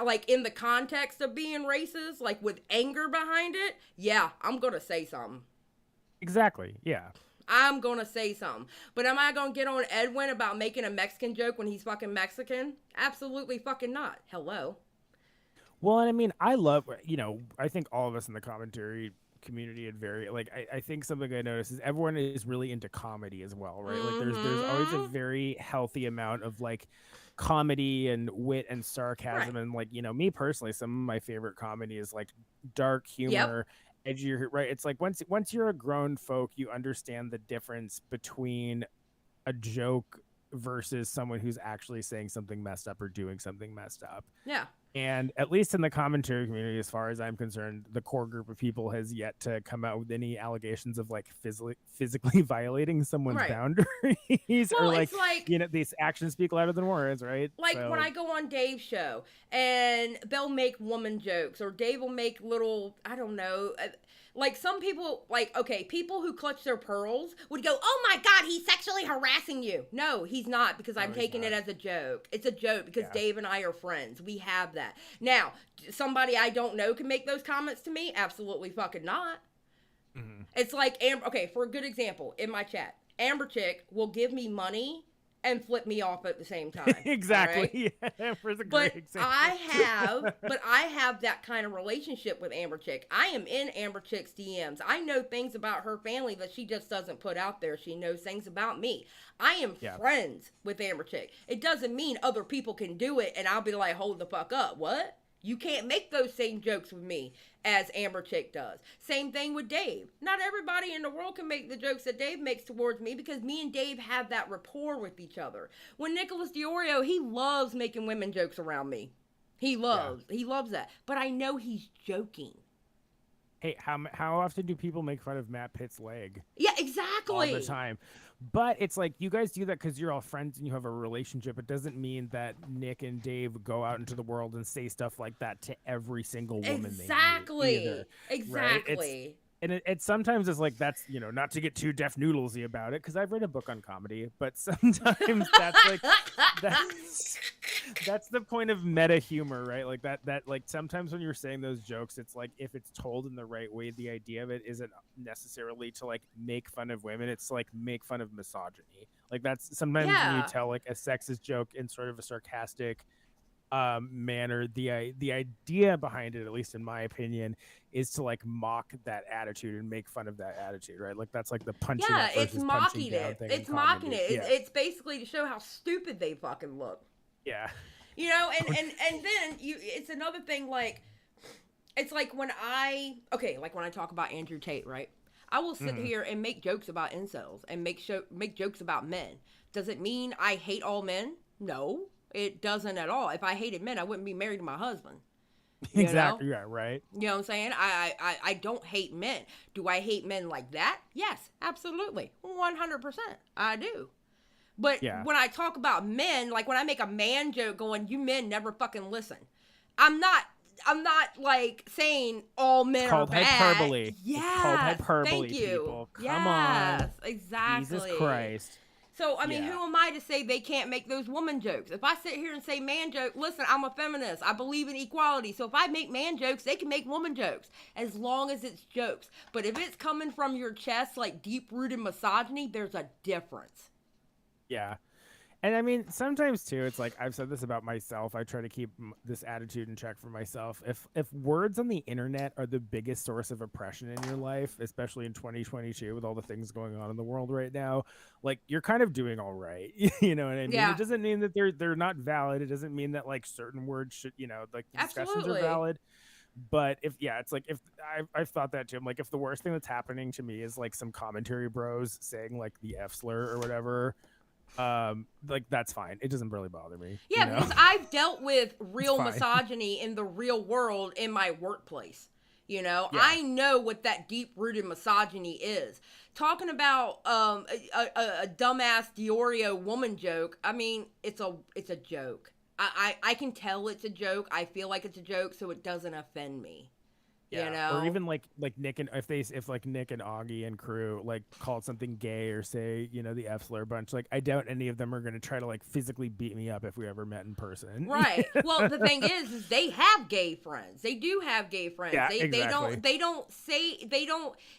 like in the context of being racist, like with anger behind it, I'm going to say something. Exactly, yeah. I'm going to say something. But am I going to get on Edwin about making a Mexican joke when he's fucking Mexican? Absolutely fucking not. Hello. Well, and I mean, I love, I think all of us in the commentary community I think something I noticed is everyone is really into comedy as well, right? Like there's always a very healthy amount of like comedy and wit and sarcasm. Right. And like, you know, me personally, some of my favorite comedy is like dark humor, edgier, right? It's like once you're a grown folk, you understand the difference between a joke versus someone who's actually saying something messed up or doing something messed up. Yeah. And at least in the commentary community, as far as I'm concerned, the core group of people has yet to come out with any allegations of like physically violating someone's boundaries or like, you know, these actions speak louder than words, right? Like when I go on Dave's show and they'll make woman jokes, or Dave will make little, I don't know, like some people, like, okay, people who clutch their pearls would go, oh my God, he's sexually harassing you. No, he's not, because I'm taking it as a joke. It's a joke because Dave and I are friends. We have that. Now, somebody I don't know can make those comments to me? Absolutely fucking not. Mm-hmm. It's like, okay, for a good example, in my chat, Amber Chick will give me money and flip me off at the same time. Exactly. Right? Yeah, Amber's a great example. I have that kind of relationship with Amber Chick. I am in Amber Chick's DMs. I know things about her family that she just doesn't put out there. She knows things about me. I am friends with Amber Chick. It doesn't mean other people can do it and I'll be like, hold the fuck up. What? You can't make those same jokes with me as Amber Chick does. Same thing with Dave. Not everybody in the world can make the jokes that Dave makes towards me because me and Dave have that rapport with each other. When Nicholas DiOrio, he loves making women jokes around me. He loves that. But I know he's joking. Hey, how often do people make fun of Matt Pitt's leg? Yeah, exactly. All the time. But it's like, you guys do that because you're all friends and you have a relationship. It doesn't mean that Nick and Dave go out into the world and say stuff like that to every single woman they meet either, exactly. Right? And it sometimes is like, that's, you know, not to get too Deaf Noodlesy about it, because I've read a book on comedy, but sometimes that's like, that's the point of meta humor, right? Like that like sometimes when you're saying those jokes, it's like, if it's told in the right way, the idea of it isn't necessarily to like make fun of women. It's like make fun of misogyny. Like that's sometimes when you tell like a sexist joke in sort of a sarcastic manner, the idea behind it, at least in my opinion, is to like mock that attitude and make fun of that attitude, right? Like that's like the punching up versus it's mocking punching down it. thing. It's mocking it. It's basically to show how stupid they fucking look. Yeah. You know, and then it's another thing, like, it's like when I talk about Andrew Tate, right? I will sit here and make jokes about incels and make jokes about men. Does it mean I hate all men? No, it doesn't at all. If I hated men, I wouldn't be married to my husband. Exactly. Yeah, right. You know what I'm saying? I don't hate men. Do I hate men like that? Yes, absolutely. 100%. I do. But when I talk about men, like when I make a man joke going, you men never fucking listen. I'm not like saying all men are bad. Hyperbole. Yeah. It's called hyperbole, thank you. people. Come on. Yes, exactly. Jesus Christ. So, I mean, who am I to say they can't make those woman jokes? If I sit here and say man joke, listen, I'm a feminist. I believe in equality. So if I make man jokes, they can make woman jokes as long as it's jokes. But if it's coming from your chest, like deep-rooted misogyny, there's a difference. Yeah. And I mean, sometimes too, it's like, I've said this about myself. I try to keep this attitude in check for myself. If words on the internet are the biggest source of oppression in your life, especially in 2022 with all the things going on in the world right now, like you're kind of doing all right. You know what I mean? Yeah. It doesn't mean that they're not valid. It doesn't mean that like certain words should, you know, like the discussions are valid. But it's like, if I've thought that too. I'm like, if the worst thing that's happening to me is like some commentary bros saying like the F slur or whatever, like that's fine. It doesn't really bother me. Yeah, because I've dealt with real misogyny in the real world in my workplace. You know, I know what that deep-rooted misogyny is. Talking about a dumbass DiOrio woman joke, I mean, it's a joke. I can tell it's a joke. I feel like it's a joke, so it doesn't offend me. Yeah, you know? Or even like Nick and if like Nick and Augie and crew like called something gay or say, you know, the F slur bunch, like I doubt any of them are going to try to like physically beat me up if we ever met in person. Right. Well, the thing is they have gay friends. They do have gay friends. Yeah, They don't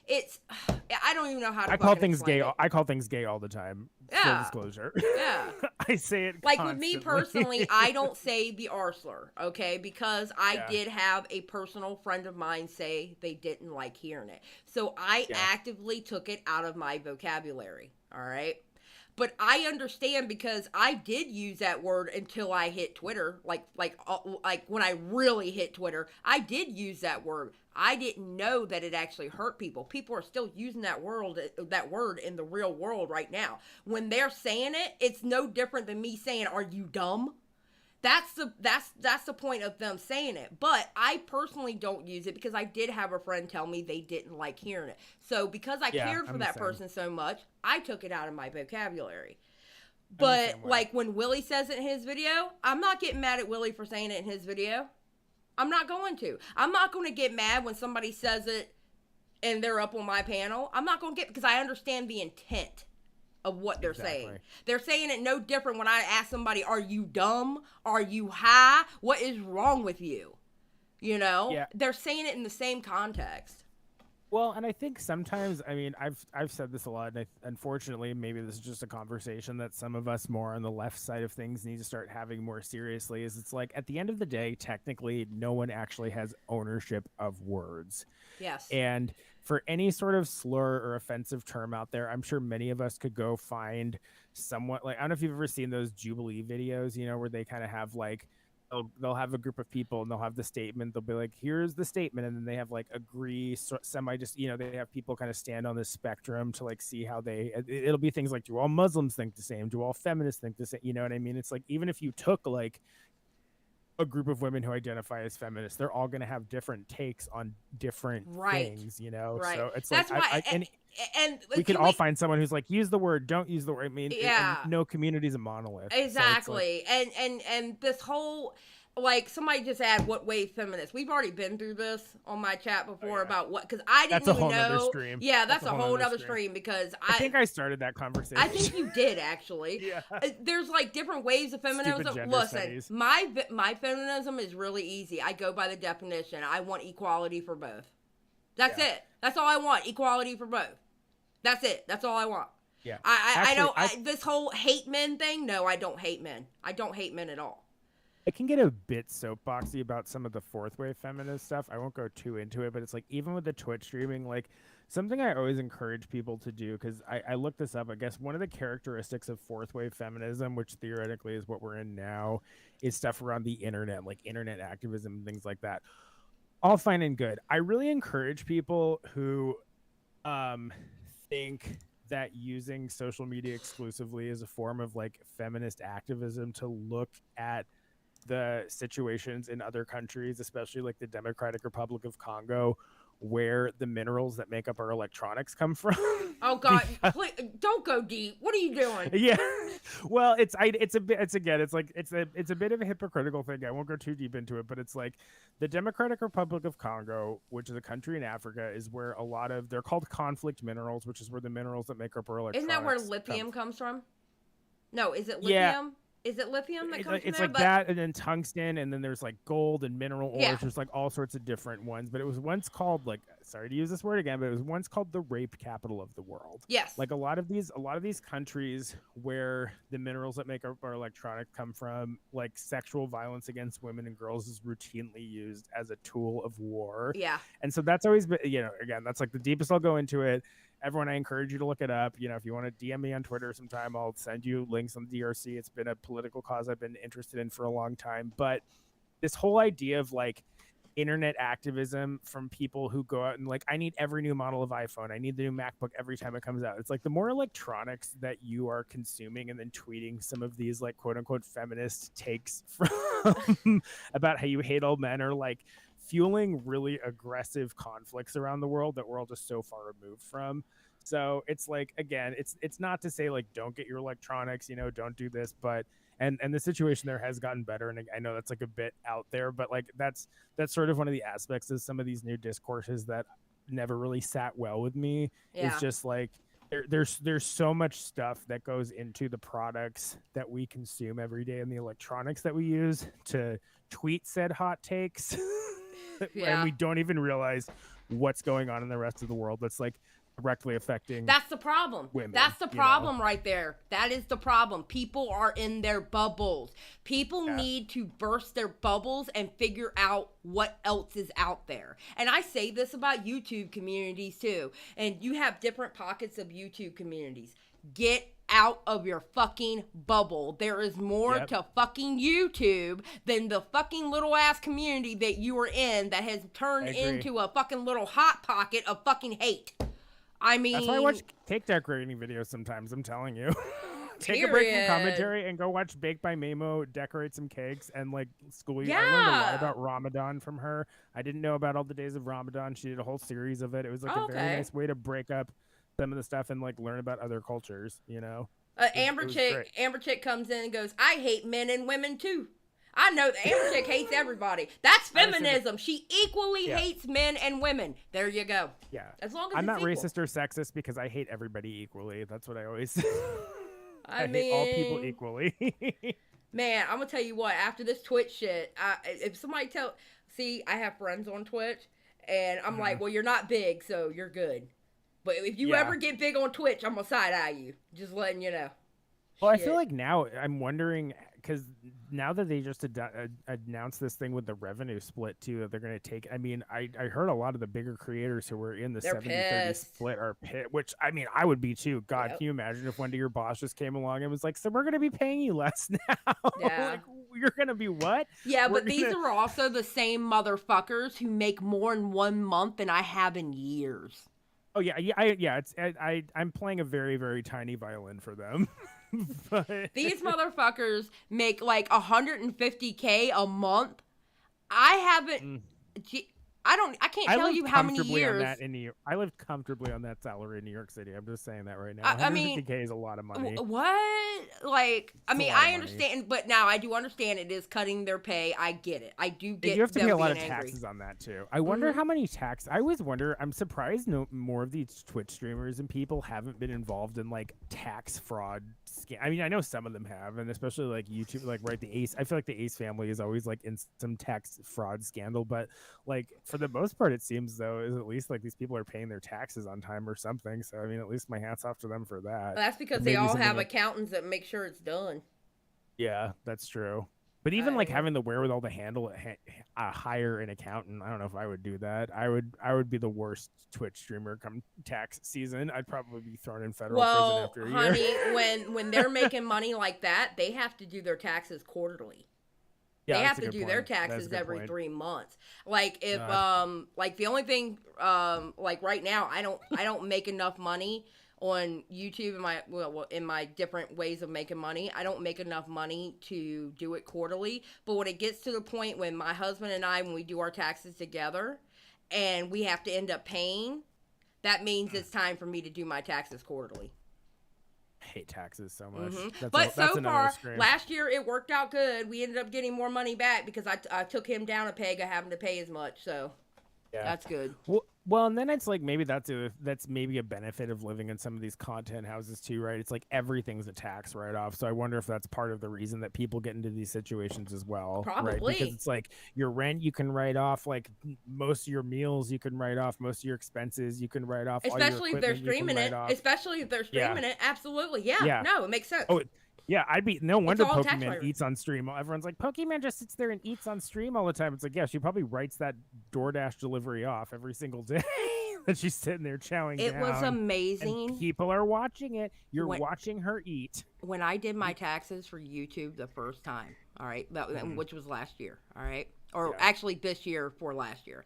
it's I don't even know how to I call things explain gay. it. I call things gay all the time. Yeah. Full disclosure. Yeah. I say it like constantly. with me personally, I don't say the R slur, okay? Because I did have a personal friend of mine say they didn't like hearing it. So I actively took it out of my vocabulary, all right? But I understand because I did use that word until I hit Twitter. Like when I really hit Twitter, I did use that word. I didn't know that it actually hurt people. People are still using that word in the real world right now. When they're saying it, it's no different than me saying, "Are you dumb?" That's the point of them saying it. But I personally don't use it because I did have a friend tell me they didn't like hearing it. So because I cared for that person so much, I took it out of my vocabulary. But like when Willie says it in his video, I'm not getting mad at Willie for saying it in his video. I'm not going to. I'm not going to get mad when somebody says it and they're up on my panel. I'm not going to get, because I understand the intent of what they're saying. They're saying it no different when I ask somebody, "Are you dumb? Are you high? What is wrong with you?" You know? Yeah. They're saying it in the same context. Well, and I think sometimes, I mean, I've said this a lot, and unfortunately, maybe this is just a conversation that some of us more on the left side of things need to start having more seriously, is it's like, at the end of the day, technically, no one actually has ownership of words. Yes. And for any sort of slur or offensive term out there, I'm sure many of us could go find somewhat, like, I don't know if you've ever seen those Jubilee videos, you know, where they kind of have like, they'll have a group of people and they'll have the statement. They'll be like, "Here's the statement," and then they have like agree, semi, just, you know, they have people kind of stand on this spectrum to like see how it'll be things like, do all Muslims think the same? Do all feminists think the same? You know what I mean? It's like, even if you took like a group of women who identify as feminists, they're all going to have different takes on different things, you know? Right. So it's That's like, why, and we could all find someone who's like, use the word, don't use the word. I mean, no community is a monolith. Exactly. So like, and this whole, like, somebody just add what wave feminist. We've already been through this on my chat before about what, because I didn't even know. That's a whole other stream. Yeah, that's a whole other stream because I think I started that conversation. I think you did, actually. Yeah. There's like different waves of feminism. Listen, my feminism is really easy. I go by the definition. I want equality for both. That's it. That's all I want. Equality for both. That's it. That's all I want. Yeah. I don't, this whole hate men thing, no, I don't hate men. I don't hate men at all. I can get a bit soapboxy about some of the fourth wave feminist stuff. I won't go too into it, but it's like, even with the Twitch streaming, like, something I always encourage people to do, because I looked this up, I guess one of the characteristics of fourth wave feminism, which theoretically is what we're in now, is stuff around the internet, like internet activism and things like that. All fine and good. I really encourage people who think that using social media exclusively is a form of like feminist activism to look at the situations in other countries, especially like the Democratic Republic of Congo, where the minerals that make up our electronics come from. Oh God, please, don't go deep. What are you doing? Yeah. Well, it's a bit of a hypocritical thing. I won't go too deep into it, but it's like the Democratic Republic of Congo, which is a country in Africa, is where a lot of, they're called conflict minerals, which is where the minerals that make up our electronics. Isn't that where lithium comes from? No, is it lithium? Yeah. Is it lithium that comes from it's there? Like that, and then tungsten, and then there's like gold and mineral ores. Yeah. There's like all sorts of different ones. But it was once called, like, sorry to use this word again, but it was once called the rape capital of the world. Yes. Like a lot of these countries where the minerals that make up our electronics come from, like sexual violence against women and girls is routinely used as a tool of war. Yeah. And so that's always been, you know, again, that's like the deepest I'll go into it. Everyone, I encourage you to look it up. You know, if you want to DM me on Twitter sometime, I'll send you links on the DRC. It's been a political cause I've been interested in for a long time. But this whole idea of like internet activism from people who go out and like, I need every new model of iPhone. I need the new MacBook every time it comes out. It's like the more electronics that you are consuming and then tweeting some of these like quote unquote feminist takes from about how you hate all men, or like fueling really aggressive conflicts around the world that we're all just so far removed from. So it's like, again, it's not to say like, don't get your electronics, you know, don't do this, but and the situation there has gotten better. And I know that's like a bit out there, but like that's sort of one of the aspects of some of these new discourses that never really sat well with me. Yeah. It's just like there's so much stuff that goes into the products that we consume every day and the electronics that we use to tweet said hot takes. Yeah. And we don't even realize what's going on in the rest of the world. That's like directly affecting. That's the problem. Women, That's the problem right there. That is the problem. People are in their bubbles. People need to burst their bubbles and figure out what else is out there. And I say this about YouTube communities too. And you have different pockets of YouTube communities. Get out of your fucking bubble. There is more to fucking YouTube than the fucking little ass community that you are in that has turned into a fucking little hot pocket of fucking hate. I mean, that's why I watch cake decorating videos sometimes. I'm telling you. Take a break from commentary and go watch Bake by Mamo decorate some cakes and like school you. I learned a lot about Ramadan from her. I didn't know about all the days of Ramadan. She did a whole series of it. It was like a very nice way to break up some of the stuff and like learn about other cultures, you know. Amber Chick comes in and goes, I hate men and women too. I know that Amber Chick hates everybody. That's feminism. She equally hates men and women. There you go. Yeah. As long as I'm not equal. racist or sexist because I hate everybody equally. That's what I always say. I mean, hate all people equally. Man, I'm gonna tell you what. After this Twitch shit, if somebody I have friends on Twitch, and I'm like, well, you're not big, so you're good. But if you ever get big on Twitch, I'm gonna side eye you. Just letting you know. Well, I feel like now I'm wondering because now that they just announced this thing with the revenue split too, that they're going to take. I mean, I heard a lot of the bigger creators who were in the 70-30 split are pissed, which I mean, I would be too. God, can you imagine if one day your boss just came along and was like, so we're going to be paying you less now? Yeah. Like, you're going to be what? Yeah, but these are also the same motherfuckers who make more in 1 month than I have in years. Oh yeah. I'm playing a very, very tiny violin for them. But these motherfuckers make like $150K a month. I haven't. I can't tell you how many years. I lived comfortably on that salary in New York City. I'm just saying that right now. I mean, $150K is a lot of money. What? Like, I mean, I understand, but now I do understand it is cutting their pay. I get it. I do get. You have to pay a lot of angry. taxes on that too. I wonder how many tax. I always wonder. I'm surprised more of these Twitch streamers and people haven't been involved in like tax fraud. I mean, I know some of them have, and especially like YouTube, like the Ace. I feel like the Ace family is always like in some tax fraud scandal, but like for the most part, it seems though is at least like these people are paying their taxes on time or something. So I mean, at least my hat's off to them for that. Well, that's because they all have accountants that make sure it's done. Yeah, that's true. But even like having the wherewithal to handle it, hire an accountant, I don't know if I would do that. I would be the worst Twitch streamer come tax season. I'd probably be thrown in federal prison after a year. Honey, when they're making money like that, they have to do their taxes quarterly. Yeah, they have to do their taxes every 3 months. Like if like the only thing like right now I don't make enough money on YouTube in my different ways of making money. I don't make enough money to do it quarterly. But when it gets to the point when my husband and I, when we do our taxes together and we have to end up paying, that means it's time for me to do my taxes quarterly. I hate taxes so much. But so far, last year it worked out good. We ended up getting more money back because I took him down a peg of having to pay as much. So that's good. Well, and then it's like maybe that's maybe a benefit of living in some of these content houses too, right? It's like everything's a tax write-off. So I wonder if that's part of the reason that people get into these situations as well. Probably. Right? Because it's like your rent you can write off, like most of your meals you can write off, most of your expenses you can write off. Especially if they're streaming it. Absolutely. Yeah. No, it makes sense. Oh, yeah, no wonder Pokemon eats on stream. Everyone's like, Pokemon just sits there and eats on stream all the time. It's like, yeah, she probably writes that DoorDash delivery off every single day that she's sitting there chowing down. It was amazing. And people are watching it. You're watching her eat. When I did my taxes for YouTube the first time, all right, which was last year, all right, or actually this year for last year,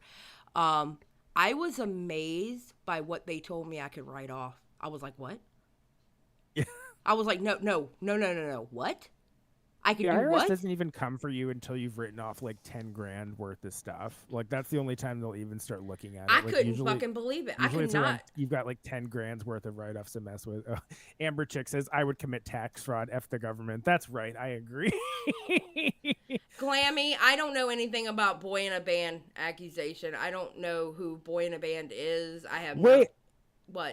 I was amazed by what they told me I could write off. I was like, what? Yeah. I was like, no. What? I can do IRS what? Doesn't even come for you until you've written off like 10 grand worth of stuff. Like that's the only time they'll even start looking at it. I couldn't fucking believe it. I could not. You've got like 10 grand's worth of write-offs to mess with. Amber Chick says, I would commit tax fraud. F the government. That's right. I agree. Glammy, I don't know anything about Boy in a Band accusation. I don't know who Boy in a Band is. I have What?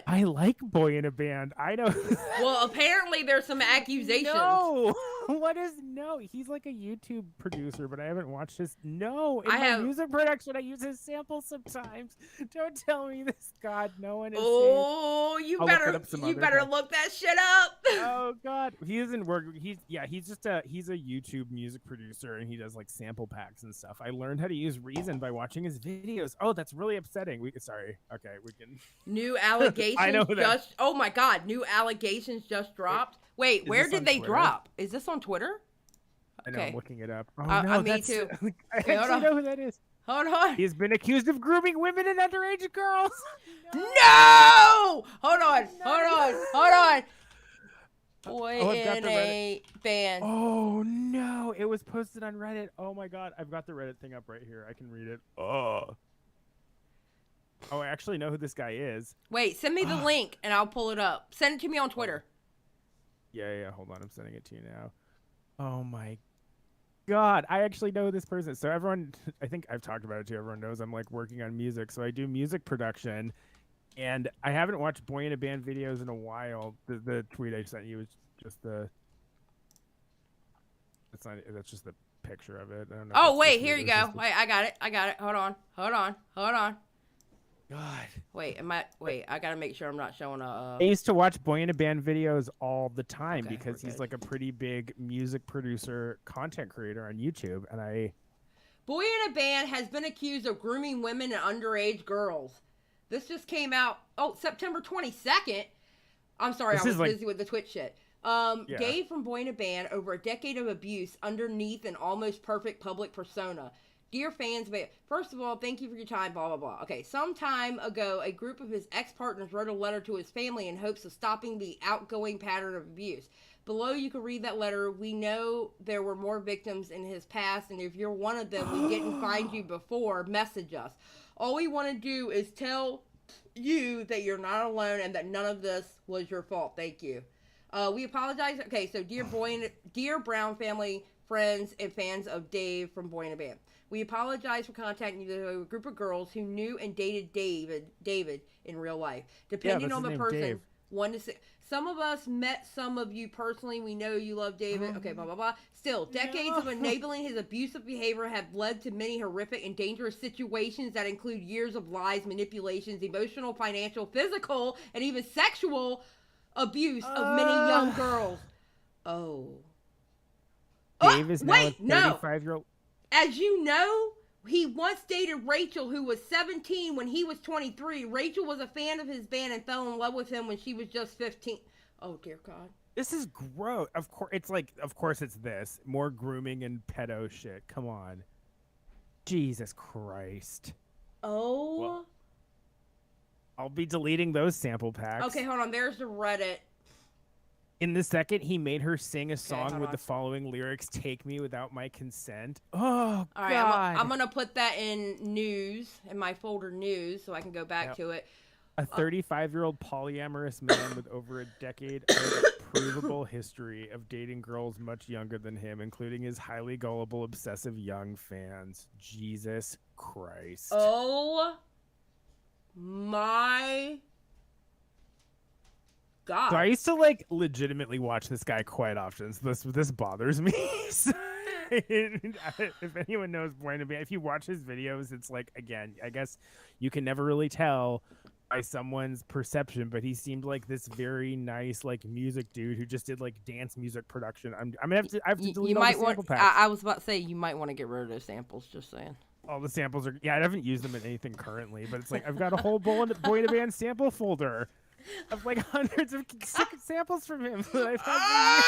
I like Boy in a Band. I know. Well, apparently there's some accusations. No. What is no? He's like a YouTube producer, but I haven't watched his. No, in I my have- music production, I use his samples sometimes. Don't tell me this. God, no one is. Oh, you I'll look it better up some you other better time. look that shit up. Oh God, he doesn't work. He's just a YouTube music producer, and he does like sample packs and stuff. I learned how to use Reason by watching his videos. Oh, that's really upsetting. Sorry. Okay, we can. New allegations I know that. just. Oh my God, new allegations just dropped. Wait, is where this did on they Twitter? drop? Is this on Twitter? I know. Okay. I'm looking it up. Oh Me that's, too. I Okay, hold actually on. know who that is. Hold on. He's been accused of grooming women and underage girls. No! Hold on. Boy Oh, I've got in the a band. Oh no! It was posted on Reddit. Oh my God! I've got the Reddit thing up right here. I can read it. Oh, I actually know who this guy is. Wait, send me the link and I'll pull it up. Send it to me on Twitter. Yeah. Hold on, I'm sending it to you now. Oh my God! I actually know who this person is. So everyone, I think I've talked about it too. Everyone knows I'm like working on music, so I do music production. And I haven't watched Boy in a Band videos in a while. The tweet I sent you was just the. It's not. That's just the picture of it. I don't know. Oh, wait, here you go. Wait, I got it. Hold on. God. Wait, I gotta make sure I'm not showing a. I used to watch Boy in a Band videos all the time Okay, because we're he's good. like a pretty big music producer, content creator on YouTube, and I. Boy in a Band has been accused of grooming women and underage girls. This just came out. Oh, September 22nd. I'm sorry, This I was is like- busy with the Twitch shit. Yeah. Dave from Boy in a Band, over a decade of abuse underneath an almost perfect public persona. Dear fans, first of all, thank you for your time, blah, blah, blah. Okay, some time ago, a group of his ex-partners wrote a letter to his family in hopes of stopping the outgoing pattern of abuse. Below, you can read that letter. We know there were more victims in his past, and if you're one of them, we didn't find you before, message us. All we want to do is tell you that you're not alone and that none of this was your fault. Thank you. We apologize. Okay, so dear Brown family, friends, and fans of Dave from Boy in a Band. We apologize for contacting you to a group of girls who knew and dated David in real life. Depending that's on his the name, person, Dave. 1 to 6. Some of us met some of you personally. We know you love David. Okay, blah, blah, blah. Still, decades of enabling his abusive behavior have led to many horrific and dangerous situations that include years of lies, manipulations, emotional, financial, physical, and even sexual abuse of many young girls. Oh. Dave is now wait, a no. 35-year-old. As you know, he once dated Rachel, who was 17 when he was 23. Rachel was a fan of his band and fell in love with him when she was just 15. Oh, dear God. This is gross. Of course, it's this more grooming and pedo shit. Come on, Jesus Christ. Oh. Well, I'll be deleting those sample packs. Okay, hold on. There's the Reddit. In the second, he made her sing a song hold with on. the following lyrics: "Take me without my consent." Oh All right, God! I'm going to put that in news, in my folder news, so I can go back Yep. to it. A 35-year-old polyamorous man with over a decade of provable history of dating girls much younger than him, including his highly gullible, obsessive young fans. Jesus Christ. Oh, my God. So I used to like legitimately watch this guy quite often. So this bothers me. So, if anyone knows Bueno Band, if you watch his videos, it's like, again, I guess you can never really tell by someone's perception, but he seemed like this very nice like music dude who just did like dance music production. I have to delete You all might the want. sample packs. I was about to say you might want to get rid of those samples. Just saying. All the samples are I haven't used them in anything currently, but it's like I've got a whole Boy in a Band sample folder of like hundreds of sick samples from him that I've had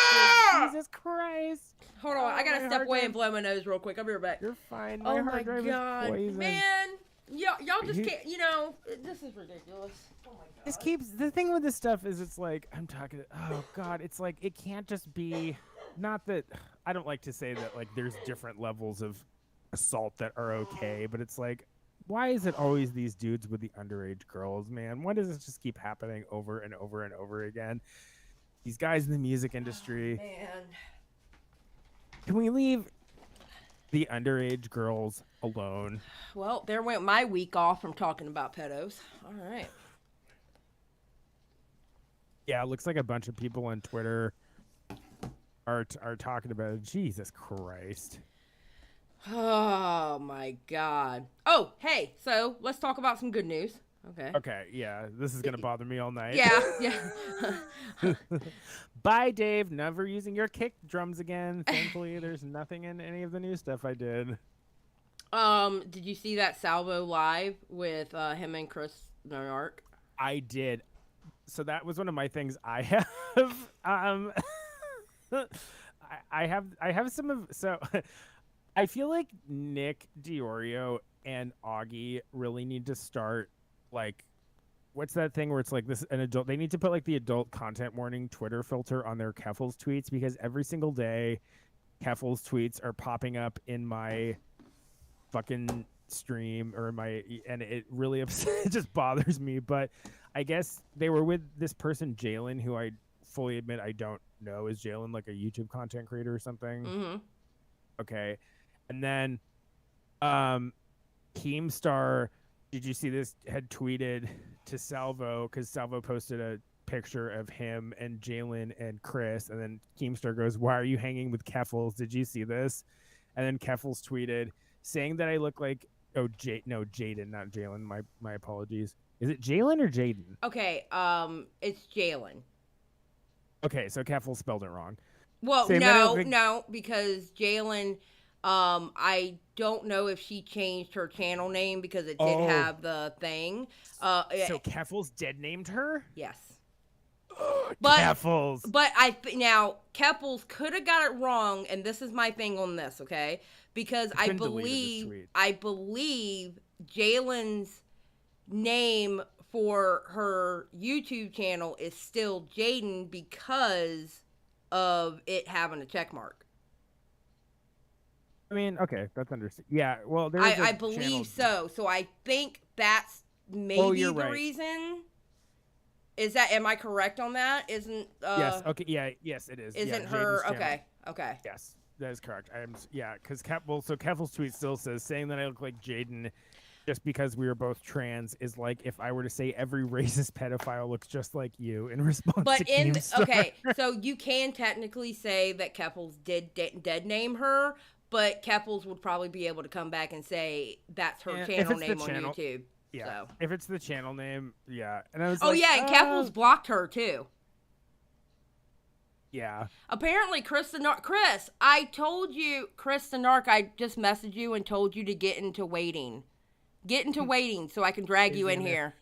for years. Jesus Christ. Hold on, I gotta my step hard away drive- and blow my nose real quick. I'll be right back. You're fine. Oh My my hard drive God, is poison. man! Y'all just He- can't. You know, this is ridiculous. Oh my God. This keeps the thing with this stuff is it's like I'm talking. Oh God, it's like it can't just be. Not that I don't like to say that like there's different levels of assault that are okay, but it's like, why is it always these dudes with the underage girls, man? Why does this just keep happening over and over and over again? These guys in the music industry. Man. Can we leave the underage girls alone? Well, there went my week off from talking about pedos. All right. Yeah, it looks like a bunch of people on Twitter are talking about it. Jesus Christ. Oh my God. Oh, hey, so let's talk about some good news. Okay. Okay, yeah, this is gonna bother me all night. Yeah. Bye, Dave. Never using your kick drums again. Thankfully, there's nothing in any of the new stuff I did. Did you see that Salvo live with him and Chris Nark? I did. So that was one of my things I have. I have some of so. I feel like Nick Diorio and Augie really need to start like, what's that thing where it's like this an adult? They need to put like the adult content warning Twitter filter on their Keffels tweets, because every single day, Keffels tweets are popping up in my fucking stream or and it really it just bothers me. But I guess they were with this person Jalen, who I fully admit I don't know is Jalen, like a YouTube content creator or something. Mm-hmm. Okay. And then Keemstar, did you see this, had tweeted to Salvo, because Salvo posted a picture of him and Jalen and Chris, and then Keemstar goes, "Why are you hanging with Keffels? Did you see this?" And then Keffels tweeted saying that I look like Jaden, not Jalen. My apologies. Is it Jalen or Jaden? Okay, it's Jalen. Okay, so Keffels spelled it wrong. Well, Same no, because Jalen, I don't know if she changed her channel name because it did have the thing. So Keffels dead named her? Yes. But Keffels. But now Keffels could have got it wrong, and this is my thing on this, okay? Because I believe Jalen's name for her YouTube channel is still Jaden because of it having a check mark. I mean, okay, that's understood. Yeah, well, I believe so. So I think that's maybe the right. reason. Is that, am I correct on that? Isn't yes, okay, yeah, yes, it is. Isn't yeah, her okay? Okay. Yes, that is correct. Because Keffels' tweet still says, saying that I look like Jaden just because we were both trans is like if I were to say every racist pedophile looks just like you in response to Keemstar. Okay, so you can technically say that Keffels did dead name her, but Keffels would probably be able to come back and say that's her channel name on YouTube. Yeah, so. If it's the channel name, yeah. And I was and Keffels blocked her too. Yeah. Apparently, Chris, I told you, Chris the Narc, I just messaged you and told you to get into waiting. Get into waiting so I can drag you in here.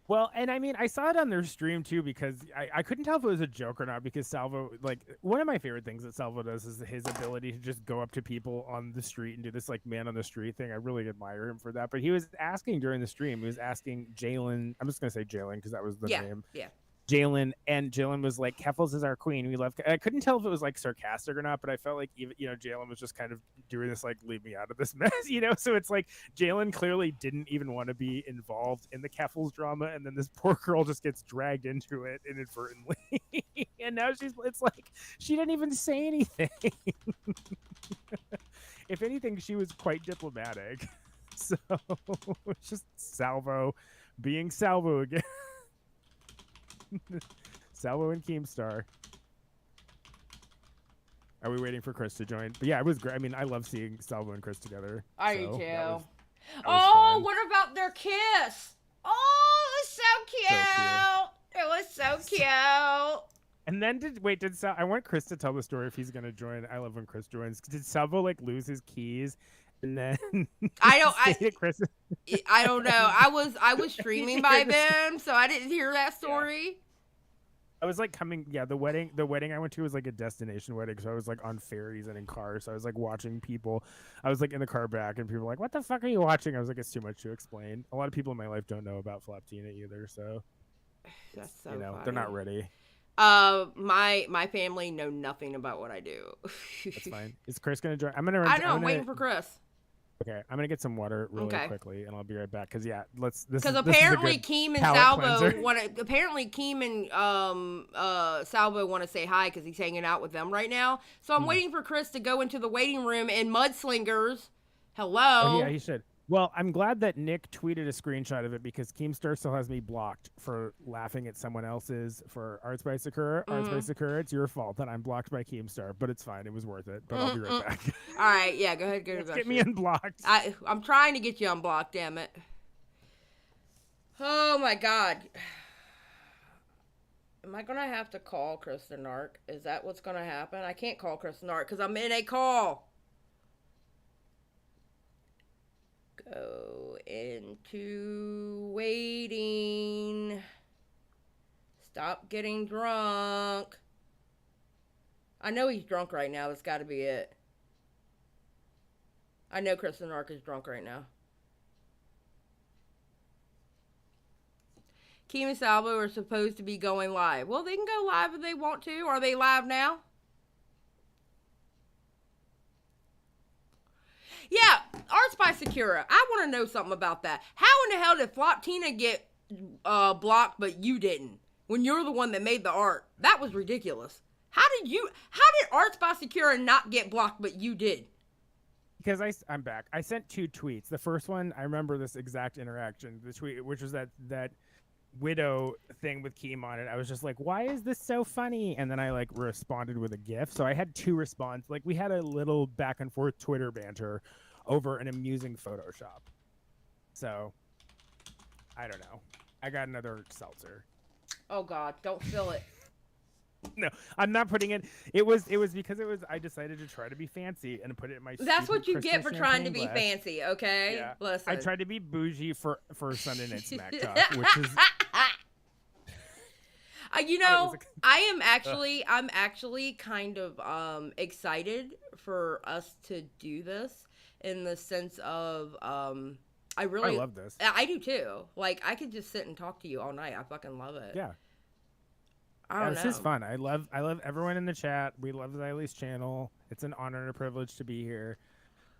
Well, and I mean, I saw it on their stream too, because I couldn't tell if it was a joke or not, because Salvo, like, one of my favorite things that Salvo does is his ability to just go up to people on the street and do this, like, man on the street thing. I really admire him for that. But he was asking during the stream, he was asking Jalen, I'm just going to say Jalen because that was the name. Yeah. Jalen, and Jalen was like, Keffels is our queen. We love. I couldn't tell if it was like sarcastic or not, but I felt like even Jalen was just kind of doing this like, leave me out of this mess, So it's like Jalen clearly didn't even want to be involved in the Keffels drama, and then this poor girl just gets dragged into it inadvertently, and now it's like she didn't even say anything. If anything, she was quite diplomatic. So it's just Salvo being Salvo again. Salvo and Keemstar. Are we waiting for Chris to join? But yeah, it was great. I mean, I love seeing Salvo and Chris together. I do too. That was fun. Fun. What about their kiss? Oh, it was so cute. It was so cute. And then I want Chris to tell the story if he's gonna join. I love when Chris joins. Did Salvo like lose his keys? And then I don't know. I was streaming by then, so I didn't hear that story. Yeah. I was like the wedding I went to was like a destination wedding, so I was like on ferries and in cars, so I was like watching people. I was like in the car back, and people were like, "What the fuck are you watching?" I was like, "It's too much to explain." A lot of people in my life don't know about Floptina either, so that's so funny. They're not ready. My family know nothing about what I do. That's fine. Is Chris gonna join? I'm waiting for Chris. Okay, I'm gonna get some water really quickly, and I'll be right back. Because because apparently KEEM and Salvo want to. Apparently KEEM and Salvo want to say hi because he's hanging out with them right now. So I'm waiting for Chris to go into the waiting room and Mudslingers. Hello. Oh, yeah, he should. Well, I'm glad that Nick tweeted a screenshot of it because Keemstar still has me blocked for laughing at someone else's for Arts by Sakura. Arts by Sakura, it's your fault that I'm blocked by Keemstar, but it's fine. It was worth it. But I'll be right back. All right, yeah, go ahead. Let's get me unblocked. I'm trying to get you unblocked, damn it. Oh my God. Am I going to have to call Kristen Ark? Is that what's going to happen? I can't call Kristen Ark because I'm in a call. Go into waiting. Stop getting drunk. I know he's drunk right now. That's got to be it. I know Kristen Ark is drunk right now. KEEM and SALVO are supposed to be going live. Well, they can go live if they want to. Are they live now? Yeah, Arts by Sakura. I want to know something about that. How in the hell did Floptina get blocked, but you didn't? When you're the one that made the art. That was ridiculous. How did Arts by Sakura not get blocked, but you did? Because I'm back. I sent 2 tweets. The first one, I remember this exact interaction. The tweet, which was that widow thing with KEEM on it. I was just like, why is this so funny? And then I like responded with a GIF. So I had 2 responses. Like we had a little back and forth Twitter banter over an amusing Photoshop. So I don't know. I got another seltzer. Oh God, don't fill it. No, I'm not putting it. It was because I decided to try to be fancy and put it in my. That's what you Christmas get for trying to be glass. fancy, okay? Yeah. Listen. I tried to be bougie for Sunday Night Smacktalk, which is. You know, I'm actually kind of excited for us to do this in the sense of I love this. I do too. Like I could just sit and talk to you all night. I fucking love it. Yeah. I don't know. This is fun. I love everyone in the chat. We love Xylie's channel. It's an honor and a privilege to be here.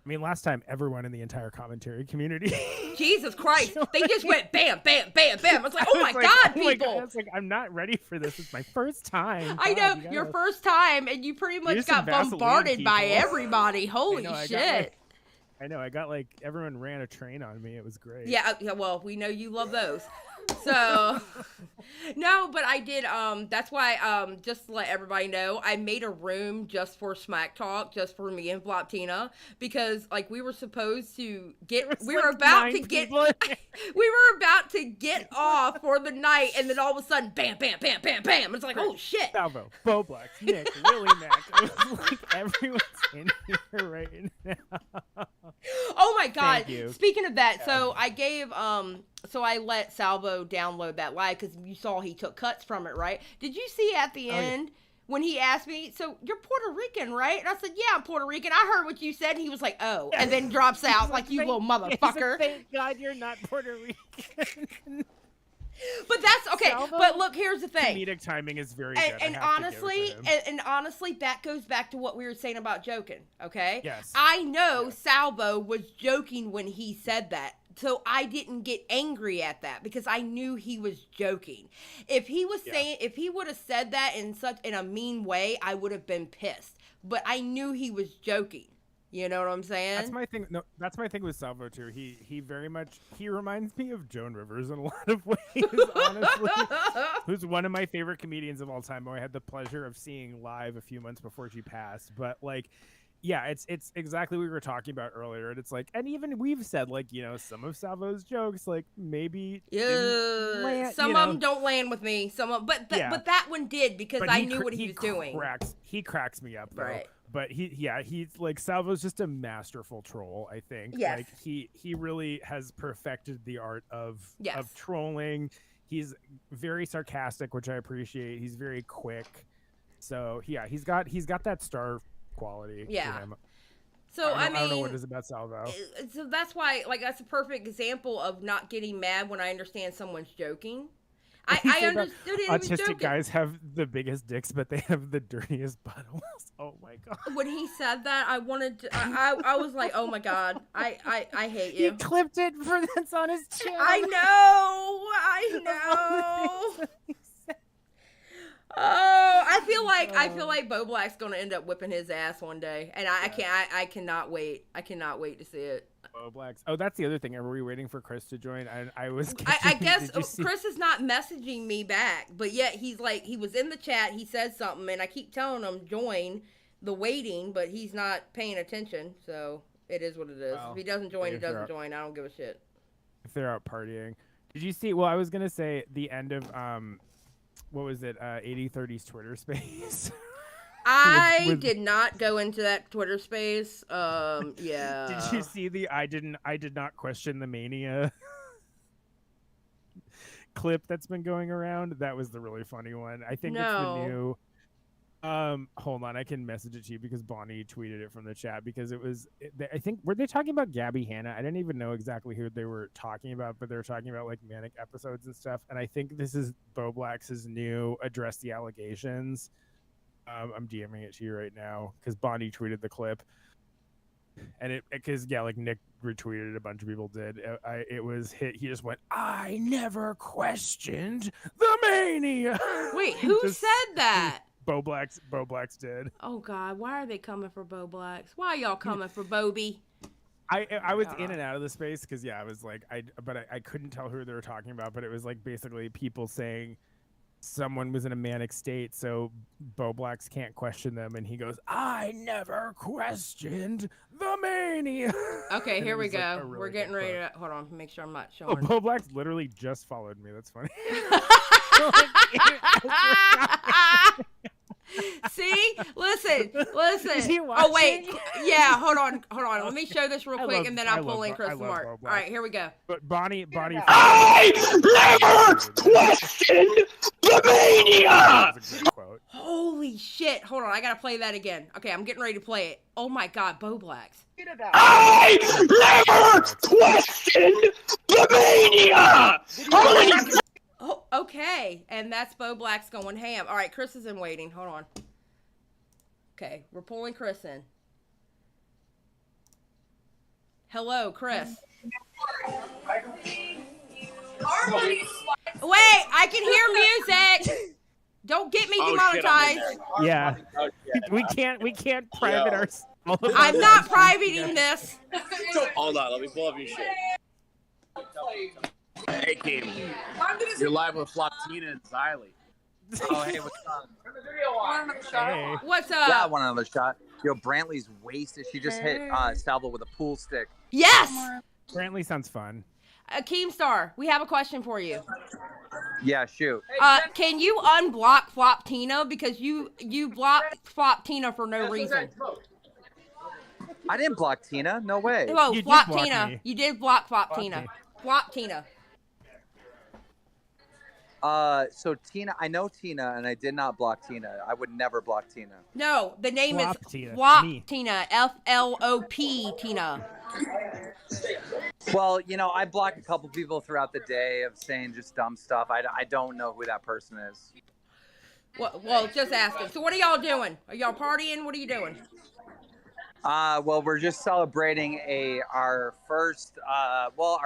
I mean, last time everyone in the entire commentary community. Jesus Christ! They just went bam, bam, bam, bam. I was like, oh my God, people! I was like, I'm not ready for this. It's my first time. I know your first time, and you pretty much got bombarded by everybody. Holy shit! I know. I got like everyone ran a train on me. It was great. Yeah. Well, we know you love those. So, no, but I did, that's why, just to let everybody know, I made a room just for Smacktalk, just for me and Floptina, because, like, we were supposed to get, we were about to get off for the night, and then all of a sudden, bam, bam, bam, bam, bam, it's like, oh, shit. Salvo, Boblex, Nick, Willie Mac, it was like everyone's in here right now. Oh, my God. Thank you. Speaking of that, so I gave, so I let Salvo download that live because you saw he took cuts from it, right? Did you see at the end when he asked me, so you're Puerto Rican, right? And I said, yeah, I'm Puerto Rican. I heard what you said. And he was like, oh, and then drops out like, you little motherfucker. Thank God you're not Puerto Rican. But that's okay. Salvo, but look, here's the thing. Comedic timing is very and, good. And honestly, and honestly, that goes back to what we were saying about joking. Okay. Yes. I know Salvo was joking when he said that. So I didn't get angry at that because I knew he was joking. If he was saying, if he would have said that in a mean way, I would have been pissed. But I knew he was joking. You know what I'm saying? That's my thing. No, that's my thing with Salvo too. He very much reminds me of Joan Rivers in a lot of ways. Honestly, who's one of my favorite comedians of all time, who I had the pleasure of seeing live a few months before she passed. But like, yeah, it's exactly what we were talking about earlier. And it's like, and even we've said like, you know, some of Salvo's jokes like maybe some of them don't land with me. But that one did because I knew what he was doing. He cracks me up though. Right. But he's like, Salvo's just a masterful troll, I think. Yes. Like he really has perfected the art of trolling. He's very sarcastic, which I appreciate. He's very quick. So yeah, he's got that star quality. Yeah. To him. So I don't know what it is about Salvo. So that's why, like, that's a perfect example of not getting mad when I understand someone's joking. I understood it. Autistic guys have the biggest dicks, but they have the dirtiest buttholes. Oh my God. When he said that, I wanted to, I was like, oh my God, I hate you. He clipped it for that's on his channel. I know. Oh, I feel feel like Bo Black's gonna end up whipping his ass one day, and I cannot wait. I cannot wait to see it. Bo Blacks. Oh, that's the other thing. Are we waiting for Chris to join? I guess Chris is not messaging me back, but yet he was in the chat. He said something, and I keep telling him join the waiting, but he's not paying attention. So it is what it is. Well, if he doesn't join, he doesn't join. I don't give a shit. If they're out partying, did you see? Well, I was gonna say the end of what was it? 80/30's Twitter space. I did not go into that Twitter space. Yeah. Did you see the I did not question the mania clip that's been going around? That was the really funny one. I think it's the new. Hold on, I can message it to you because Bonnie tweeted it from the chat because I think, were they talking about Gabby Hanna? I didn't even know exactly who they were talking about, but they were talking about like manic episodes and stuff. And I think this is Bo Black's new address the allegations. I'm DMing it to you right now because Bonnie tweeted the clip, and like Nick retweeted it, a bunch of people did. It was hit. He just went, "I never questioned the mania." Wait, who said that? Bo Blacks did. Oh God, why are they coming for Bo Blacks? Why are y'all coming for Bobby? I was in and out of the space because I was like I couldn't tell who they were talking about, but it was like basically people saying someone was in a manic state, so Bo Blacks can't question them, and he goes, "I never questioned the mania." Okay, here we go. Really We're getting ready to hold on, make sure I'm not showing. Oh, Bo Blacks literally just followed me. That's funny. See, listen. Oh wait, yeah. Hold on. Let me show this real quick, and then I'll pull in Chris Mark. All right, here we go. But Bonnie. I never questioned the mania. Holy shit! Hold on, I gotta play that again. Okay, I'm getting ready to play it. Oh my God, Bo Blacks. I never questioned the mania. Oh, okay. And that's Bo Black's going ham. All right, Chris is in waiting. Hold on. Okay, we're pulling Chris in. Hello, Chris. Wait, I can hear music. Don't get me demonetized. Yeah. We can't private our. I'm not privating this. Hold on, let me pull up your shit. Hey, KEEM. You're live with Floptina and Xylie. Oh, hey, what's up? Hey. What's up? Yeah, I want another shot. Yo, Brantley's wasted. She just hit Salvo with a pool stick. Yes! Brantley sounds fun. Keemstar, we have a question for you. Yeah, shoot. Can you unblock Floptina? Because you blocked Floptina for no reason. I didn't block Tina. No way. Oh, You did Floptina. block me. You did block Floptina. Floptina. So Tina, I know Tina, and I did not block Tina. I would never block Tina. No, the name is Floptina. Floptina. F-L-O-P Tina. Well, you know, I block a couple people throughout the day of saying just dumb stuff. I don't know who that person is. Well, just asking. So what are y'all doing? Are y'all partying? What are you doing? Well, we're just celebrating our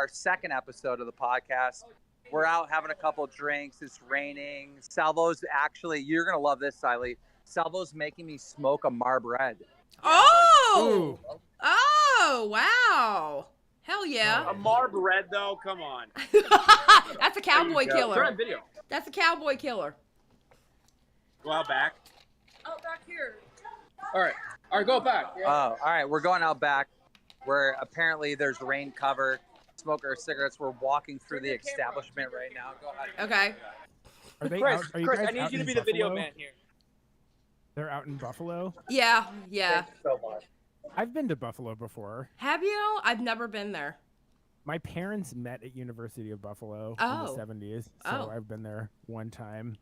second episode of the podcast. We're out having a couple drinks. It's raining. Salvo's actually, you're going to love this, Xylie. Salvo's making me smoke a Marb Red. Oh! Ooh. Oh, wow. Hell yeah. A Marb Red, though? Come on. That's a cowboy killer. Try a video. That's a cowboy killer. Go out back. Out back here. All right, go back. Oh, all right. We're going out back where apparently there's rain cover. Smoke our cigarettes. We're walking through the establishment right now. Go ahead. Okay. Chris, I need you to be the video man here. They're out in Buffalo? Yeah. Thank you so much. I've been to Buffalo before. Have you? I've never been there. My parents met at University of Buffalo in the 70s, so I've been there one time.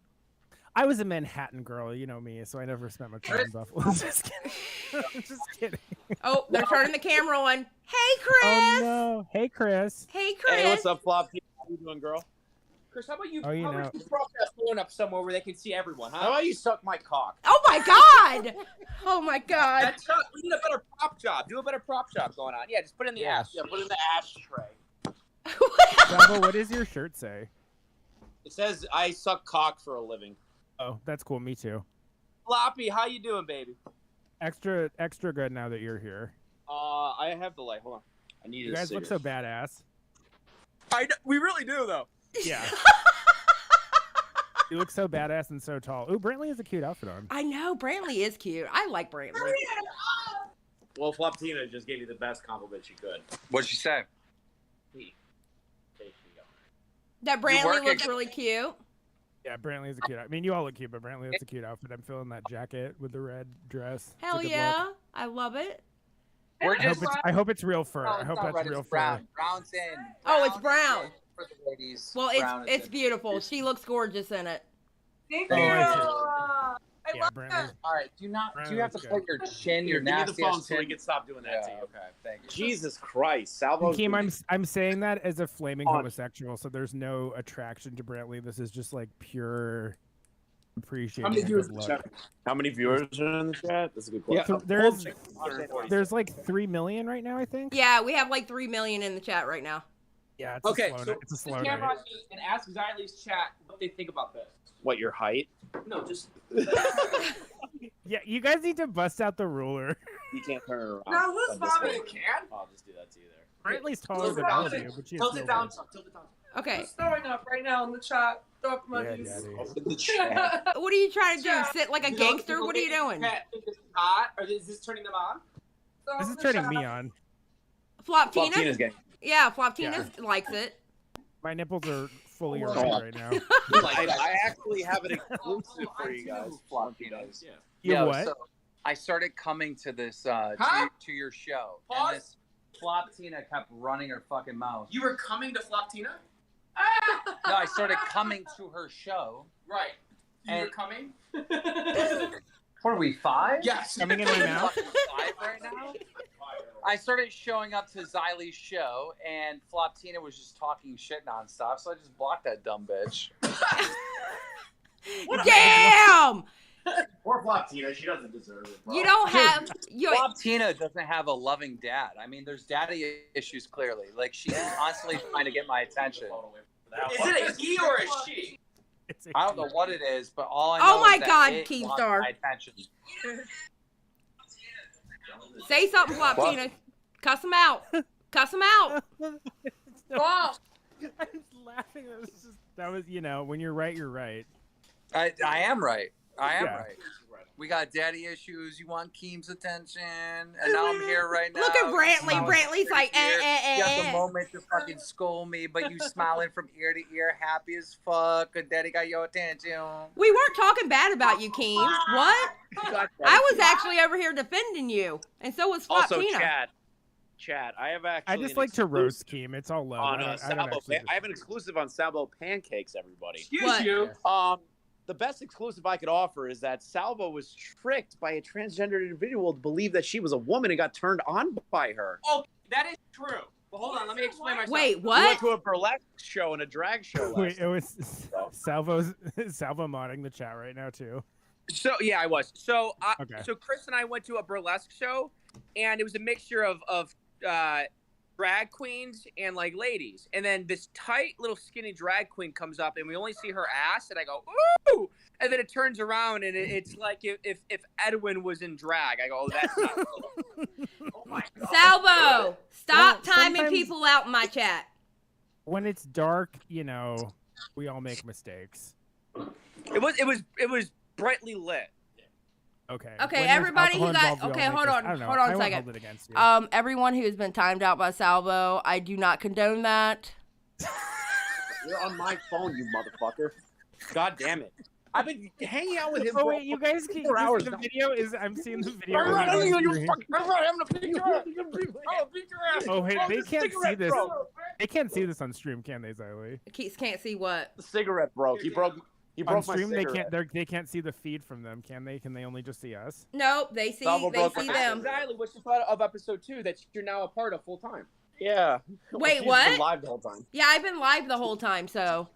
I was a Manhattan girl, you know me, so I never spent much time in Buffalo. Just kidding. I'm just kidding. Oh, they're turning the camera on. Hey, Chris. Oh, no. Hey, Chris. Hey, Chris. Hey, what's up, Floptina? How you doing, girl? Chris, how about you? Oh, you know. Broadcast phone up somewhere where they can see everyone, huh? How about you suck my cock? Oh my God! Oh my God! That's we need a better prop job. Do a better prop job going on. Yeah, just put it in the ass. Yeah, put it in the ashtray. Salvo, what does your shirt say? It says, I suck cock for a living. Oh, that's cool. Me too. Floppy, how you doing, baby? Extra good now that you're here. I have the light. Hold on. I need You guys look so badass. We really do, though. Yeah. You look so badass and so tall. Ooh, Brantley has a cute outfit on. I know Brantley is cute. I like Brantley. Well, Floptina just gave you the best compliment she could. What'd she say? That Brantley looks really cute. Yeah, Brantley is a cute. I mean, you all look cute, but Brantley has a cute outfit. I'm feeling that jacket with the red dress. It's Hell a good yeah, look. I love it. I hope it's real fur. I hope that's real fur. Brown's in. Oh, it's brown. For the ladies. Well, Brown is it's in. beautiful. She looks gorgeous in it. Thank Oh, you. I see. I Yeah, love Brantley. that. All right, do you have to Brown put your chin, your Give me the nasty phone ass so we chin? can stop doing that to Yeah, you. okay, thank you. Jesus Christ, Salvo. Keem, I'm saying that as a flaming On. homosexual, so there's no attraction to Brantley. This is just like pure How appreciation. many of viewers good in the look. chat? How many viewers are in the chat? That's a good Yeah, question. There's like 3 million right now, I think. Yeah, we have like 3 million in the chat right now. Yeah, it's Okay, a slow so night. It's a slow camera night. on me and ask Xylie's chat what they think about this. What, your height? No, just Yeah, you guys need to bust out the ruler. You can't turn it around. No, who's This way. Bobby? you can. I'll just do that to you there. Brantley's taller than all of you, but she's Tilt still it down big. some. Tilt it down. Okay, Who's throwing up right now in the chat? Throw up Yeah, emojis. daddy. In the chat. what are you trying to do? Chat. Sit like a You know, gangster? What are you doing? Chat think this is hot, or is this turning them on? Throw This up is in the turning chat. me on. Floptina? Floptina's getting. Yeah, Floptina likes it. My nipples are fully Oh. erect right now. I actually have an exclusive for you guys. Floptinas. Yeah. You Yo, what? So I started coming to this Huh? to your show, Pause. and this Floptina kept running her fucking mouth. You were coming to Floptina? No, I started coming to her show. Right. You were And- coming? What are we, 5? Yes. Coming in my mouth? Fucking 5 right now? I started showing up to Xylie's show, and Floptina was just talking shit nonstop, so I just blocked that dumb bitch. Damn! Poor Floptina, she doesn't deserve it, bro. You don't have you. Floptina doesn't have a loving dad. I mean, there's daddy issues clearly. Like, she's constantly trying to get my attention. Is it a he or a she? It's a I don't know what it is, but all I know Oh my is that God, it Keemstar. wants my attention. Say something, Floptina. Cuss him out. Cuss him out. Wow. I was laughing. That was, you know, when you're right, you're right. I am right. I am Yeah. right. We got daddy issues. You want Keem's attention, and now I'm here right now. Look at Brantley. smiling Brantley's from like, ear to ear. You have the eh. moment to fucking scold me, but you smiling from ear to ear, happy as fuck. And daddy got your attention. We weren't talking bad about you, Keem. What? God, I was actually over here defending you, and so was Also, Floptina. Chad, I have actually. I just an like to roast exclusive Keem. It's all love. on I don't Salvo. actually I have an exclusive on Salvo pancakes, everybody. Excuse What? you. The best exclusive I could offer is that Salvo was tricked by a transgender individual to believe that she was a woman and got turned on by her. Oh, that is true. But hold on, let me explain myself. Wait, We what? went to a burlesque show and a drag show. Wait, Last it was Salvo modding the chat right now too. So yeah, I was. So Okay. so Chris and I went to a burlesque show, and it was a mixture of drag queens and like ladies. And then this tight little skinny drag queen comes up, and we only see her ass, and I go ooh, and then it turns around, and it's like if Edwin was in drag. I go, oh, that's not cool. Oh my god. Salvo, stop Well, timing sometimes- people out in my chat. When it's dark, you know, we all make mistakes. It was brightly lit. Okay. Okay, When there's everybody who alcohol got involved, we all okay, make hold mis- on, I don't know. hold on I a won't second. hold it against you. Everyone who has been timed out by Salvo, I do not condone that. You're on my phone, you motherfucker. God damn it. I've been hanging out with him Oh for wait, you guys can. 4 hours The now. video is. I'm seeing the video. I'm right now on you screen. fucking I'm gonna beat your ass. Oh, beat your ass. Oh, hey, Bro, they the can't see cigarette this. broke. They can't see this on stream, can they, Xylie? Keats can't see what. The cigarette broke. He broke On my stream, they cigarette. can't. They can't see the feed from them, can they? Can they only just see us? Nope, they see Salvo broke my them. Exactly. What you thought of episode 2 that you're now a part of full time? Yeah. Wait, She's what? been live the whole time. Yeah, I've been live the whole time, so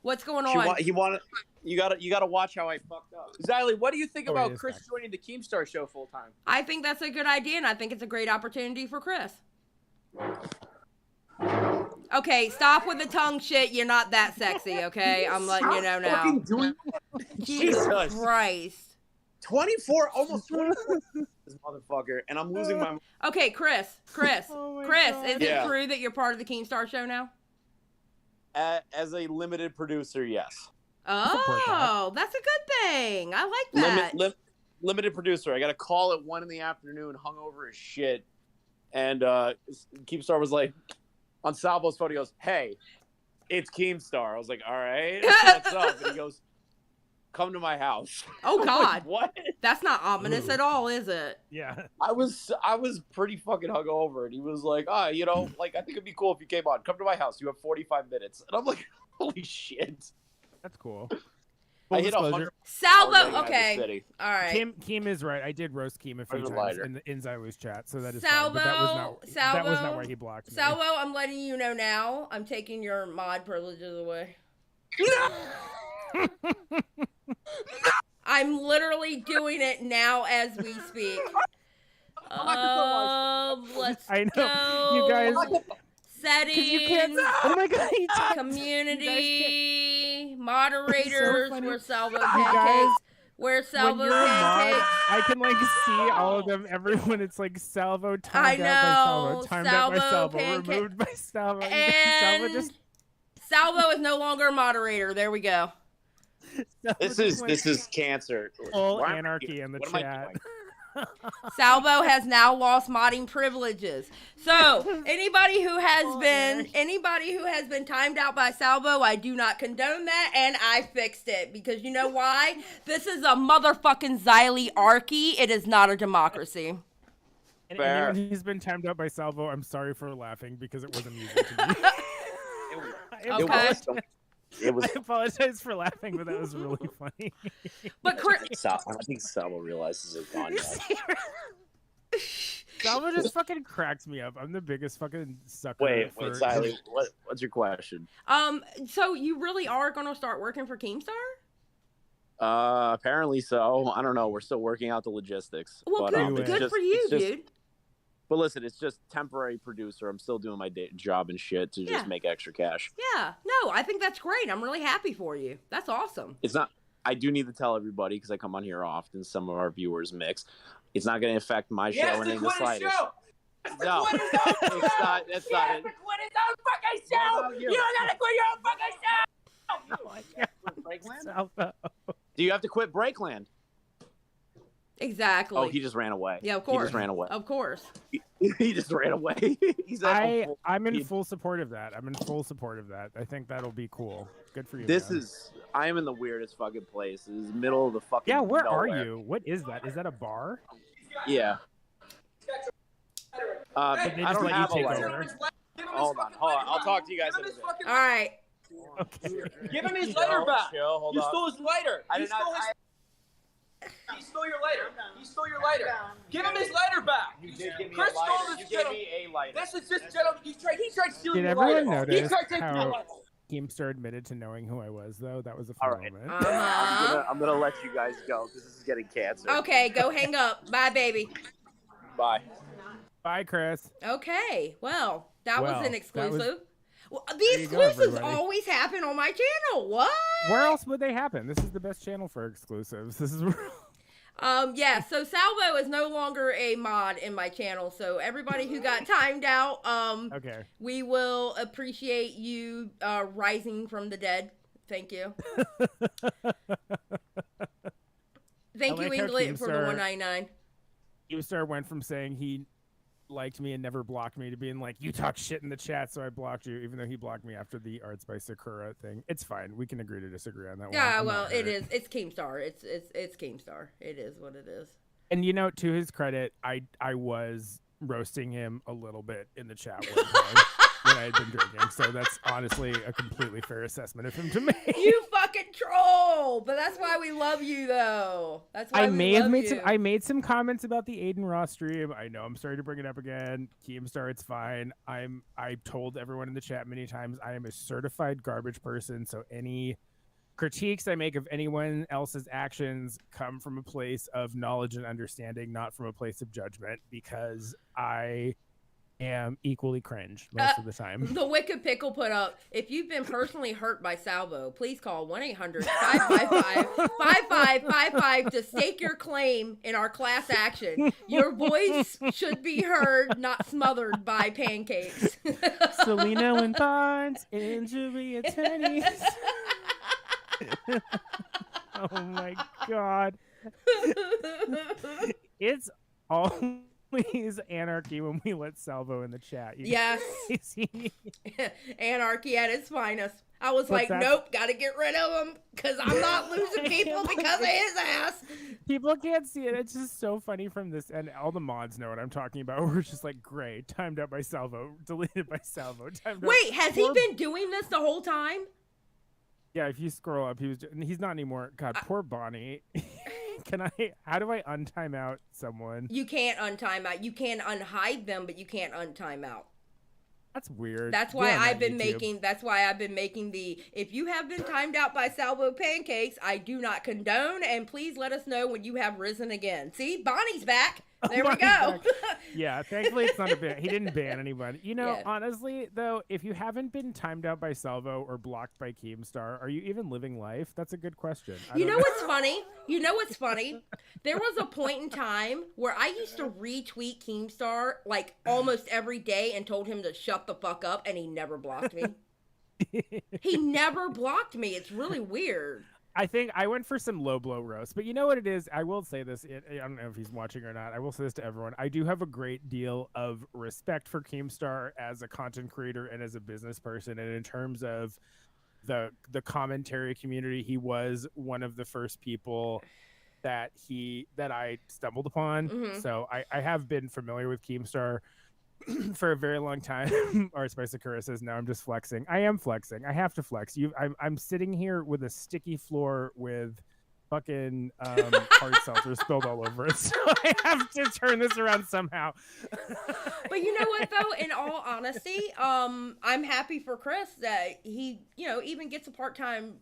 what's going on? He wanted. You gotta watch how I fucked up. Xylie, what do you think Oh, about it is Chris back. joining the Keemstar show full time? I think that's a good idea, and I think it's a great opportunity for Chris. Okay, stop with the tongue shit. You're not that sexy, okay? I'm letting you know now. Fucking doing Jesus Jesus. Christ. 24, almost 24. This motherfucker, and I'm losing my. Okay, Chris, Oh my Chris, God. is Yeah. it true that you're part of the Keemstar show now? As a limited producer, yes. support that. Oh, that's a good thing. I like that. Limited producer. I got a call at 1 PM, hungover as shit, and Keemstar was like, on Salvo's phone, he goes, "Hey, it's Keemstar." I was like, "All right, what's up?" And he goes, "Come to my house." Oh I'm God, like, what? that's not ominous at all, is it? Yeah. I was pretty fucking hungover, and he was like, "Ah, you know, like I think it'd be cool if you came on. Come to my house. You have 45 minutes." And I'm like, "Holy shit!" That's cool. I hit disclosure. 100. Salvo, okay, all right. Keem is right. I did roast Keem a few Where's the times lighter? in Xylie's chat, so that is Salvo, fine. But that was not why he blocked me. Salvo, I'm letting you know now. I'm taking your mod privileges away. I'm literally doing it now as we speak. Let's I know, go. you guys. Settings. You can't. Oh my God. You can't. Community moderators. funny. Where Salvo You pancakes. guys, Where when Salvo you're a mod, pancakes. I can like see all of them. Everyone, it's like Salvo timed I out by know, Salvo, timed out by Salvo, Salvo, pancake- removed by Salvo. And Salvo is no longer a moderator. There we go. This is cancer. Full Why am I anarchy doing- in the what am I chat. doing? Salvo has now lost modding privileges. So anybody who has been timed out by Salvo, I do not condone that, and I fixed it because you know why? This is a motherfucking Xylie Arky. It is not a democracy. And Fair. anyone who's been timed out by Salvo, I'm sorry for laughing because it was amusing to me. I apologize for laughing, but that was really funny. But Chris, I don't think Salvo realizes it's gone yet. Salvo just fucking cracks me up. I'm the biggest fucking sucker. Wait, for Xylie, what's your question? so you really are gonna start working for Keemstar? Apparently so. I don't know. We're still working out the logistics. Well, but, good, it's good just- for you, it's just- dude. But listen, it's just temporary producer. I'm still doing my job and shit to Yeah. just make extra cash. Yeah, no, I think that's great. I'm really happy for you. That's awesome. It's not. I do need to tell everybody because I come on here often. Some of our viewers mix. It's not going to affect my show in the slightest. No, it's not. That's not it. Quit his own fucking show. You don't gotta quit your own fucking show. Oh my God. Salvo. Do you have to quit Breakland? Exactly. Oh, he just ran away. Yeah, of course. He just ran away. Of course. He just ran away. He's at I'm in full support of that. I think that'll be cool. Good for you. This man. is. I am in the weirdest fucking place. This is middle of the fucking. Yeah, where nowhere. are you? What is that? Is that a bar? Yeah. Did they I just don't let you have a take lighter. over? Hold on. I'll talk to you guys in a bit. All right. Okay. Give him his lighter back. Chill, hold You on. stole his lighter. I He did not. stole his. He stole your lighter. He stole your lighter. Give him his lighter back. You did give me Chris a lighter. stole You this gave gentleman. me a lighter. This is this gentleman. He tried stealing Did your lighter. everyone He notice tried taking your how lighter. Keemstar admitted to knowing who I was, though? That was a All fun right. moment. I'm gonna let you guys go because this is getting cancer. Okay, go hang up. Bye, baby. Bye. Bye, Chris. Okay, well, that was Well, an that exclusive. Well, the There you go, exclusives everybody. always happen on my channel. What? Where else would they happen? This is the best channel for exclusives. This is Yeah, so Salvo is no longer a mod in my channel, so everybody who got timed out, okay. we will appreciate you rising from the dead. Thank you. Thank I you, like how Inglet, for the Keemstar- $1.99. Keemstar went from saying he liked me and never blocked me to being like, you talk shit in the chat, so I blocked you, even though he blocked me after the Arts by Sakura thing. It's fine. We can agree to disagree on that one. Yeah, I'm well, not it hurt. is. It's Keemstar. It's Keemstar. It is what it is. And you know, to his credit, I was roasting him a little bit in the chat one time when I had been drinking. So that's honestly a completely fair assessment of him to make. You fucking troll! But that's why we love you, though. That's why I we may have love made you. some. I made some comments about the Aiden Ross stream. I know I'm sorry to bring it up again. Keemstar, it's fine. I've told everyone in the chat many times I am a certified garbage person. So any critiques I make of anyone else's actions come from a place of knowledge and understanding, not from a place of judgment. Because I am equally cringe most of the time. The Wicked Pickle put up, if you've been personally hurt by Salvo, please call 1-800-555-5555 to stake your claim in our class action. Your voice should be heard, not smothered by pancakes. Selena and Barnes, injury attorneys. Oh my God. It's always anarchy when we let Salvo in the chat. Yes. Anarchy at its finest. I was like, nope, gotta get rid of him because I'm not losing people because of his ass. People can't see it. It's just so funny from this, and all the mods know what I'm talking about. We're just like, great, timed out by Salvo, deleted by Salvo. Wait, has he been doing this the whole time? Yeah, if you scroll up, he's not anymore. God, poor Bonnie. How do I untime out someone? You can't untime out. You can unhide them, but you can't untime out. That's weird. That's why I've been making the, if you have been timed out by Salvo Pancakes, I do not condone, and please let us know when you have risen again. See, Bonnie's back. There we go. Yeah, thankfully it's not a ban. He didn't ban anybody. You know, Yeah. honestly, though, if you haven't been timed out by Salvo or blocked by Keemstar, are you even living life? That's a good question. You know what's funny? You know what's funny? There was a point in time where I used to retweet Keemstar like almost every day and told him to shut the fuck up, and he never blocked me. He never blocked me. It's really weird. I think I went for some low blow roast, but you know what it is? I will say this. I don't know if he's watching or not. I will say this to everyone. I do have a great deal of respect for Keemstar as a content creator and as a business person. And in terms of the commentary community, he was one of the first people that I stumbled upon. Mhm. So I have been familiar with Keemstar for a very long time. Or Spice Sakura says, no, I'm just flexing. I am flexing. I have to flex. I'm sitting here with a sticky floor with fucking hard seltzer spilled all over it. So I have to turn this around somehow. But you know what, though? In all honesty, I'm happy for Chris that he, even gets a part-time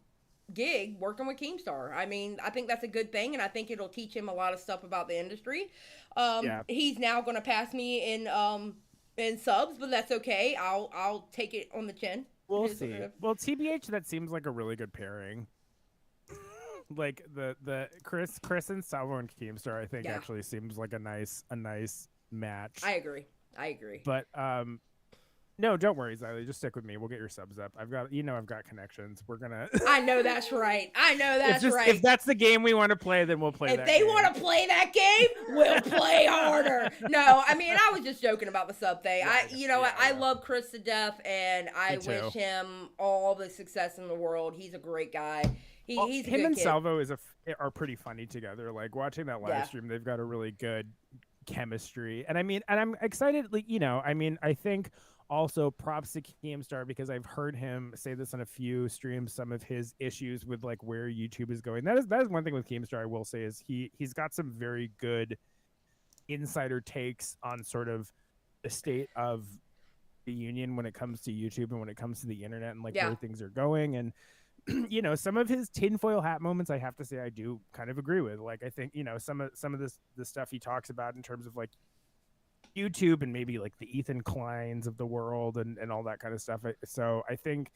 gig working with Keemstar. I mean, I think that's a good thing, and I think it'll teach him a lot of stuff about the industry. He's now going to pass me in subs, but that's okay. I'll take it on the chin. We'll see. Well, TBH, that seems like a really good pairing. Like the Chris and Salvo and Keemstar, I think actually seems like a nice match. I agree. But no, don't worry, Xylie. Just stick with me. We'll get your subs up. I've got connections. We're gonna. I know that's right. Right. If that's the game we want to play, then we'll play. If they want to play that game, we'll play harder. No, I mean, I was just joking about the sub thing. I love Chris to death, and I wish him all the success in the world. He's a great guy. He's a him good and kid. Salvo are pretty funny together. Like watching that live stream, they've got a really good chemistry, and I'm excited. I think. Also, props to Keemstar because I've heard him say this on a few streams. Some of his issues with like where YouTube is going. That is one thing with Keemstar I will say is he's got some very good insider takes on sort of the state of the union when it comes to YouTube and when it comes to the internet and like where things are going. And some of his tinfoil hat moments, I have to say I do kind of agree with. Like I think some of the stuff he talks about in terms of like YouTube and maybe like the Ethan Kleins of the world and all that kind of stuff. So I think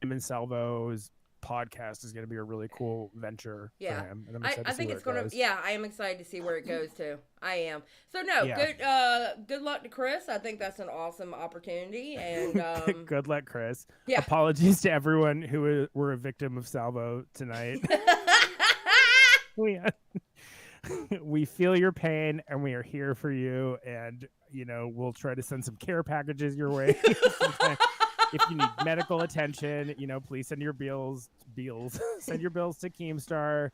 him and Salvo's podcast is going to be a really cool venture for him. And I think it's going to, I am excited to see where it goes to. I am. So good luck to Chris. I think that's an awesome opportunity. And good luck, Chris. Yeah. Apologies to everyone who were a victim of Salvo tonight. We feel your pain and we are here for you, and we'll try to send some care packages your way. If you need medical attention, please send your bills send your bills to Keemstar.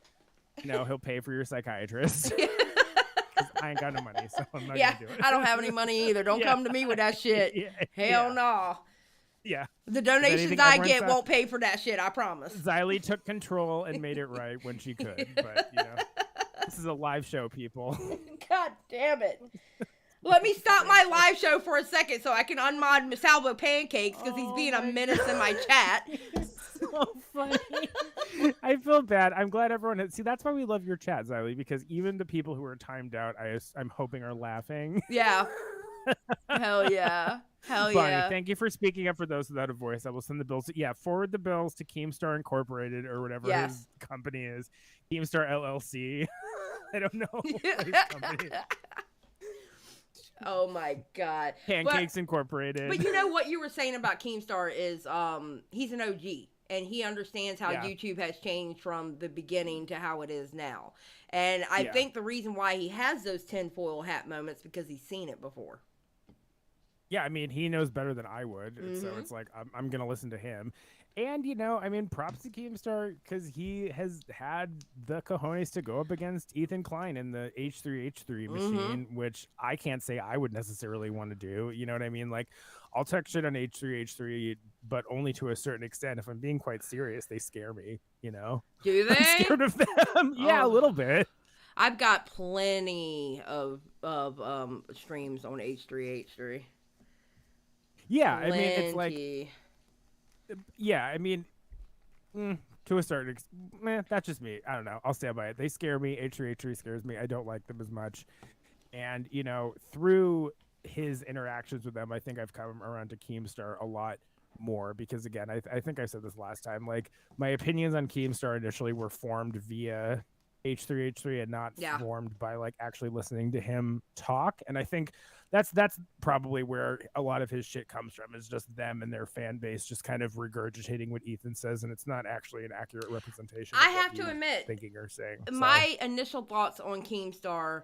He'll pay for your psychiatrist. I ain't got no money, so I'm not gonna do it. I don't have any money either. Don't come to me with that shit. Hell no. Yeah. The donations I get won't pay for that shit, I promise. Xylie took control and made it right when she could, but this is a live show, people. God damn it. Let me stop my live show for a second so I can unmod Salvo Pancakes because he's being a menace in my chat. So funny. I feel bad. I'm glad everyone see, that's why we love your chat, Xylie, because even the people who are timed out, I'm hoping are laughing. Yeah. Hell yeah. Hell Bonnie, yeah. thank you for speaking up for those without a voice. I will send the bills. Forward the bills to Keemstar Incorporated or whatever Yes. his company is. Keemstar LLC. I don't know what his company is. Oh my God. Pancakes Incorporated. But you know what you were saying about Keemstar is he's an OG and he understands how Yeah. YouTube has changed from the beginning to how it is now. And I Yeah. think the reason why he has those tinfoil hat moments because he's seen it before. Yeah, I mean, he knows better than I would. And so it's like, I'm going to listen to him. And, you know, I mean, props to Keemstar because he has had the cojones to go up against Ethan Klein in the H3H3 machine, which I can't say I would necessarily want to do. You know what I mean? Like, I'll talk shit on H3H3, but only to a certain extent. If I'm being quite serious, they scare me, you know? Do they? I'm scared of them. Yeah, a little bit. I've got plenty of streams on H3H3. Yeah, I mean, it's like... Plenty. Yeah, I mean, to a certain extent, that's just me. I don't know. I'll stand by it. They scare me. H3H3 scares me. I don't like them as much. And, you know, through his interactions with them, I think I've come around to Keemstar a lot more because, again, I think I said this last time. Like, my opinions on Keemstar initially were formed via H3H3 and not formed by, like, actually listening to him talk. And I think that's probably where a lot of his shit comes from, is just them and their fan base just kind of regurgitating what Ethan says, and it's not actually an accurate representation of I what have to he's admit, thinking or saying. My initial thoughts on Keemstar...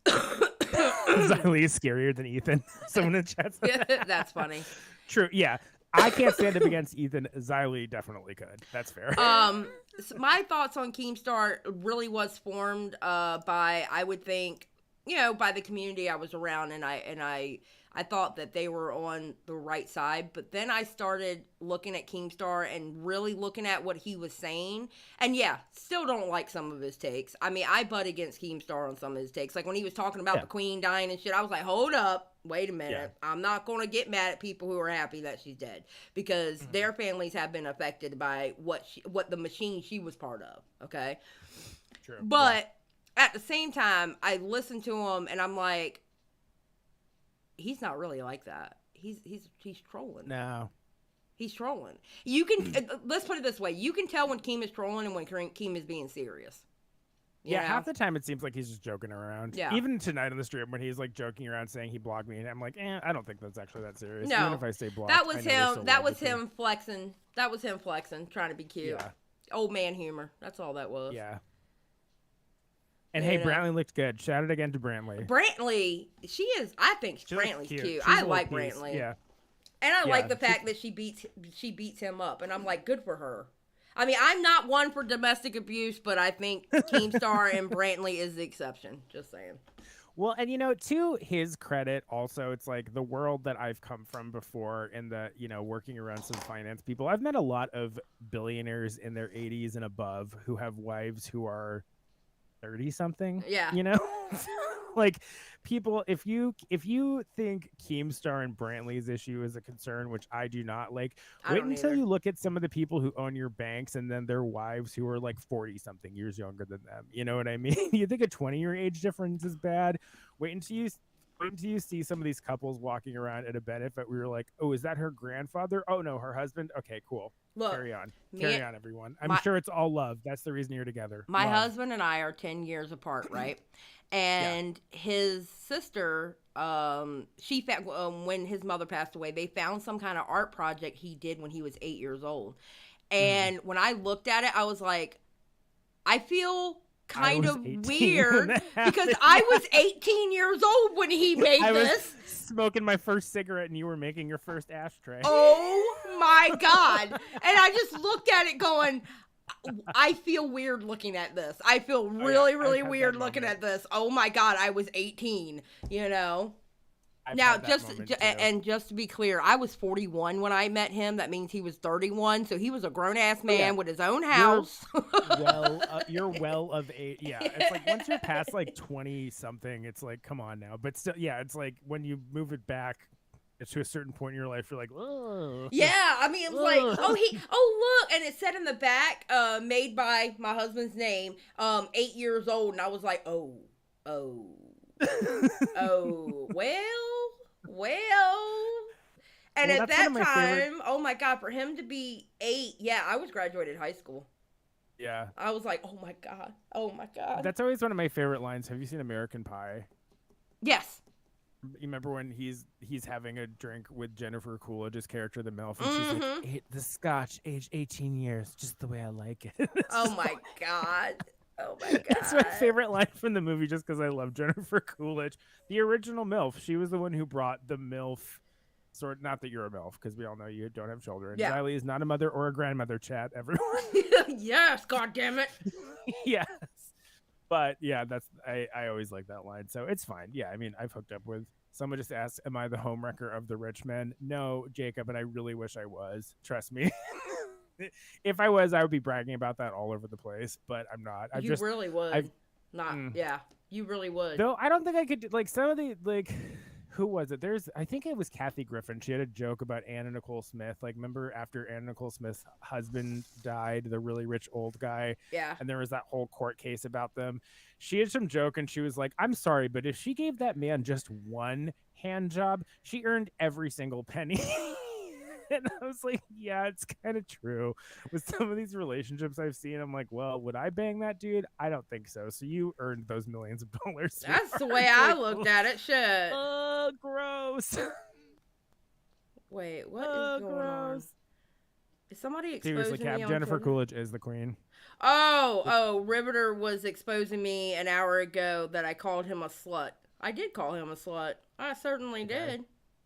Xylie is scarier than Ethan. Someone in chat said that. That's funny. True, yeah. I can't stand up against Ethan. Xylie definitely could. That's fair. So my thoughts on Keemstar really was formed by, I would think, you know, by the community I was around, and I thought that they were on the right side. But then I started looking at Keemstar and really looking at what he was saying. And yeah, still don't like some of his takes. I mean, I butt against Keemstar on some of his takes. Like when he was talking about the queen dying and shit, I was like, hold up, wait a minute. Yeah. I'm not going to get mad at people who are happy that she's dead because their families have been affected by what the machine she was part of. Okay. True. But at the same time, I listened to him and I'm like, he's not really like that. He's trolling. No. He's trolling. You can let's put it this way. You can tell when Keem is trolling and when Keem is being serious. You know? Half the time it seems like he's just joking around. Yeah. Even tonight on the stream when he's like joking around saying he blocked me, and I'm like, I don't think that's actually that serious. No. Even if I say blocked. That was him. That was him flexing. That was him flexing, trying to be cute. Yeah. Old man humor. That's all that was. Yeah. And hey, Brantley looked good. Shout out again to Brantley. Brantley, I think Brantley's cute. I like Brantley. Yeah. And I like the fact that she beats him up, and I'm like, good for her. I mean, I'm not one for domestic abuse, but I think Keemstar and Brantley is the exception. Just saying. Well, and you know, to his credit, also, it's like the world that I've come from before, and the working around some finance people. I've met a lot of billionaires in their 80s and above who have wives who are 30 something. Yeah. You know, like people, if you think Keemstar and Brantley's issue is a concern, which I do not, like, wait until you look at some of the people who own your banks and then their wives who are like 40 something years younger than them. You know what I mean? You think a 20-year age difference is bad? Wait until you see some of these couples walking around at a benefit. We were like, oh, is that her grandfather? Oh no, her husband. Okay, cool. Look, carry on, everyone. I'm sure it's all love. That's the reason you're together. My love. husband and I are 10 years apart, right? And his sister, she found, when his mother passed away, they found some kind of art project he did when he was 8 years old. And when I looked at it, I was like, I feel kind of weird because I was 18 years old when he made this. Was smoking my first cigarette and you were making your first ashtray. Oh my God. And I just looked at it going, I feel weird looking at this. I feel really weird looking at this. Oh my God, I was 18, you know? Now, just to be clear, I was 41 when I met him. That means he was 31, so he was a grown-ass man with his own house. You're well of age. Yeah, it's like once you're past like 20-something, it's like, come on now. But still, yeah, it's like when you move it back to a certain point in your life, you're like, oh. Yeah, I mean, it was like, look, and it said in the back, made by my husband's name, 8 years old, and I was like, oh. Oh, well. And Well, at that's one that of my favorite- time, oh my God, for him to be 8, yeah, I was graduated high school. Yeah. I was like, oh my God. That's always one of my favorite lines. Have you seen American Pie? Yes. You remember when he's having a drink with Jennifer Coolidge's character, the MILF, and she's like, the scotch, aged 18 years, just the way I like it. Oh my God. Oh my God. That's my favorite line from the movie just because I love Jennifer Coolidge. The original MILF. She was the one who brought the MILF. Not that you're a MILF, because we all know you don't have children. Yeah. Xylie is not a mother or a grandmother, chat, everyone. Yes, God damn it. Yes. But yeah, I always like that line. So it's fine. Yeah, I mean, I've hooked up with someone just asked, am I the homewrecker of the rich men? No, Jacob, and I really wish I was. Trust me. If I was, I would be bragging about that all over the place, but I'm not. You really would. Yeah, you really would. Though I don't think I could, like, some of the, like, who was it? I think it was Kathy Griffin. She had a joke about Anna Nicole Smith. Like, remember after Anna Nicole Smith's husband died, the really rich old guy? Yeah. And there was that whole court case about them. She had some joke and she was like, I'm sorry, but if she gave that man just one hand job, she earned every single penny. And I was like, yeah, it's kind of true. With some of these relationships I've seen, I'm like, well, would I bang that dude? I don't think so. So you earned those millions of dollars. That's the way I looked at it. Shit. Oh, gross. Wait, what is going on? Is somebody exposing Seriously, me Cap, on Jennifer Twitter? Coolidge is the queen. Oh, Riveter was exposing me an hour ago that I called him a slut. I did call him a slut. I certainly did.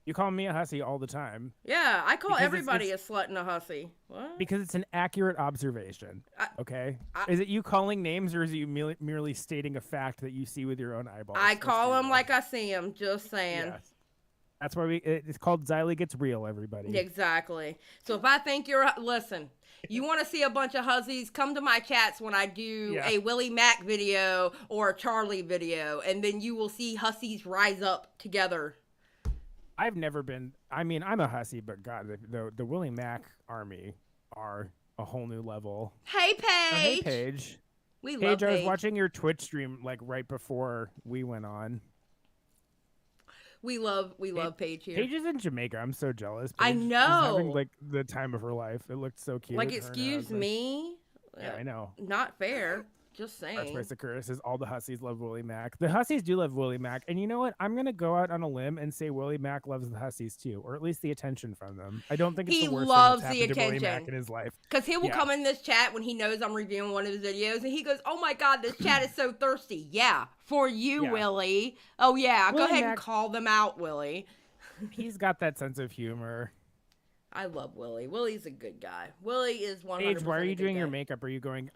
You call me a hussy all the time. Yeah, I call Because everybody a slut and a hussy. What? Because it's an accurate observation. Okay? Is it you calling names or is it you merely stating a fact that you see with your own eyeballs? I call them like I see them, just saying. Yes. That's why it's called Xylie Gets Real, everybody. Exactly. So if I think listen, you want to see a bunch of hussies, come to my chats when I do a Willie Mack video or a Charlie video, and then you will see hussies rise up together. I've never been, I mean, I'm a hussy, but God, the Willie Mack army are a whole new level. Hey, Paige. Oh, hey, Paige. We love Paige. Paige. I was watching your Twitch stream like right before we went on. We love Paige here. Paige is in Jamaica. I'm so jealous. I Paige is know. having like the time of her life. It looked so cute. Like, her and excuse her me? Yeah, I know. Not fair. Just saying. Archprice of Curtis says all the hussies love Willie Mack. The hussies do love Willie Mack. And you know what? I'm going to go out on a limb and say Willie Mack loves the hussies too, or at least the attention from them. I don't think it's He the worst loves thing that's the happened to Willie attention. Mack in his life. Because he will come in this chat when he knows I'm reviewing one of his videos, and he goes, oh my God, this chat is so thirsty. Yeah, for you, Willie. Oh yeah, Willie go ahead Mack, and call them out, Willie. He's got that sense of humor. I love Willie. Willie's a good guy. Willie is 100%. Paige, why are you doing your guy. makeup? Are you going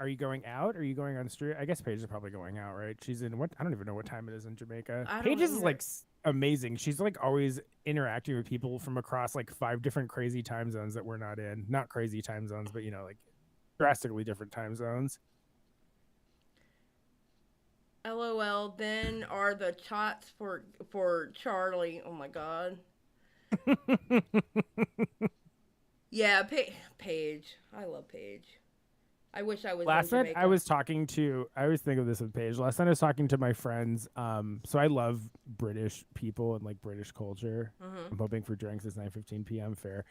out? Are you going on the street? I guess Paige is probably going out, right? She's in what? I don't even know what time it is in Jamaica. Paige is like amazing. She's like always interacting with people from across like 5 different crazy time zones that we're not in. Not crazy time zones, but you know, like drastically different time zones. LOL. Then are the chots for Charlie. Oh my God. Yeah, Paige. I love Paige. I wish I was. Last night I was talking to. I always think of this with Paige. Last night I was talking to my friends. So I love British people and like British culture. I'm hoping for drinks. It's 9:15 p.m. Fair.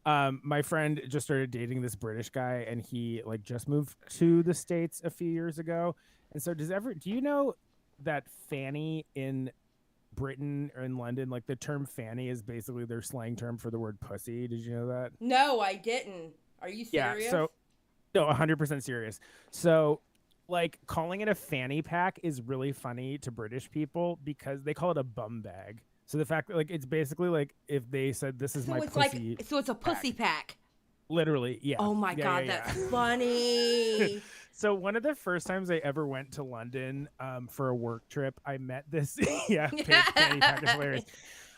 My friend just started dating this British guy, and he like just moved to the States a few years ago. And so do you know that fanny in Britain or in London, like the term fanny is basically their slang term for the word pussy? Did you know that? No, I didn't. Are you serious? Yeah, so no, 100% serious. So like calling it a fanny pack is really funny to British people because they call it a bum bag. So the fact that like it's basically like if they said this is my pussy. So it's a pussy pack. Literally, yeah. Oh my God, that's funny. So one of the first times I ever went to London for a work trip, I met this. Yeah, fanny pack is hilarious.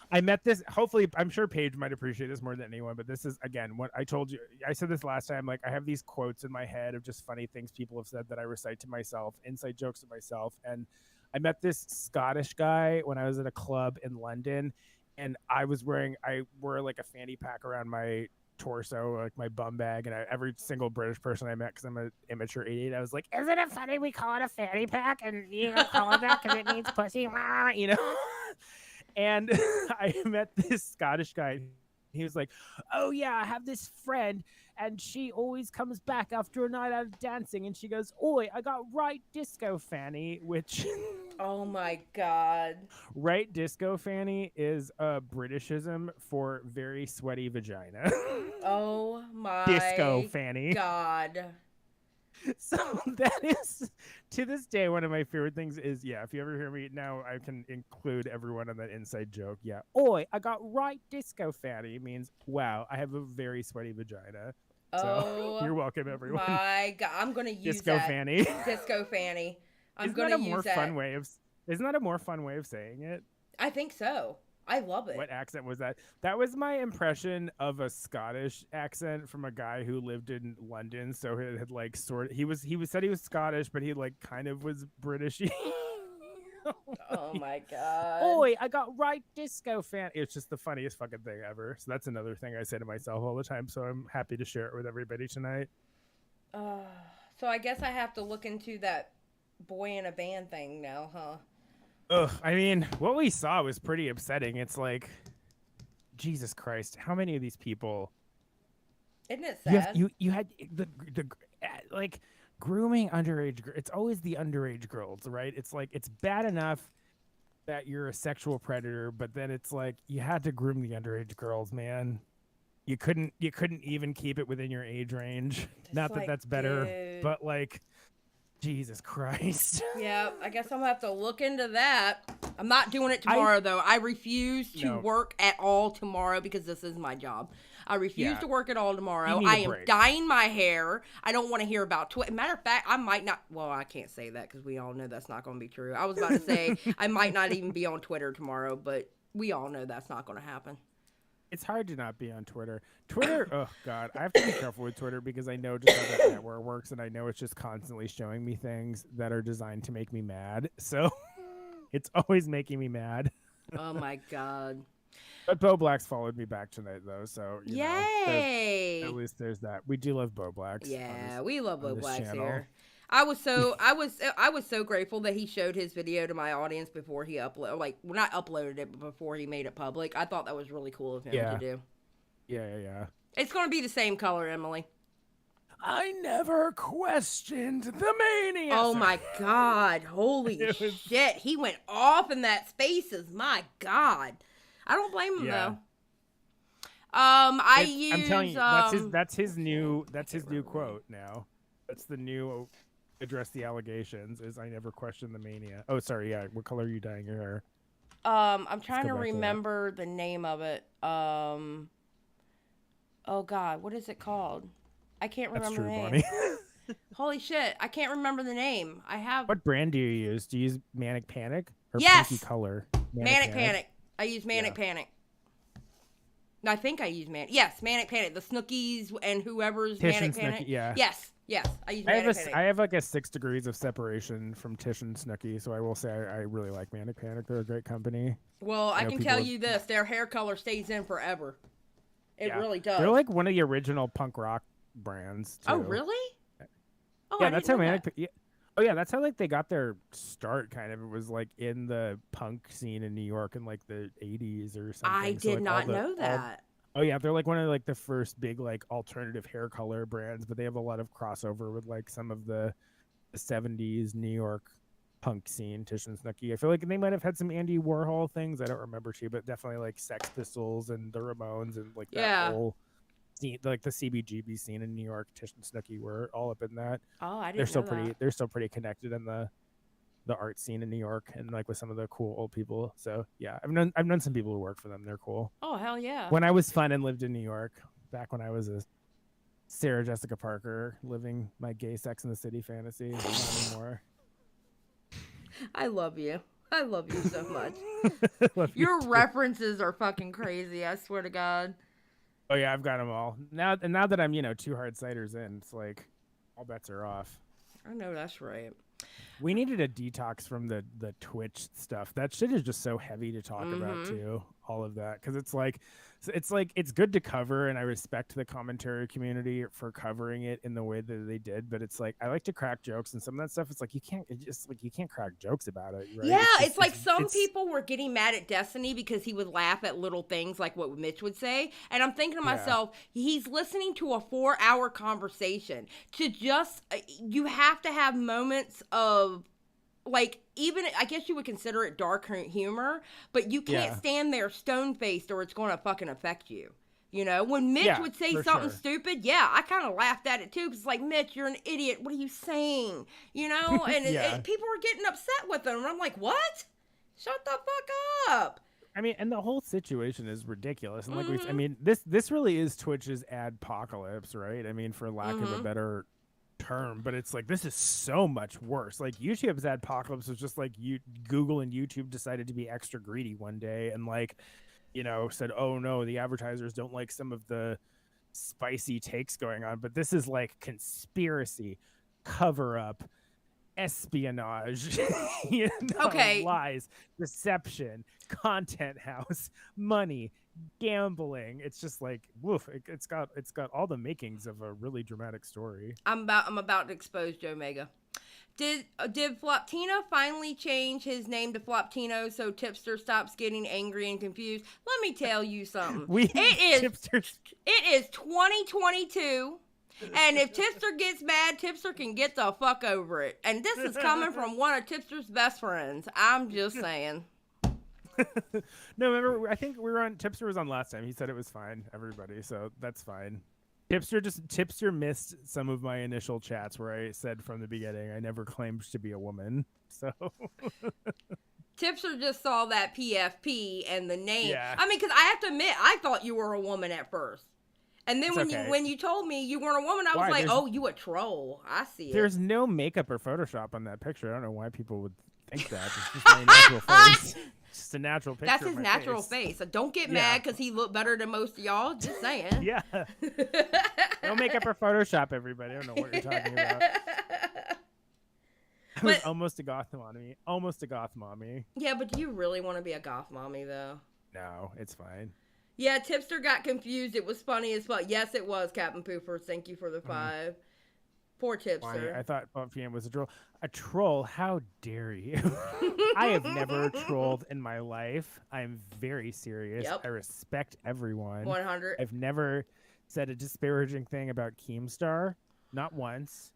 I met this. Hopefully, I'm sure Paige might appreciate this more than anyone. But this is again what I told you. I said this last time. Like I have these quotes in my head of just funny things people have said that I recite to myself, inside jokes to myself. And I met this Scottish guy when I was at a club in London, and I wore like a fanny pack around my torso, like my bum bag, and every single British person I met, because I'm an immature idiot, I was like, "Isn't it funny we call it a fanny pack, and you don't call it that because it means pussy?" You know. And I met this Scottish guy. He was like, "Oh yeah, I have this friend, and she always comes back after a night out of dancing, and she goes, 'Oi, I got right disco fanny,' which." Oh my God. Right disco fanny is a Britishism for very sweaty vagina. Oh my Disco fanny. God. So that is, to this day, one of my favorite things is, yeah, if you ever hear me now, I can include everyone on that inside joke. Yeah. Oi, I got right disco fanny means, wow, I have a very sweaty vagina. So Oh, you're welcome, everyone. my God. I'm going to use Disco that. fanny. Disco fanny. I'm Isn't going that to a more use that. fun way of, isn't that a more fun way of saying it? I think so. I love it. What accent was that? That was my impression of a Scottish accent from a guy who lived in London. So he had like said he was Scottish, but he like kind of was British. Oh my God. Oi, I got right disco fan. It's just the funniest fucking thing ever. So that's another thing I say to myself all the time. So I'm happy to share it with everybody tonight. So I guess I have to look into that boy in a band thing now, huh? Ugh, I mean, what we saw was pretty upsetting. It's like, Jesus Christ, how many of these people? Isn't it sad? You had the like grooming underage. It's always the underage girls, right? It's like it's bad enough that you're a sexual predator, but then it's like you had to groom the underage girls, man. You couldn't even keep it within your age range. Not that that's better, dude. but like, Jesus Christ. Yeah, I guess I'm gonna have to look into that. I'm not doing it tomorrow though. I refuse to work at all tomorrow because this is my job. I refuse to work at all tomorrow. I am dyeing my hair. I don't want to hear about Twitter. Matter of fact, I might not. Well, I can't say that because we all know that's not going to be true. I was about to say I might not even be on Twitter tomorrow, but we all know that's not going to happen. It's hard to not be on Twitter. Twitter, oh God, I have to be careful with Twitter because I know just how that network works, and I know it's just constantly showing me things that are designed to make me mad. So it's always making me mad. Oh my God. But Bo Black's followed me back tonight, though, so yay! At least there's that. We do love Bo Blacks. Yeah, we love Bo Blacks here. I was so grateful that he showed his video to my audience before he not uploaded it, but before he made it public. I thought that was really cool of him to do. Yeah. It's gonna be the same color, Emily. I never questioned the mania. Oh my God! Holy shit! He went off in that Spaces. My God. I don't blame him though. I'm telling you, that's his new quote now. That's the new address the allegations is I never questioned the mania. Oh, sorry, yeah. What color are you dyeing your hair? I'm trying to remember the name of it. Oh God, what is it called? I can't remember the name. Bonnie. Holy shit, I can't remember the name. I have. What brand do you use? Do you use Manic Panic or Yes! Pinky Color? Manic Panic. I use Manic Panic. I think I use Manic Panic. The Snookies and whoever's Tish Manic and Panic. Snooki, yeah. Yes, I use Manic Panic. I have like a 6 degrees of separation from Tish and Snooki, so I will say I really like Manic Panic. They're a great company. Well, I can tell you this: their hair color stays in forever. It really does. They're like one of the original punk rock brands, too. Oh, really? Oh, yeah, that's how Manic. Yeah. Oh yeah, that's how like they got their start. Kind of, it was like in the punk scene in New York in like the 80s or something. I did not know that. Oh yeah, they're like one of like the first big like alternative hair color brands, but they have a lot of crossover with like some of the 70s New York punk scene. Tish and Snooki. I feel like they might have had some Andy Warhol things. I don't remember too, but definitely like Sex Pistols and the Ramones and like that whole scene, like the CBGB scene in New York. Tish and Snooki were all up in that. Oh, I didn't They're still know pretty. that. They're still pretty connected in the art scene in New York and like with some of the cool old people. So yeah, I've known some people who work for them. They're cool. Oh hell yeah! When I was fun and lived in New York, back when I was a Sarah Jessica Parker living my gay Sex in the City fantasy, not anymore. I love you. I love you so much. Your references are fucking crazy. I swear to God. Oh yeah, I've got them all now. And now that I'm 2 hard ciders in, it's like all bets are off. I know that's right. We needed a detox from the Twitch stuff. That shit is just so heavy to talk about too. All of that, because it's like it's good to cover, and I respect the commentary community for covering it in the way that they did. But it's like I like to crack jokes, and some of that stuff, it's like you can't crack jokes about it. Right? Yeah, it's like some people were getting mad at Destiny because he would laugh at little things like what Mitch would say, and I'm thinking to myself, he's listening to a 4-hour conversation. To just you have to have moments of. Like, even, I guess you would consider it dark humor, but you can't stand there stone-faced or it's going to fucking affect you. You know, when Mitch would say something stupid, I kind of laughed at it too, because it's like, Mitch, you're an idiot. What are you saying? You know, and people were getting upset with him. And I'm like, what? Shut the fuck up. I mean, and the whole situation is ridiculous. And like, I mean, this really is Twitch's adpocalypse, right? I mean, for lack of a better term, but it's like this is so much worse. Like YouTube's adpocalypse was just like Google and YouTube decided to be extra greedy one day and like, you know, said, oh no, the advertisers don't like some of the spicy takes going on. But this is like conspiracy, cover up, espionage, you know, lies, deception, content house, money, gambling. It's just like woof. It's got all the makings of a really dramatic story. I'm about to expose Joe Mega. Did Floptina finally change his name to Floptino so Tipster stops getting angry and confused? Let me tell you something. It is 2022. And if Tipster gets mad, Tipster can get the fuck over it. And this is coming from one of Tipster's best friends. I'm just saying. No, remember, I think Tipster was on last time. He said it was fine, everybody, so that's fine. Tipster missed some of my initial chats where I said from the beginning I never claimed to be a woman. So Tipster just saw that PFP and the name. Yeah. I mean, because I have to admit, I thought you were a woman at first. And then when you told me you weren't a woman, I was like, oh, you a troll. I see it. There's no makeup or Photoshop on that picture. I don't know why people would think that. It's just my natural face. It's just a natural picture. That's his natural face. So don't get mad because he looked better than most of y'all. Just saying. Yeah. No makeup or Photoshop, everybody. I don't know what you're talking about. I was almost a goth mommy. Almost a goth mommy. Yeah, but do you really want to be a goth mommy, though? No, it's fine. Yeah, Tipster got confused. It was funny as fuck. Yes, it was, Captain Poopers. Thank you for the 5. Poor Tipster. I thought Floptina was a troll. A troll? How dare you? I have never trolled in my life. I'm very serious. Yep. I respect everyone. 100. I've never said a disparaging thing about Keemstar. Not once.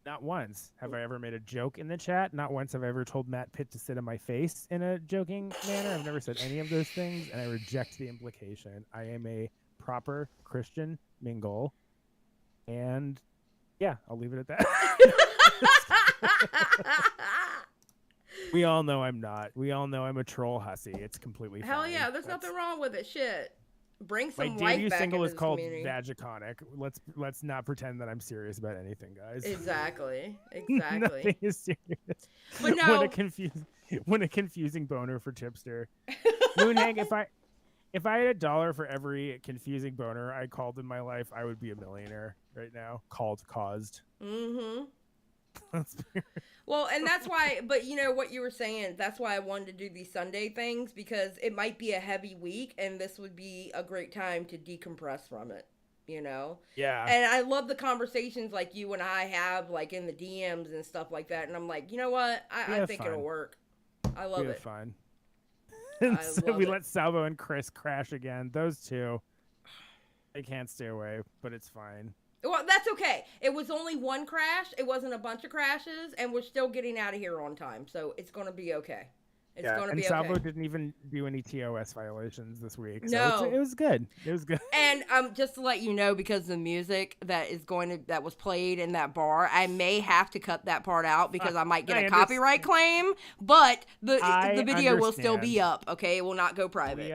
Not once have I ever made a joke in the chat. Not once have I ever told Matt Pitt to sit in my face in a joking manner. I've never said any of those things, and I reject the implication. I am a proper Christian mingle, and yeah, I'll leave it at that. We all know I'm not. We all know I'm a troll hussy. It's completely fine. Hell yeah, there's nothing wrong with it. Shit. Bring some my life debut back single into is called community. Vagiconic. Let's not pretend that I'm serious about anything, guys. Exactly. Nothing is serious. But no. When a confusing boner for Tipster. Moonhang, if I had $1 for every confusing boner I called in my life, I would be a millionaire right now. Caused. Mm-hmm. Well, and that's why, but you know what you were saying, that's why I wanted to do these Sunday things, because it might be a heavy week and this would be a great time to decompress from it, you know? Yeah. And I love the conversations like you and I have, like in the DMs and stuff like that, and I'm like, you know what? I think it'll work. I love it. Fun. And so we let Salvo and Chris crash again. Those two, they can't stay away, but it's fine. Well, that's okay. It was only one crash. It wasn't a bunch of crashes, and we're still getting out of here on time, so it's going to be okay. It's going to be okay. And Salvo didn't even do any TOS violations this week. No. So it was good. It was good. And just to let you know, because the music that was played in that bar, I may have to cut that part out because I might get a copyright claim, but the video will still be up, okay? It will not go private.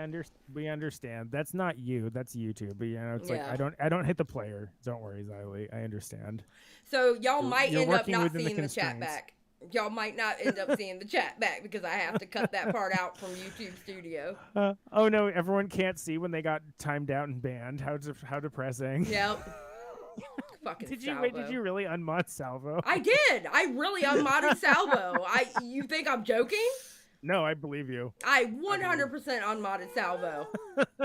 We understand. That's not you. That's YouTube. But, you know, it's like I don't hit the player. Don't worry, Xylie. I understand. So y'all might end up not seeing the chat back. Y'all might not end up seeing the chat back because I have to cut that part out from YouTube Studio. Oh no, everyone can't see when they got timed out and banned. How depressing. Yep. Fucking Did you Salvo. Did you really unmod Salvo? I did. I really unmodded Salvo. You think I'm joking? No, I believe you. I 100% unmodded Salvo.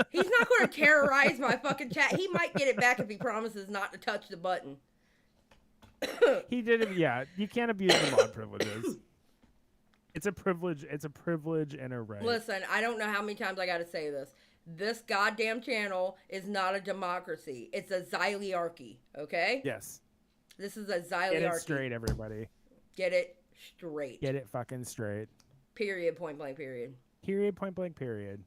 He's not going to terrorize my fucking chat. He might get it back if he promises not to touch the button. He didn't. Yeah, you can't abuse the mod privileges. It's a privilege. It's a privilege and a right. Listen, I don't know how many times I got to say this. This goddamn channel is not a democracy. It's a Xyliarchy, okay? Yes. This is a Xyliarchy. Get it straight, everybody. Get it straight. Get it fucking straight. Period, point blank, period. Period, point blank, period.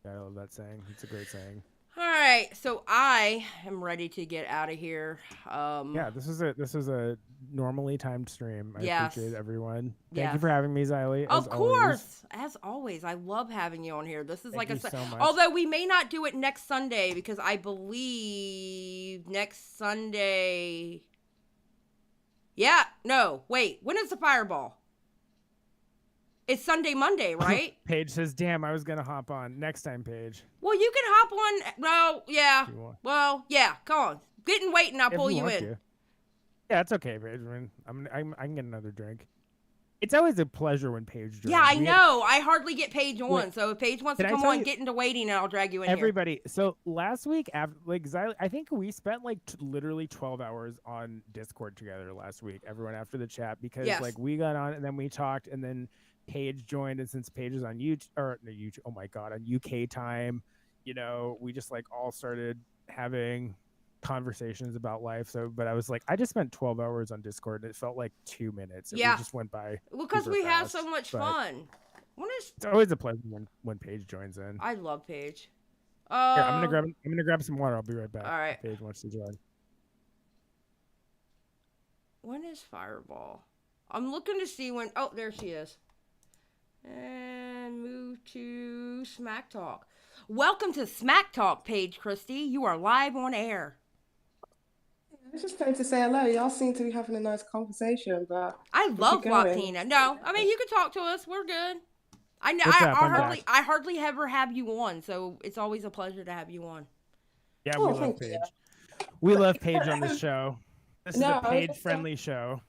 I love that saying. It's a great saying. All right, so I am ready to get out of here. Yeah, this is a normally timed stream. I appreciate everyone. Thank you for having me, Xylie. Of course, as always, I love having you on here. This is Thank like you so much. although we may not do it next Sunday because I believe next Sunday. Yeah, no, wait. When is the Fireball? It's Sunday, Monday, right? Paige says, "Damn, I was gonna hop on next time." Paige. Well, you can hop on. No, yeah. Well, yeah. Come on, get and wait, and I'll pull you in. To. Yeah, it's okay, Paige. I can get another drink. It's always a pleasure when Paige joins. Yeah, I know. I hardly get Paige on, so if Paige wants to come on, get into waiting, and I'll drag you in. Everybody. So last week, after Xylie, I think we spent literally 12 hours on Discord together last week. Everyone after the chat because we got on and then we talked and then Paige joined, and since Paige is on YouTube, oh my god, on UK time, we just all started having conversations about life. So, but I was like, I just spent 12 hours on Discord, and it felt like 2 minutes. It just went by. Well, because we have so much fun. It's always a pleasure when Paige joins in. I love Paige. Here, I'm gonna grab some water. I'll be right back. All right. Paige wants to join. When is Fireball? I'm looking to see when. Oh, there she is. And move to Smacktalk. Welcome to Smacktalk, Paige Christie. You are live on air. I was just trying to say hello. Y'all seem to be having a nice conversation, but I love Floptina. No, I mean you can talk to us. We're good. I know. I hardly ever have you on, so it's always a pleasure to have you on. Yeah, we love Paige. We love Paige on the show. This is a Paige-friendly show.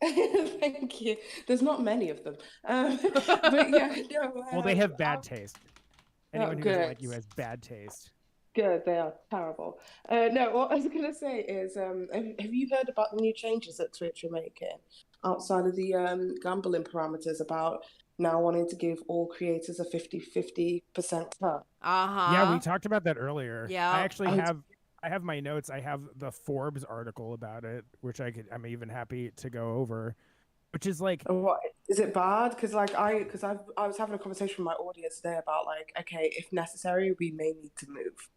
Thank you. There's not many of them. But yeah, well, they have bad taste. Anyone who doesn't like you has bad taste. Good, they are terrible. No, what I was going to say is, have you heard about the new changes that Twitch are making outside of the gambling parameters about now wanting to give all creators a 50% cut? Yeah, we talked about that earlier. Yeah, I actually I have my notes. I have the Forbes article about it, which I'm even happy to go over. Which is like, what is it bad? Because I was having a conversation with my audience today about okay, if necessary, we may need to move.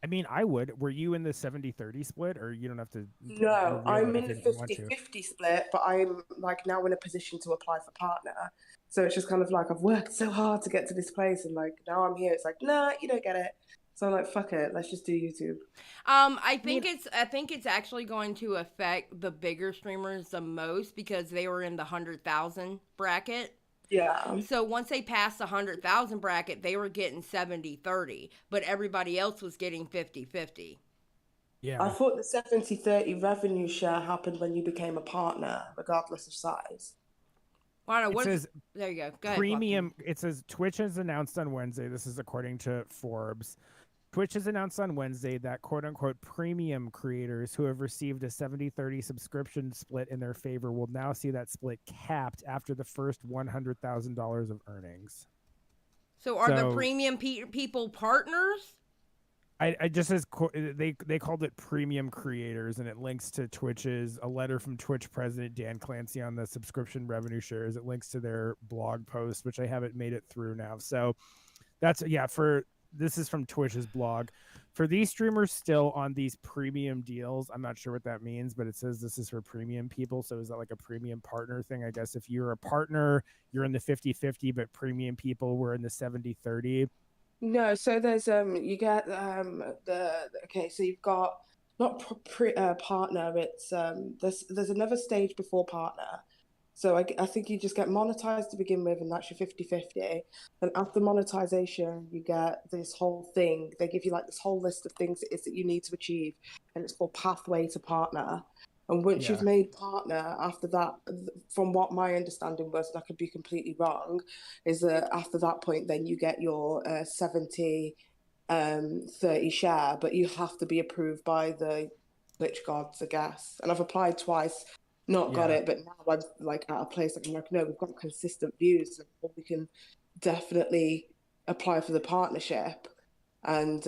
I mean, I would. Were you in the 70-30 split, or you don't have to? No, I'm in the 50-50 split, but I'm now in a position to apply for partner. So it's just kind of I've worked so hard to get to this place, and now I'm here. It's nah, you don't get it. So I'm fuck it, let's just do YouTube. I think it's actually going to affect the bigger streamers the most because they were in the 100,000 bracket. Yeah. So once they passed the 100,000 bracket, they were getting 70-30, but everybody else was getting 50-50. Yeah. I thought the 70-30 revenue share happened when you became a partner, regardless of size. Well, it says there you go. Go ahead, premium. It says Twitch has announced on Wednesday. This is according to Forbes. Twitch has announced on Wednesday that quote-unquote premium creators who have received a 70-30 subscription split in their favor will now see that split capped after the first $100,000 of earnings. So are the premium people partners? I just says they called it premium creators, and it links to a letter from Twitch president Dan Clancy on the subscription revenue shares. It links to their blog post, which I haven't made it through now. So that's this is from Twitch's blog. For these streamers still on these premium deals, I'm not sure what that means, but it says this is for premium people. So is that like a premium partner thing? I guess if you're a partner, you're in the 50-50, but premium people were in the 70-30. No, so there's you get so you've got not partner. It's there's another stage before partner, So I think you just get monetized to begin with, and that's your 50-50. And after monetization, you get this whole thing. They give you like this whole list of things it is that you need to achieve, and it's called Pathway to Partner. And once you've made partner, after that, from what my understanding was, and I could be completely wrong, is that after that point, then you get your 70-30 share, but you have to be approved by the Twitch gods, I guess. And I've applied twice, not got it, but now I'm like at a place that I'm like, no, we've got consistent views, and we can definitely apply for the partnership. And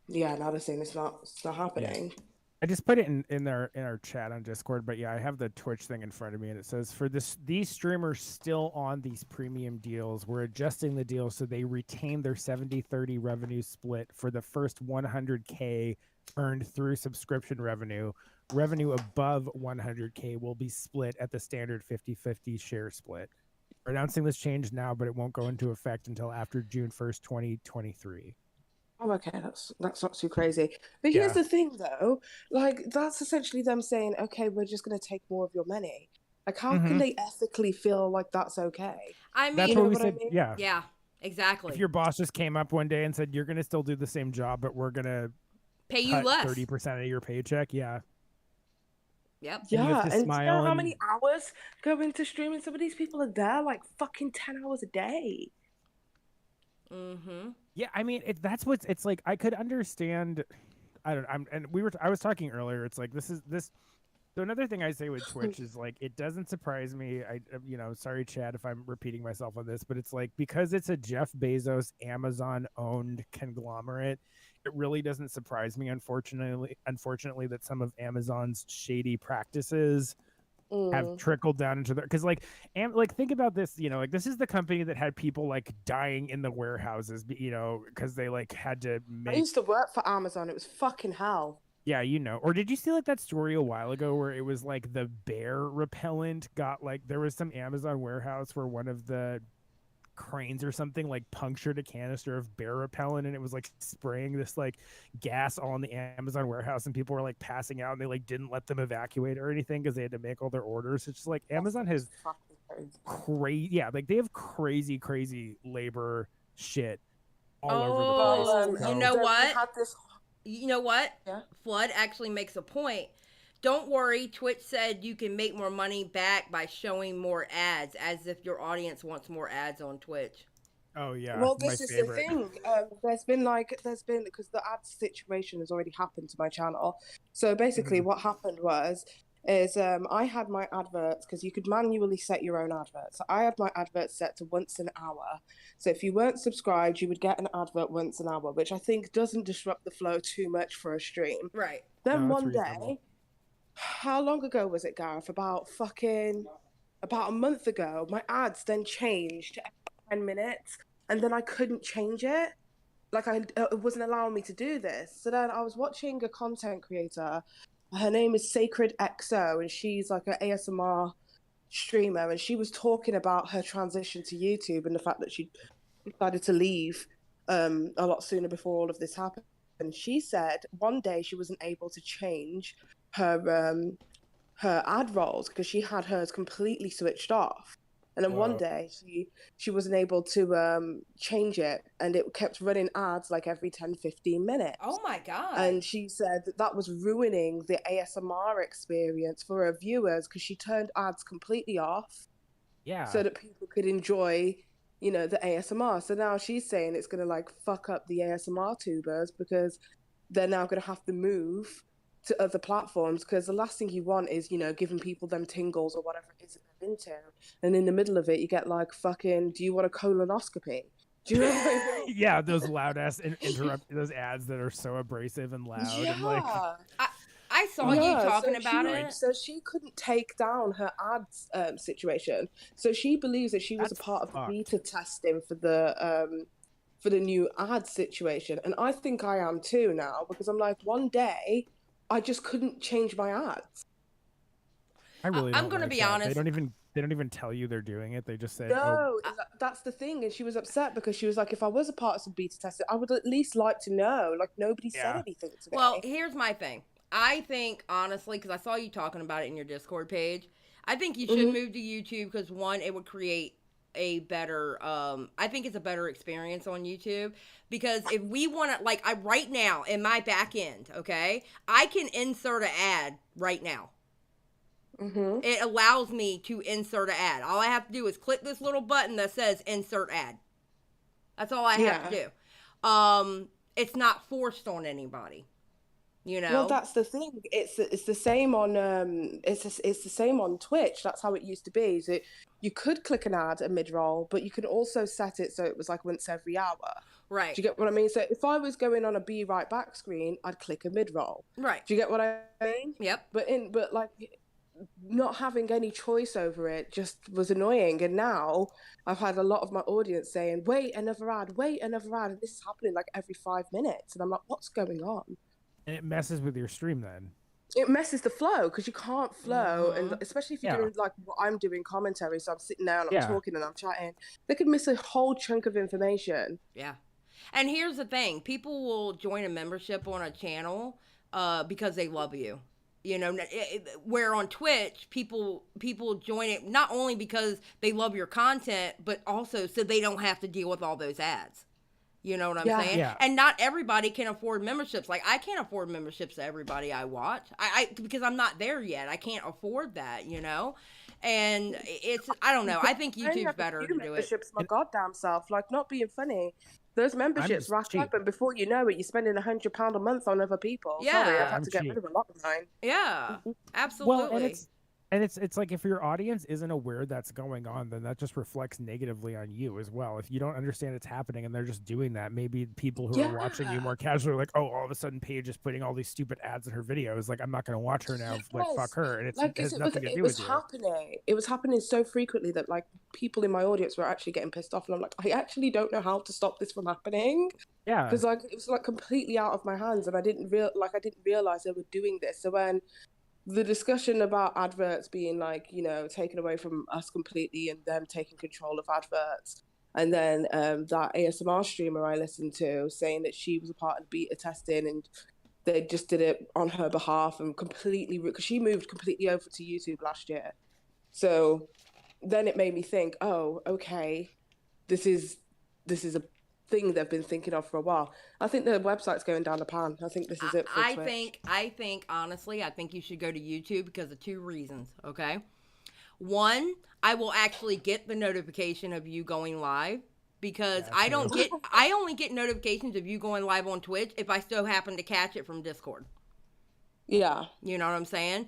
yeah, now they're saying it's not happening. Yeah. I just put it in our chat on Discord, but yeah, I have the Twitch thing in front of me, and it says for these streamers still on these premium deals, we're adjusting the deal so they retain their 70-30 revenue split for the first 100K earned through subscription revenue. Revenue above 100K will be split at the standard 50-50 share split. We're announcing this change now, but it won't go into effect until after June 1st, 2023. Oh, okay, that's not too crazy. But here's the thing, though, like that's essentially them saying, okay, we're just going to take more of your money. Like, how can they ethically feel like that's okay? I mean, that's what we said. I mean? Yeah, exactly. If your boss just came up one day and said, you're going to still do the same job, but we're going to pay you less, 30% of your paycheck. Yeah. Yep. Yeah, and do you know how many hours go into streaming? Some of these people are there like fucking 10 hours a day. Mm-hmm. Yeah, I mean, it's like I could understand. I was talking earlier. It's like this. So another thing I say with Twitch is like it doesn't surprise me. Sorry, Chad, if I'm repeating myself on this, but it's like because it's a Jeff Bezos Amazon owned conglomerate, it really doesn't surprise me. Unfortunately, that some of Amazon's shady practices have trickled down into because think about this, this is the company that had people like dying in the warehouses, because they like had to make. I used to work for Amazon. It was fucking hell. Yeah, or did you see like that story a while ago where it was like the bear repellent got like there was some Amazon warehouse where one of the cranes or something like punctured a canister of bear repellent, and it was like spraying this like gas all in the Amazon warehouse, and people were like passing out, and they like didn't let them evacuate or anything because they had to make all their orders. It's just like Amazon has crazy, like they have crazy labor shit all over the place. You know what? Yeah. Flood actually makes a point. Don't worry, Twitch said you can make more money back by showing more ads, as if your audience wants more ads on Twitch. Oh yeah. Well, this is the thing. There's been because the ad situation has already happened to my channel. So basically, what happened is I had my adverts because you could manually set your own adverts. So I had my adverts set to once an hour. So if you weren't subscribed, you would get an advert once an hour, which I think doesn't disrupt the flow too much for a stream. Right. Then one day. How long ago was it, Gareth? About a month ago, my ads then changed to 10 minutes, and then I couldn't change it. Like it wasn't allowing me to do this. So then I was watching a content creator. Her name is Sacred XO, and she's like an ASMR streamer, and she was talking about her transition to YouTube and the fact that she decided to leave a lot sooner before all of this happened. And she said one day she wasn't able to change her ad rolls because she had hers completely switched off, and then one day she wasn't able to change it, and it kept running ads like every 10-15 minutes. Oh my god. And she said that was ruining the ASMR experience for her viewers because she turned ads completely off, so that people could enjoy the ASMR. So now she's saying it's going to like fuck up the ASMR tubers because they're now going to have to move to other platforms, because the last thing you want is giving people them tingles or whatever it is that they're into, and in the middle of it you get like fucking, do you want a colonoscopy? Do you know what I mean? Yeah, those loud ass those ads that are so abrasive and loud. Yeah. And like I saw you talking about it. So she couldn't take down her ads situation. So she believes that she was a part of the beta testing for the new ad situation, and I think I am too now, because I'm like, one day I just couldn't change my ads. I really I'm going to be honest. They don't even tell you they're doing it. They just say, no, that's the thing. And she was upset because she was like, if I was a part of some beta testing, I would at least like to know. Like, nobody said anything to me. Well, here's my thing. I think, honestly, because I saw you talking about it in your Discord page, I think you should move to YouTube because one, it would create a better I think it's a better experience on YouTube, because if we want to, like, I right now in my back end, okay, I can insert an ad right now. It allows me to insert an ad. All I have to do is click this little button that says insert ad. That's all I have to do. It's not forced on anybody. You know? Well, that's the thing. It's the same on it's the same on Twitch. That's how it used to be. So you could click an ad at mid-roll, but you could also set it so it was like once every hour. Right. Do you get what I mean? So if I was going on a be right back screen, I'd click a mid-roll. Right. Do you get what I mean? Yep. But like not having any choice over it just was annoying. And now I've had a lot of my audience saying, wait, another ad, and this is happening like every 5 minutes. And I'm like, what's going on? And it messes with your stream then. It messes the flow because you can't flow, and especially if you're doing like what I'm doing, commentary. So I'm sitting there and I'm talking and I'm chatting. They could miss a whole chunk of information. Yeah. And here's the thing: people will join a membership on a channel because they love you. You know, where on Twitch, people join it not only because they love your content, but also so they don't have to deal with all those ads. You know what I'm saying? Yeah. And not everybody can afford memberships. Like, I can't afford memberships to everybody I watch. I because I'm not there yet. I can't afford that, you know? And it's, I don't know. I think YouTube's better to do it. Memberships, my goddamn self. Like, not being funny. Those memberships rack up, and before you know it, you're spending £100 a month on other people. Yeah. Sorry, I've had to get rid of a lot of mine. Yeah, absolutely. Well, and it's like if your audience isn't aware that's going on, then that just reflects negatively on you as well. If you don't understand it's happening and they're just doing that, maybe people who are watching you more casually are like, oh, all of a sudden Paige is putting all these stupid ads in her videos. Like, I'm not going to watch her now. Like, fuck her. And it has nothing to do with you. It was happening so frequently that like people in my audience were actually getting pissed off, and I'm like, I actually don't know how to stop this from happening. Yeah, because like it was like completely out of my hands, and I didn't realize they were doing this. So when the discussion about adverts being like, you know, taken away from us completely and them taking control of adverts, and then that ASMR streamer I listened to saying that she was a part of the beta testing and they just did it on her behalf and completely, because she moved completely over to YouTube last year. So then it made me think, oh, okay, this is a thing they've been thinking of for a while. I think the website's going down the pan. I think this is it for Twitch. I think honestly, I think you should go to YouTube because of two reasons, okay? One, I will actually get the notification of you going live, because I only get notifications of you going live on Twitch if I still happen to catch it from Discord. Yeah. You know what I'm saying?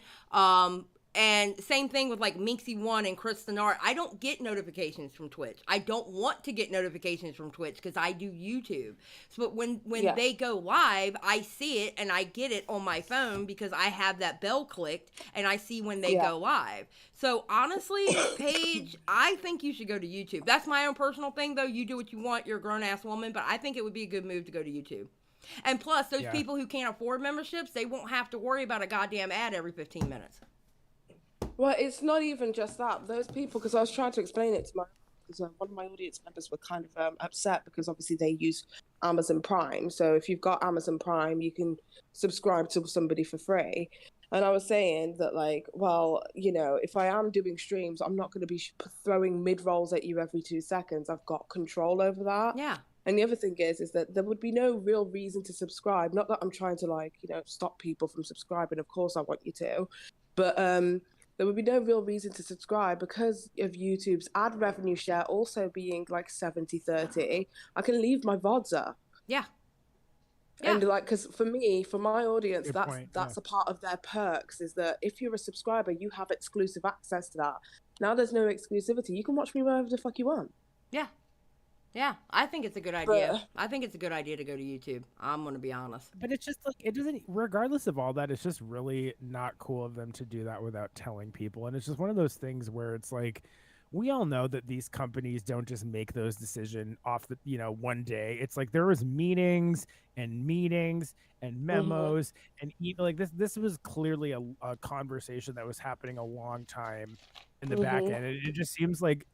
And same thing with like Minxie1 and Kristen Art. I don't get notifications from Twitch. I don't want to get notifications from Twitch because I do YouTube. So, but when they go live, I see it and I get it on my phone because I have that bell clicked and I see when they go live. So honestly, Paige, I think you should go to YouTube. That's my own personal thing, though. You do what you want. You're a grown-ass woman, but I think it would be a good move to go to YouTube. And plus, those people who can't afford memberships, they won't have to worry about a goddamn ad every 15 minutes. Well, it's not even just that. Those people, because I was trying to explain it to one of my audience members were kind of upset because obviously they use Amazon Prime. So if you've got Amazon Prime, you can subscribe to somebody for free. And I was saying that, like, well, you know, if I am doing streams, I'm not going to be throwing mid-rolls at you every 2 seconds. I've got control over that. Yeah. And the other thing is that there would be no real reason to subscribe. Not that I'm trying to, like, you know, stop people from subscribing. Of course I want you to. But there would be no real reason to subscribe because of YouTube's ad revenue share also being like 70-30. I can leave my VODs up. Yeah. And like, because for me, for my audience, that's a part of their perks, is that if you're a subscriber, you have exclusive access to that. Now there's no exclusivity. You can watch me wherever the fuck you want. Yeah. Yeah, I think it's a good idea. I think it's a good idea to go to YouTube. I'm going to be honest. But it's just like, it doesn't, regardless of all that, it's just really not cool of them to do that without telling people. And it's just one of those things where it's like, we all know that these companies don't just make those decisions off the, you know, one day. It's like there was meetings and memos and like this was clearly a conversation that was happening a long time in the back end. It just seems like,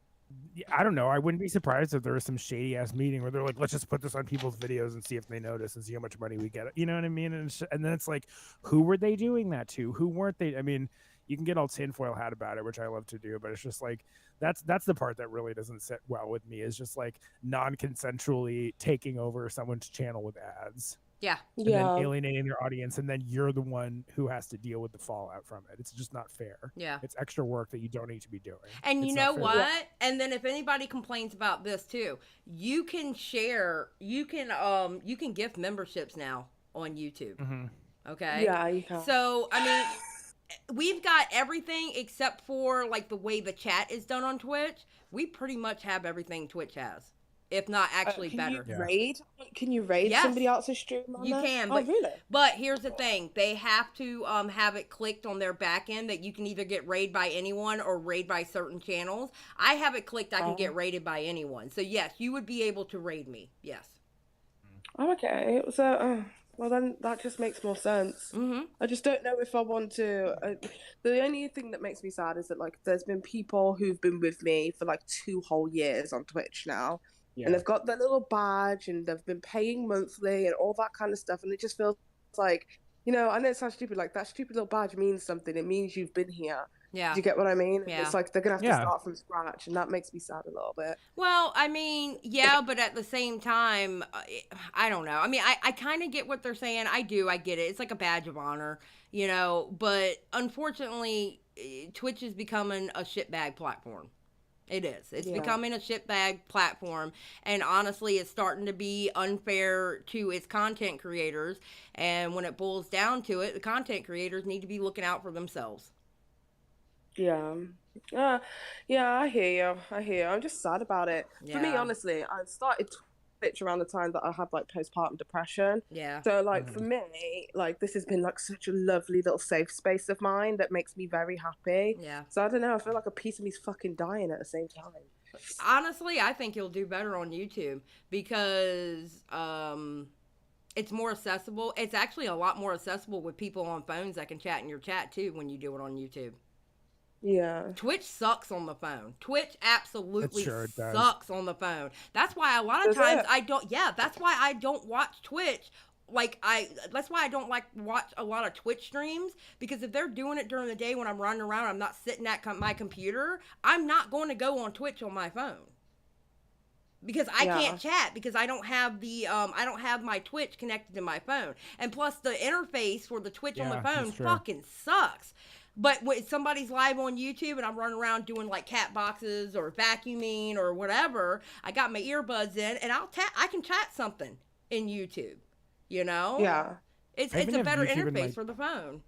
I don't know. I wouldn't be surprised if there was some shady ass meeting where they're like, let's just put this on people's videos and see if they notice and see how much money we get. You know what I mean? And then it's like, who were they doing that to? Who weren't they? I mean, you can get all tinfoil hat about it, which I love to do, but it's just like that's the part that really doesn't sit well with me, is just like non-consensually taking over someone's channel with ads. Yeah. And then alienating their audience, and then you're the one who has to deal with the fallout from it. It's just not fair. Yeah. It's extra work that you don't need to be doing. And It's you not know fair. what? Yeah. And then if anybody complains about this too, you can share, you can gift memberships now on YouTube. Mhm. Okay? Yeah, you can. So, I mean, we've got everything except for like the way the chat is done on Twitch. We pretty much have everything Twitch has, if not actually can better. You raid? Can you raid Yes. somebody else's stream on You there? can, Oh, but, really? but here's the thing. They have to have it clicked on their back end that you can either get raided by anyone or raid by certain channels. I have it clicked I can get raided by anyone. So yes, you would be able to raid me. Yes. Oh, okay. So, well, then that just makes more sense. Mm-hmm. I just don't know if I want to. The only thing that makes me sad is that like there's been people who've been with me for like 2 whole years on Twitch now. Yeah. And they've got their little badge and they've been paying monthly and all that kind of stuff. And it just feels like, you know, I know it sounds stupid, like that stupid little badge means something. It means you've been here. Yeah. Do you get what I mean? Yeah. It's like they're going to have Yeah. to start from scratch. And that makes me sad a little bit. Well, I mean, yeah, but at the same time, I don't know. I mean, I kind of get what they're saying. I get it. It's like a badge of honor, you know, but unfortunately, Twitch is becoming a shitbag platform. It is. It's becoming a shitbag platform, and honestly, it's starting to be unfair to its content creators, and when it boils down to it, the content creators need to be looking out for themselves. Yeah. Yeah, I hear you. I'm just sad about it. For me, Yeah. honestly, I started Twitch around the time that I had like postpartum depression. Yeah. So like for me, like this has been like such a lovely little safe space of mine that makes me very happy. Yeah. So I don't know, I feel like a piece of me's fucking dying at the same time. Honestly, I think you'll do better on YouTube because it's more accessible. It's actually a lot more accessible with people on phones that can chat in your chat too when you do it on YouTube. Yeah. Twitch sucks on the phone. Twitch absolutely It does. sucks on the phone. That's why a lot of Does times it? that's why I don't watch Twitch. That's why I don't like watch a lot of Twitch streams, because if they're doing it during the day when I'm running around, I'm not sitting at my computer, I'm not going to go on Twitch on my phone. Because I can't chat because I don't have the I don't have my Twitch connected to my phone. And plus the interface for the Twitch on the phone that's true. fucking sucks. But when somebody's live on YouTube and I'm running around doing like cat boxes or vacuuming or whatever, I got my earbuds in and I can chat something in YouTube, you know? Yeah. It's I even a have better YouTube in interface my- for the phone.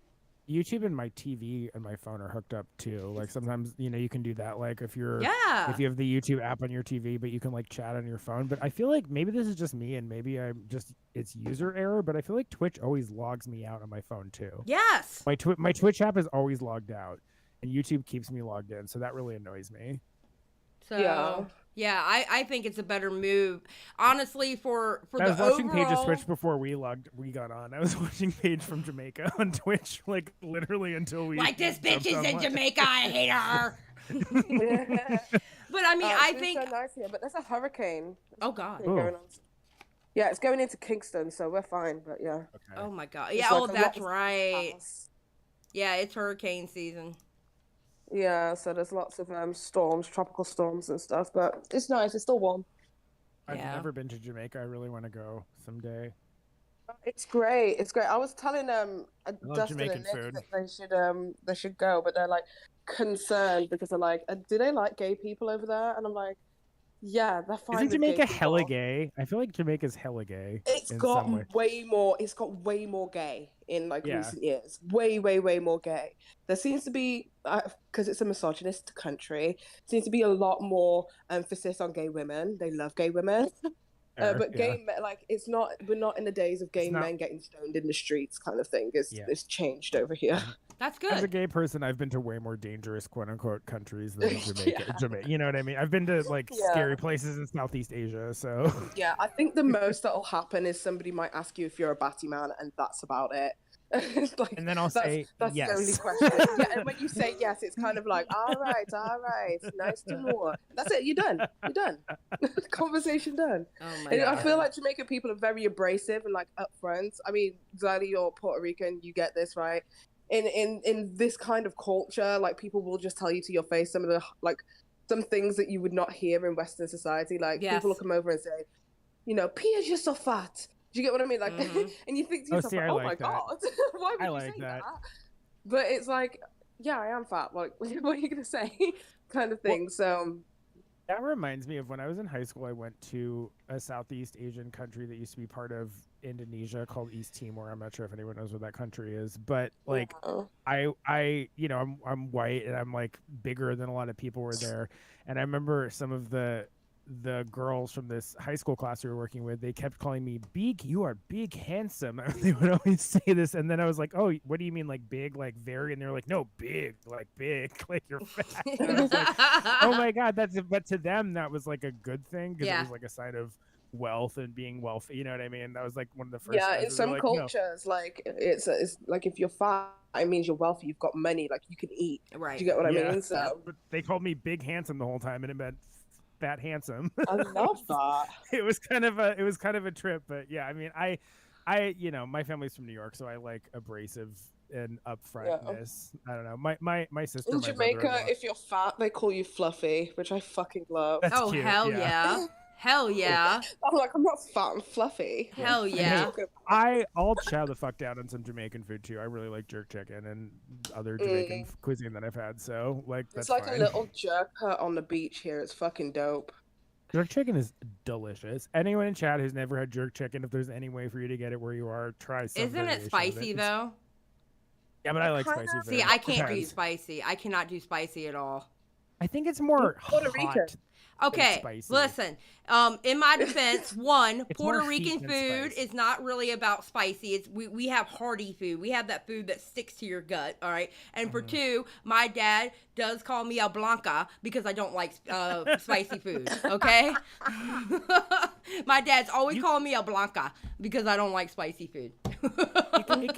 YouTube and my TV and my phone are hooked up too. Like sometimes, you know, you can do that. Like if you have the YouTube app on your TV, but you can like chat on your phone. But I feel like maybe this is just me and maybe it's user error, but I feel like Twitch always logs me out on my phone too. Yes. My Twitch app is always logged out and YouTube keeps me logged in. So that really annoys me. So yeah, I think it's a better move, honestly, for I was the watching overall... Paige's Twitch before we got on. I was watching Paige from Jamaica on Twitch, like literally until we Like, this bitch jumped is in online. Jamaica, I hate her. But I mean, I it's think... so nice here, but there's a hurricane. Oh God. Going on. Yeah, it's going into Kingston, so we're fine. But yeah. Oh my God. It's Yeah. like Oh, a lot that's of right. clouds. Yeah, it's hurricane season. Yeah, so there's lots of storms, tropical storms and stuff, but it's nice. It's still warm. I've Yeah. never been to Jamaica. I really want to go someday. It's great. It's great. I was telling love Dustin Jamaican and Nick food. that they should go, but they're like concerned because they're like, do they like gay people over there? And I'm like, yeah, they're fine. Isn't with gay Jamaica hella people. gay? I feel like Jamaica's hella gay. It's in got some way. way more. It's got way more gay in like Yeah. recent years. Way more gay. There seems to be, because it's a misogynist country, seems to be a lot more emphasis on gay women. They love gay women. But gay men, like we're not in the days of gay men getting stoned in the streets kind of thing. It's changed over here. That's As a good. gay person, I've been to way more dangerous, quote unquote, countries than Jamaica. You know what I mean? I've been to like scary places in Southeast Asia. So Yeah, I think the most that'll happen is somebody might ask you if you're a batty man, and that's about it. It's like, and then I'll that's, say that's yes. the only question. Yeah, and when you say yes, it's kind of like, all right, nice to know. That's it. You're done. Conversation done. Oh my And I God. feel like Jamaican people are very abrasive and like upfront. I mean, Xylie, you're Puerto Rican. You get this, right? in this kind of culture, like people will just tell you to your face some of the like some things that you would not hear in Western society. Like people will come over and say, you know, Pia, you're so fat. Do you get what I mean? Like, and you think to yourself, see, I oh like my that. god, why would I you like say that. But it's like, yeah, I am fat. Like, what are you gonna say? Kind of thing. So that reminds me of when I was in high school. I went to a Southeast Asian country that used to be part of Indonesia called East Timor. I'm not sure if anyone knows what that country is, but like I you know, I'm white and I'm like bigger than a lot of people were there, and I remember some of the girls from this high school class we were working with, they kept calling me big. You are big, handsome. They would always say this, and then I was like, oh, what do you mean, like big, like very? And they were like, no, big, like you're fat. And I was like, oh my god, but to them that was like a good thing because it was like a sign of wealth and being wealthy. You know what I mean? That was like one of the first. Yeah, in some cultures, like it's like if you're fat, it means you're wealthy. You've got money, like you can eat. Right. Do you get what I mean? So but they called me big, handsome the whole time, and it meant fat, handsome. I love that. It was kind of a trip, but yeah, I mean, I you know, my family's from New York, so I like abrasive and upfrontness. I don't know. My sister In Jamaica, if you're fat, they call you fluffy, which I fucking love. That's oh cute, hell yeah. Hell yeah. I'm like, I'm not fat and fluffy. Hell yeah. I'll chow the fuck down on some Jamaican food too. I really like jerk chicken and other Jamaican cuisine that I've had. So like that's it's like fine. a little jerk hut on the beach here. It's fucking dope. Jerk chicken is delicious. Anyone in chat who's never had jerk chicken, if there's any way for you to get it where you are, try some. Isn't it spicy though? Yeah, but I like spicy food. See, I can't do spicy. I cannot do spicy at all. I think it's more Puerto Rican. Okay, listen. In my defense, one, Puerto Rican food is not really about spicy. It's we have hearty food. We have that food that sticks to your gut. All right. And for two, my dad does call me a blanca because I don't like spicy food. Okay. My dad's always called me a blanca because I don't like spicy food. it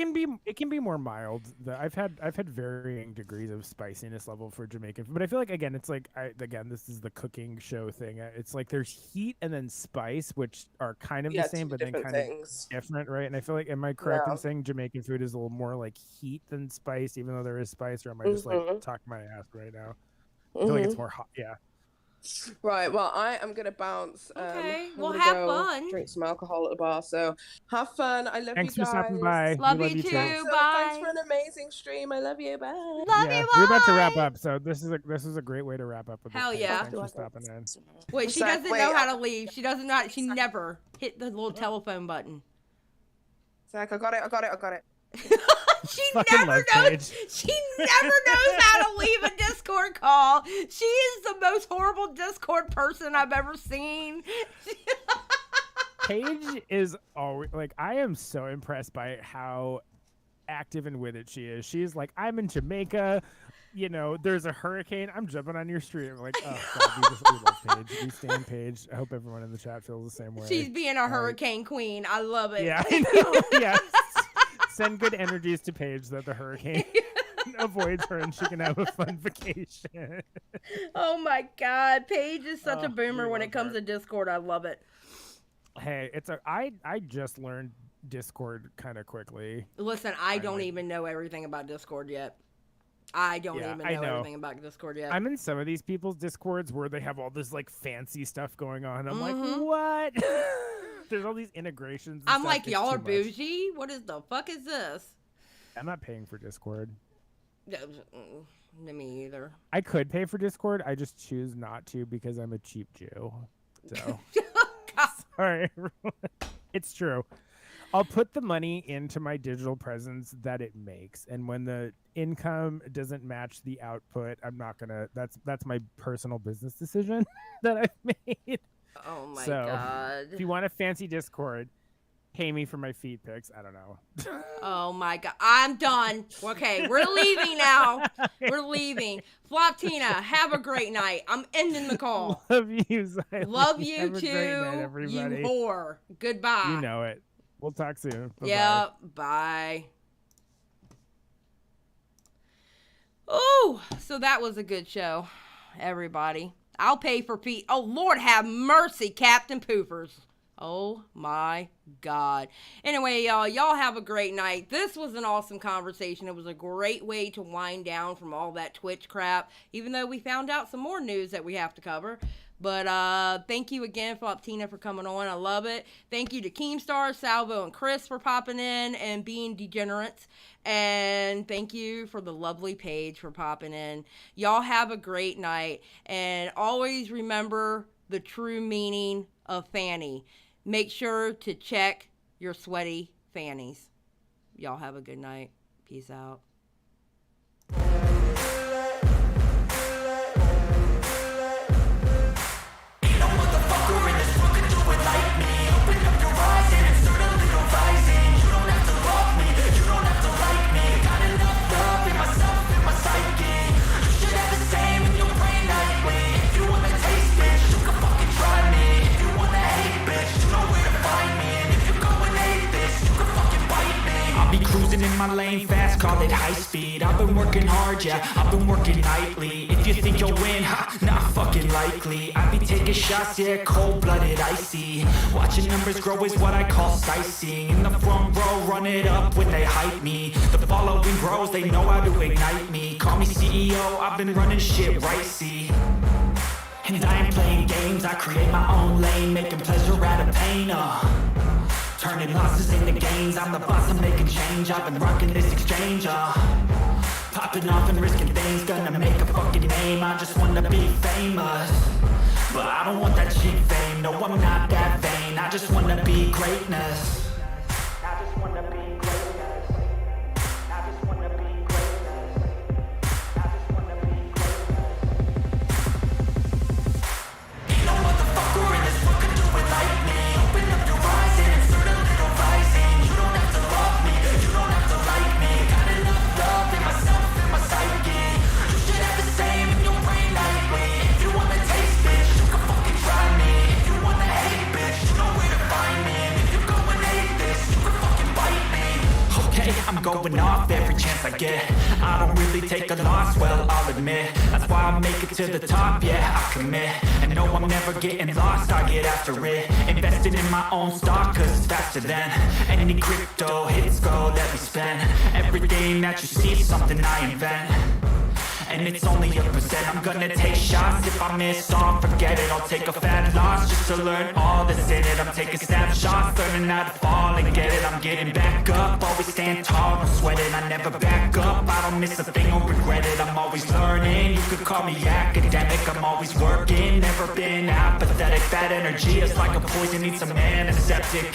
can be more mild. I've had varying degrees of spiciness level for Jamaican food, but I feel like again it's like this is the cooking show thing. It's like there's heat and then spice, which are kind of the same, but then kind of different, right? And I feel like, am I correct in saying Jamaican food is a little more like heat than spice, even though there is spice, or am I just like talking my ass right now? I feel like it's more hot. Yeah. Right, well, I am going to bounce. Okay, we'll have fun. Drink some alcohol at the bar, so have fun. I love Thanks you guys. for stopping by. Love you too. Bye. Thanks for an amazing stream. I love you. Bye. Love you. Bye. We're about to wrap up, so this is a great way to wrap up. With Hell this. yeah. Thanks for stopping in. Wait, she doesn't know how to leave. She doesn't know. She never hit the little telephone button. Zach, I got it. She never knows. She never knows how to leave a Discord call. She is the most horrible Discord person I've ever seen. Paige is always like, I am so impressed by how active and with it she is. She's like, I'm in Jamaica. You know, there's a hurricane. I'm jumping on your stream. I'm like, oh god, we love Paige. We stand Paige. I hope everyone in the chat feels the same way. She's being a hurricane queen. I love it. Yeah, I know. Yeah. Send good energies to Paige that the hurricane avoids her and she can have a fun vacation. Oh my god, Paige is such a boomer when it comes to Discord. I love it. Hey, I just learned Discord kind of quickly. Listen, I don't even know everything about Discord yet. I don't even know everything about Discord yet. I'm in some of these people's Discords where they have all this like fancy stuff going on. I'm like, what? There's all these integrations. I'm like, y'all are bougie? What is the fuck is this? I'm not paying for Discord. Me either. I could pay for Discord. I just choose not to because I'm a cheap Jew. So, sorry, everyone. It's true. I'll put the money into my digital presence that it makes, and when the income doesn't match the output, I'm not gonna. That's my personal business decision that I've made. Oh my god! If you want a fancy Discord, pay me for my feet pics. I don't know. Oh my god! I'm done. Okay, we're leaving now. We're leaving. Floptina, have a great night. I'm ending the call. Love you, Xylie. Love you have too. A great night, everybody. You whore. Goodbye. You know it. We'll talk soon. Bye-bye. Yeah. Bye. Oh, so that was a good show, everybody. I'll pay for Pete. Oh, Lord have mercy, Captain Poopers. Oh my God. Anyway, y'all have a great night. This was an awesome conversation. It was a great way to wind down from all that Twitch crap, even though we found out some more news that we have to cover. But thank you again, Floptina, for coming on. I love it. Thank you to Keemstar, Salvo, and Chris for popping in and being degenerates. And thank you for the lovely Paige for popping in. Y'all have a great night. And always remember the true meaning of fanny. Make sure to check your sweaty fannies. Y'all have a good night. Peace out. Cruising in my lane fast, call it high speed. I've been working hard, yeah, I've been working nightly. If you think you'll win, ha, not fucking likely. I be taking shots, yeah, cold-blooded, icy. Watching numbers grow is what I call sightseeing. In the front row, run it up when they hype me. The following grows, they know how to ignite me. Call me CEO, I've been running shit right, see. And I ain't playing games, I create my own lane, making pleasure out of pain, turning losses into gains, I'm the boss, I'm making change. I've been rocking this exchange, popping off and risking things, gonna make a fucking name. I just wanna be famous, but I don't want that cheap fame. No, I'm not that vain, I just wanna be greatness. I just wanna be greatness. I just wanna be greatness. I just wanna be greatness. Ain't no motherfucker in this world can do it like me. Open up your eyes and insert a little rising. You don't have to love me, you don't have to like me. Got enough love in myself, in my psyche. You should have the same in your brain nightly. If you wanna taste, bitch, you can fucking try me. If you wanna hate, bitch, you know where to find me. And if you go and hate this, you can fucking bite me. Okay, I'm going off every chance I get. I don't really take a loss, well, I'll admit. That's why I make it to the top, yeah, I commit. And no, I'm never getting lost, I get after it. Invested in my own stock, cause it's faster than any crypto hits go that we spend. Everything that you see is something I invent, and it's only a percent. I'm gonna take shots, if I miss all, forget it. I'll take a fat loss just to learn all that's in it. I'm taking snapshots, learning how to fall and get it. I'm getting back up, always stand tall, no sweat it. I never back up, I don't miss a thing or regret it. I'm always learning, you could call me academic. I'm always working, never been apathetic. That energy is like a poison, needs some antiseptic.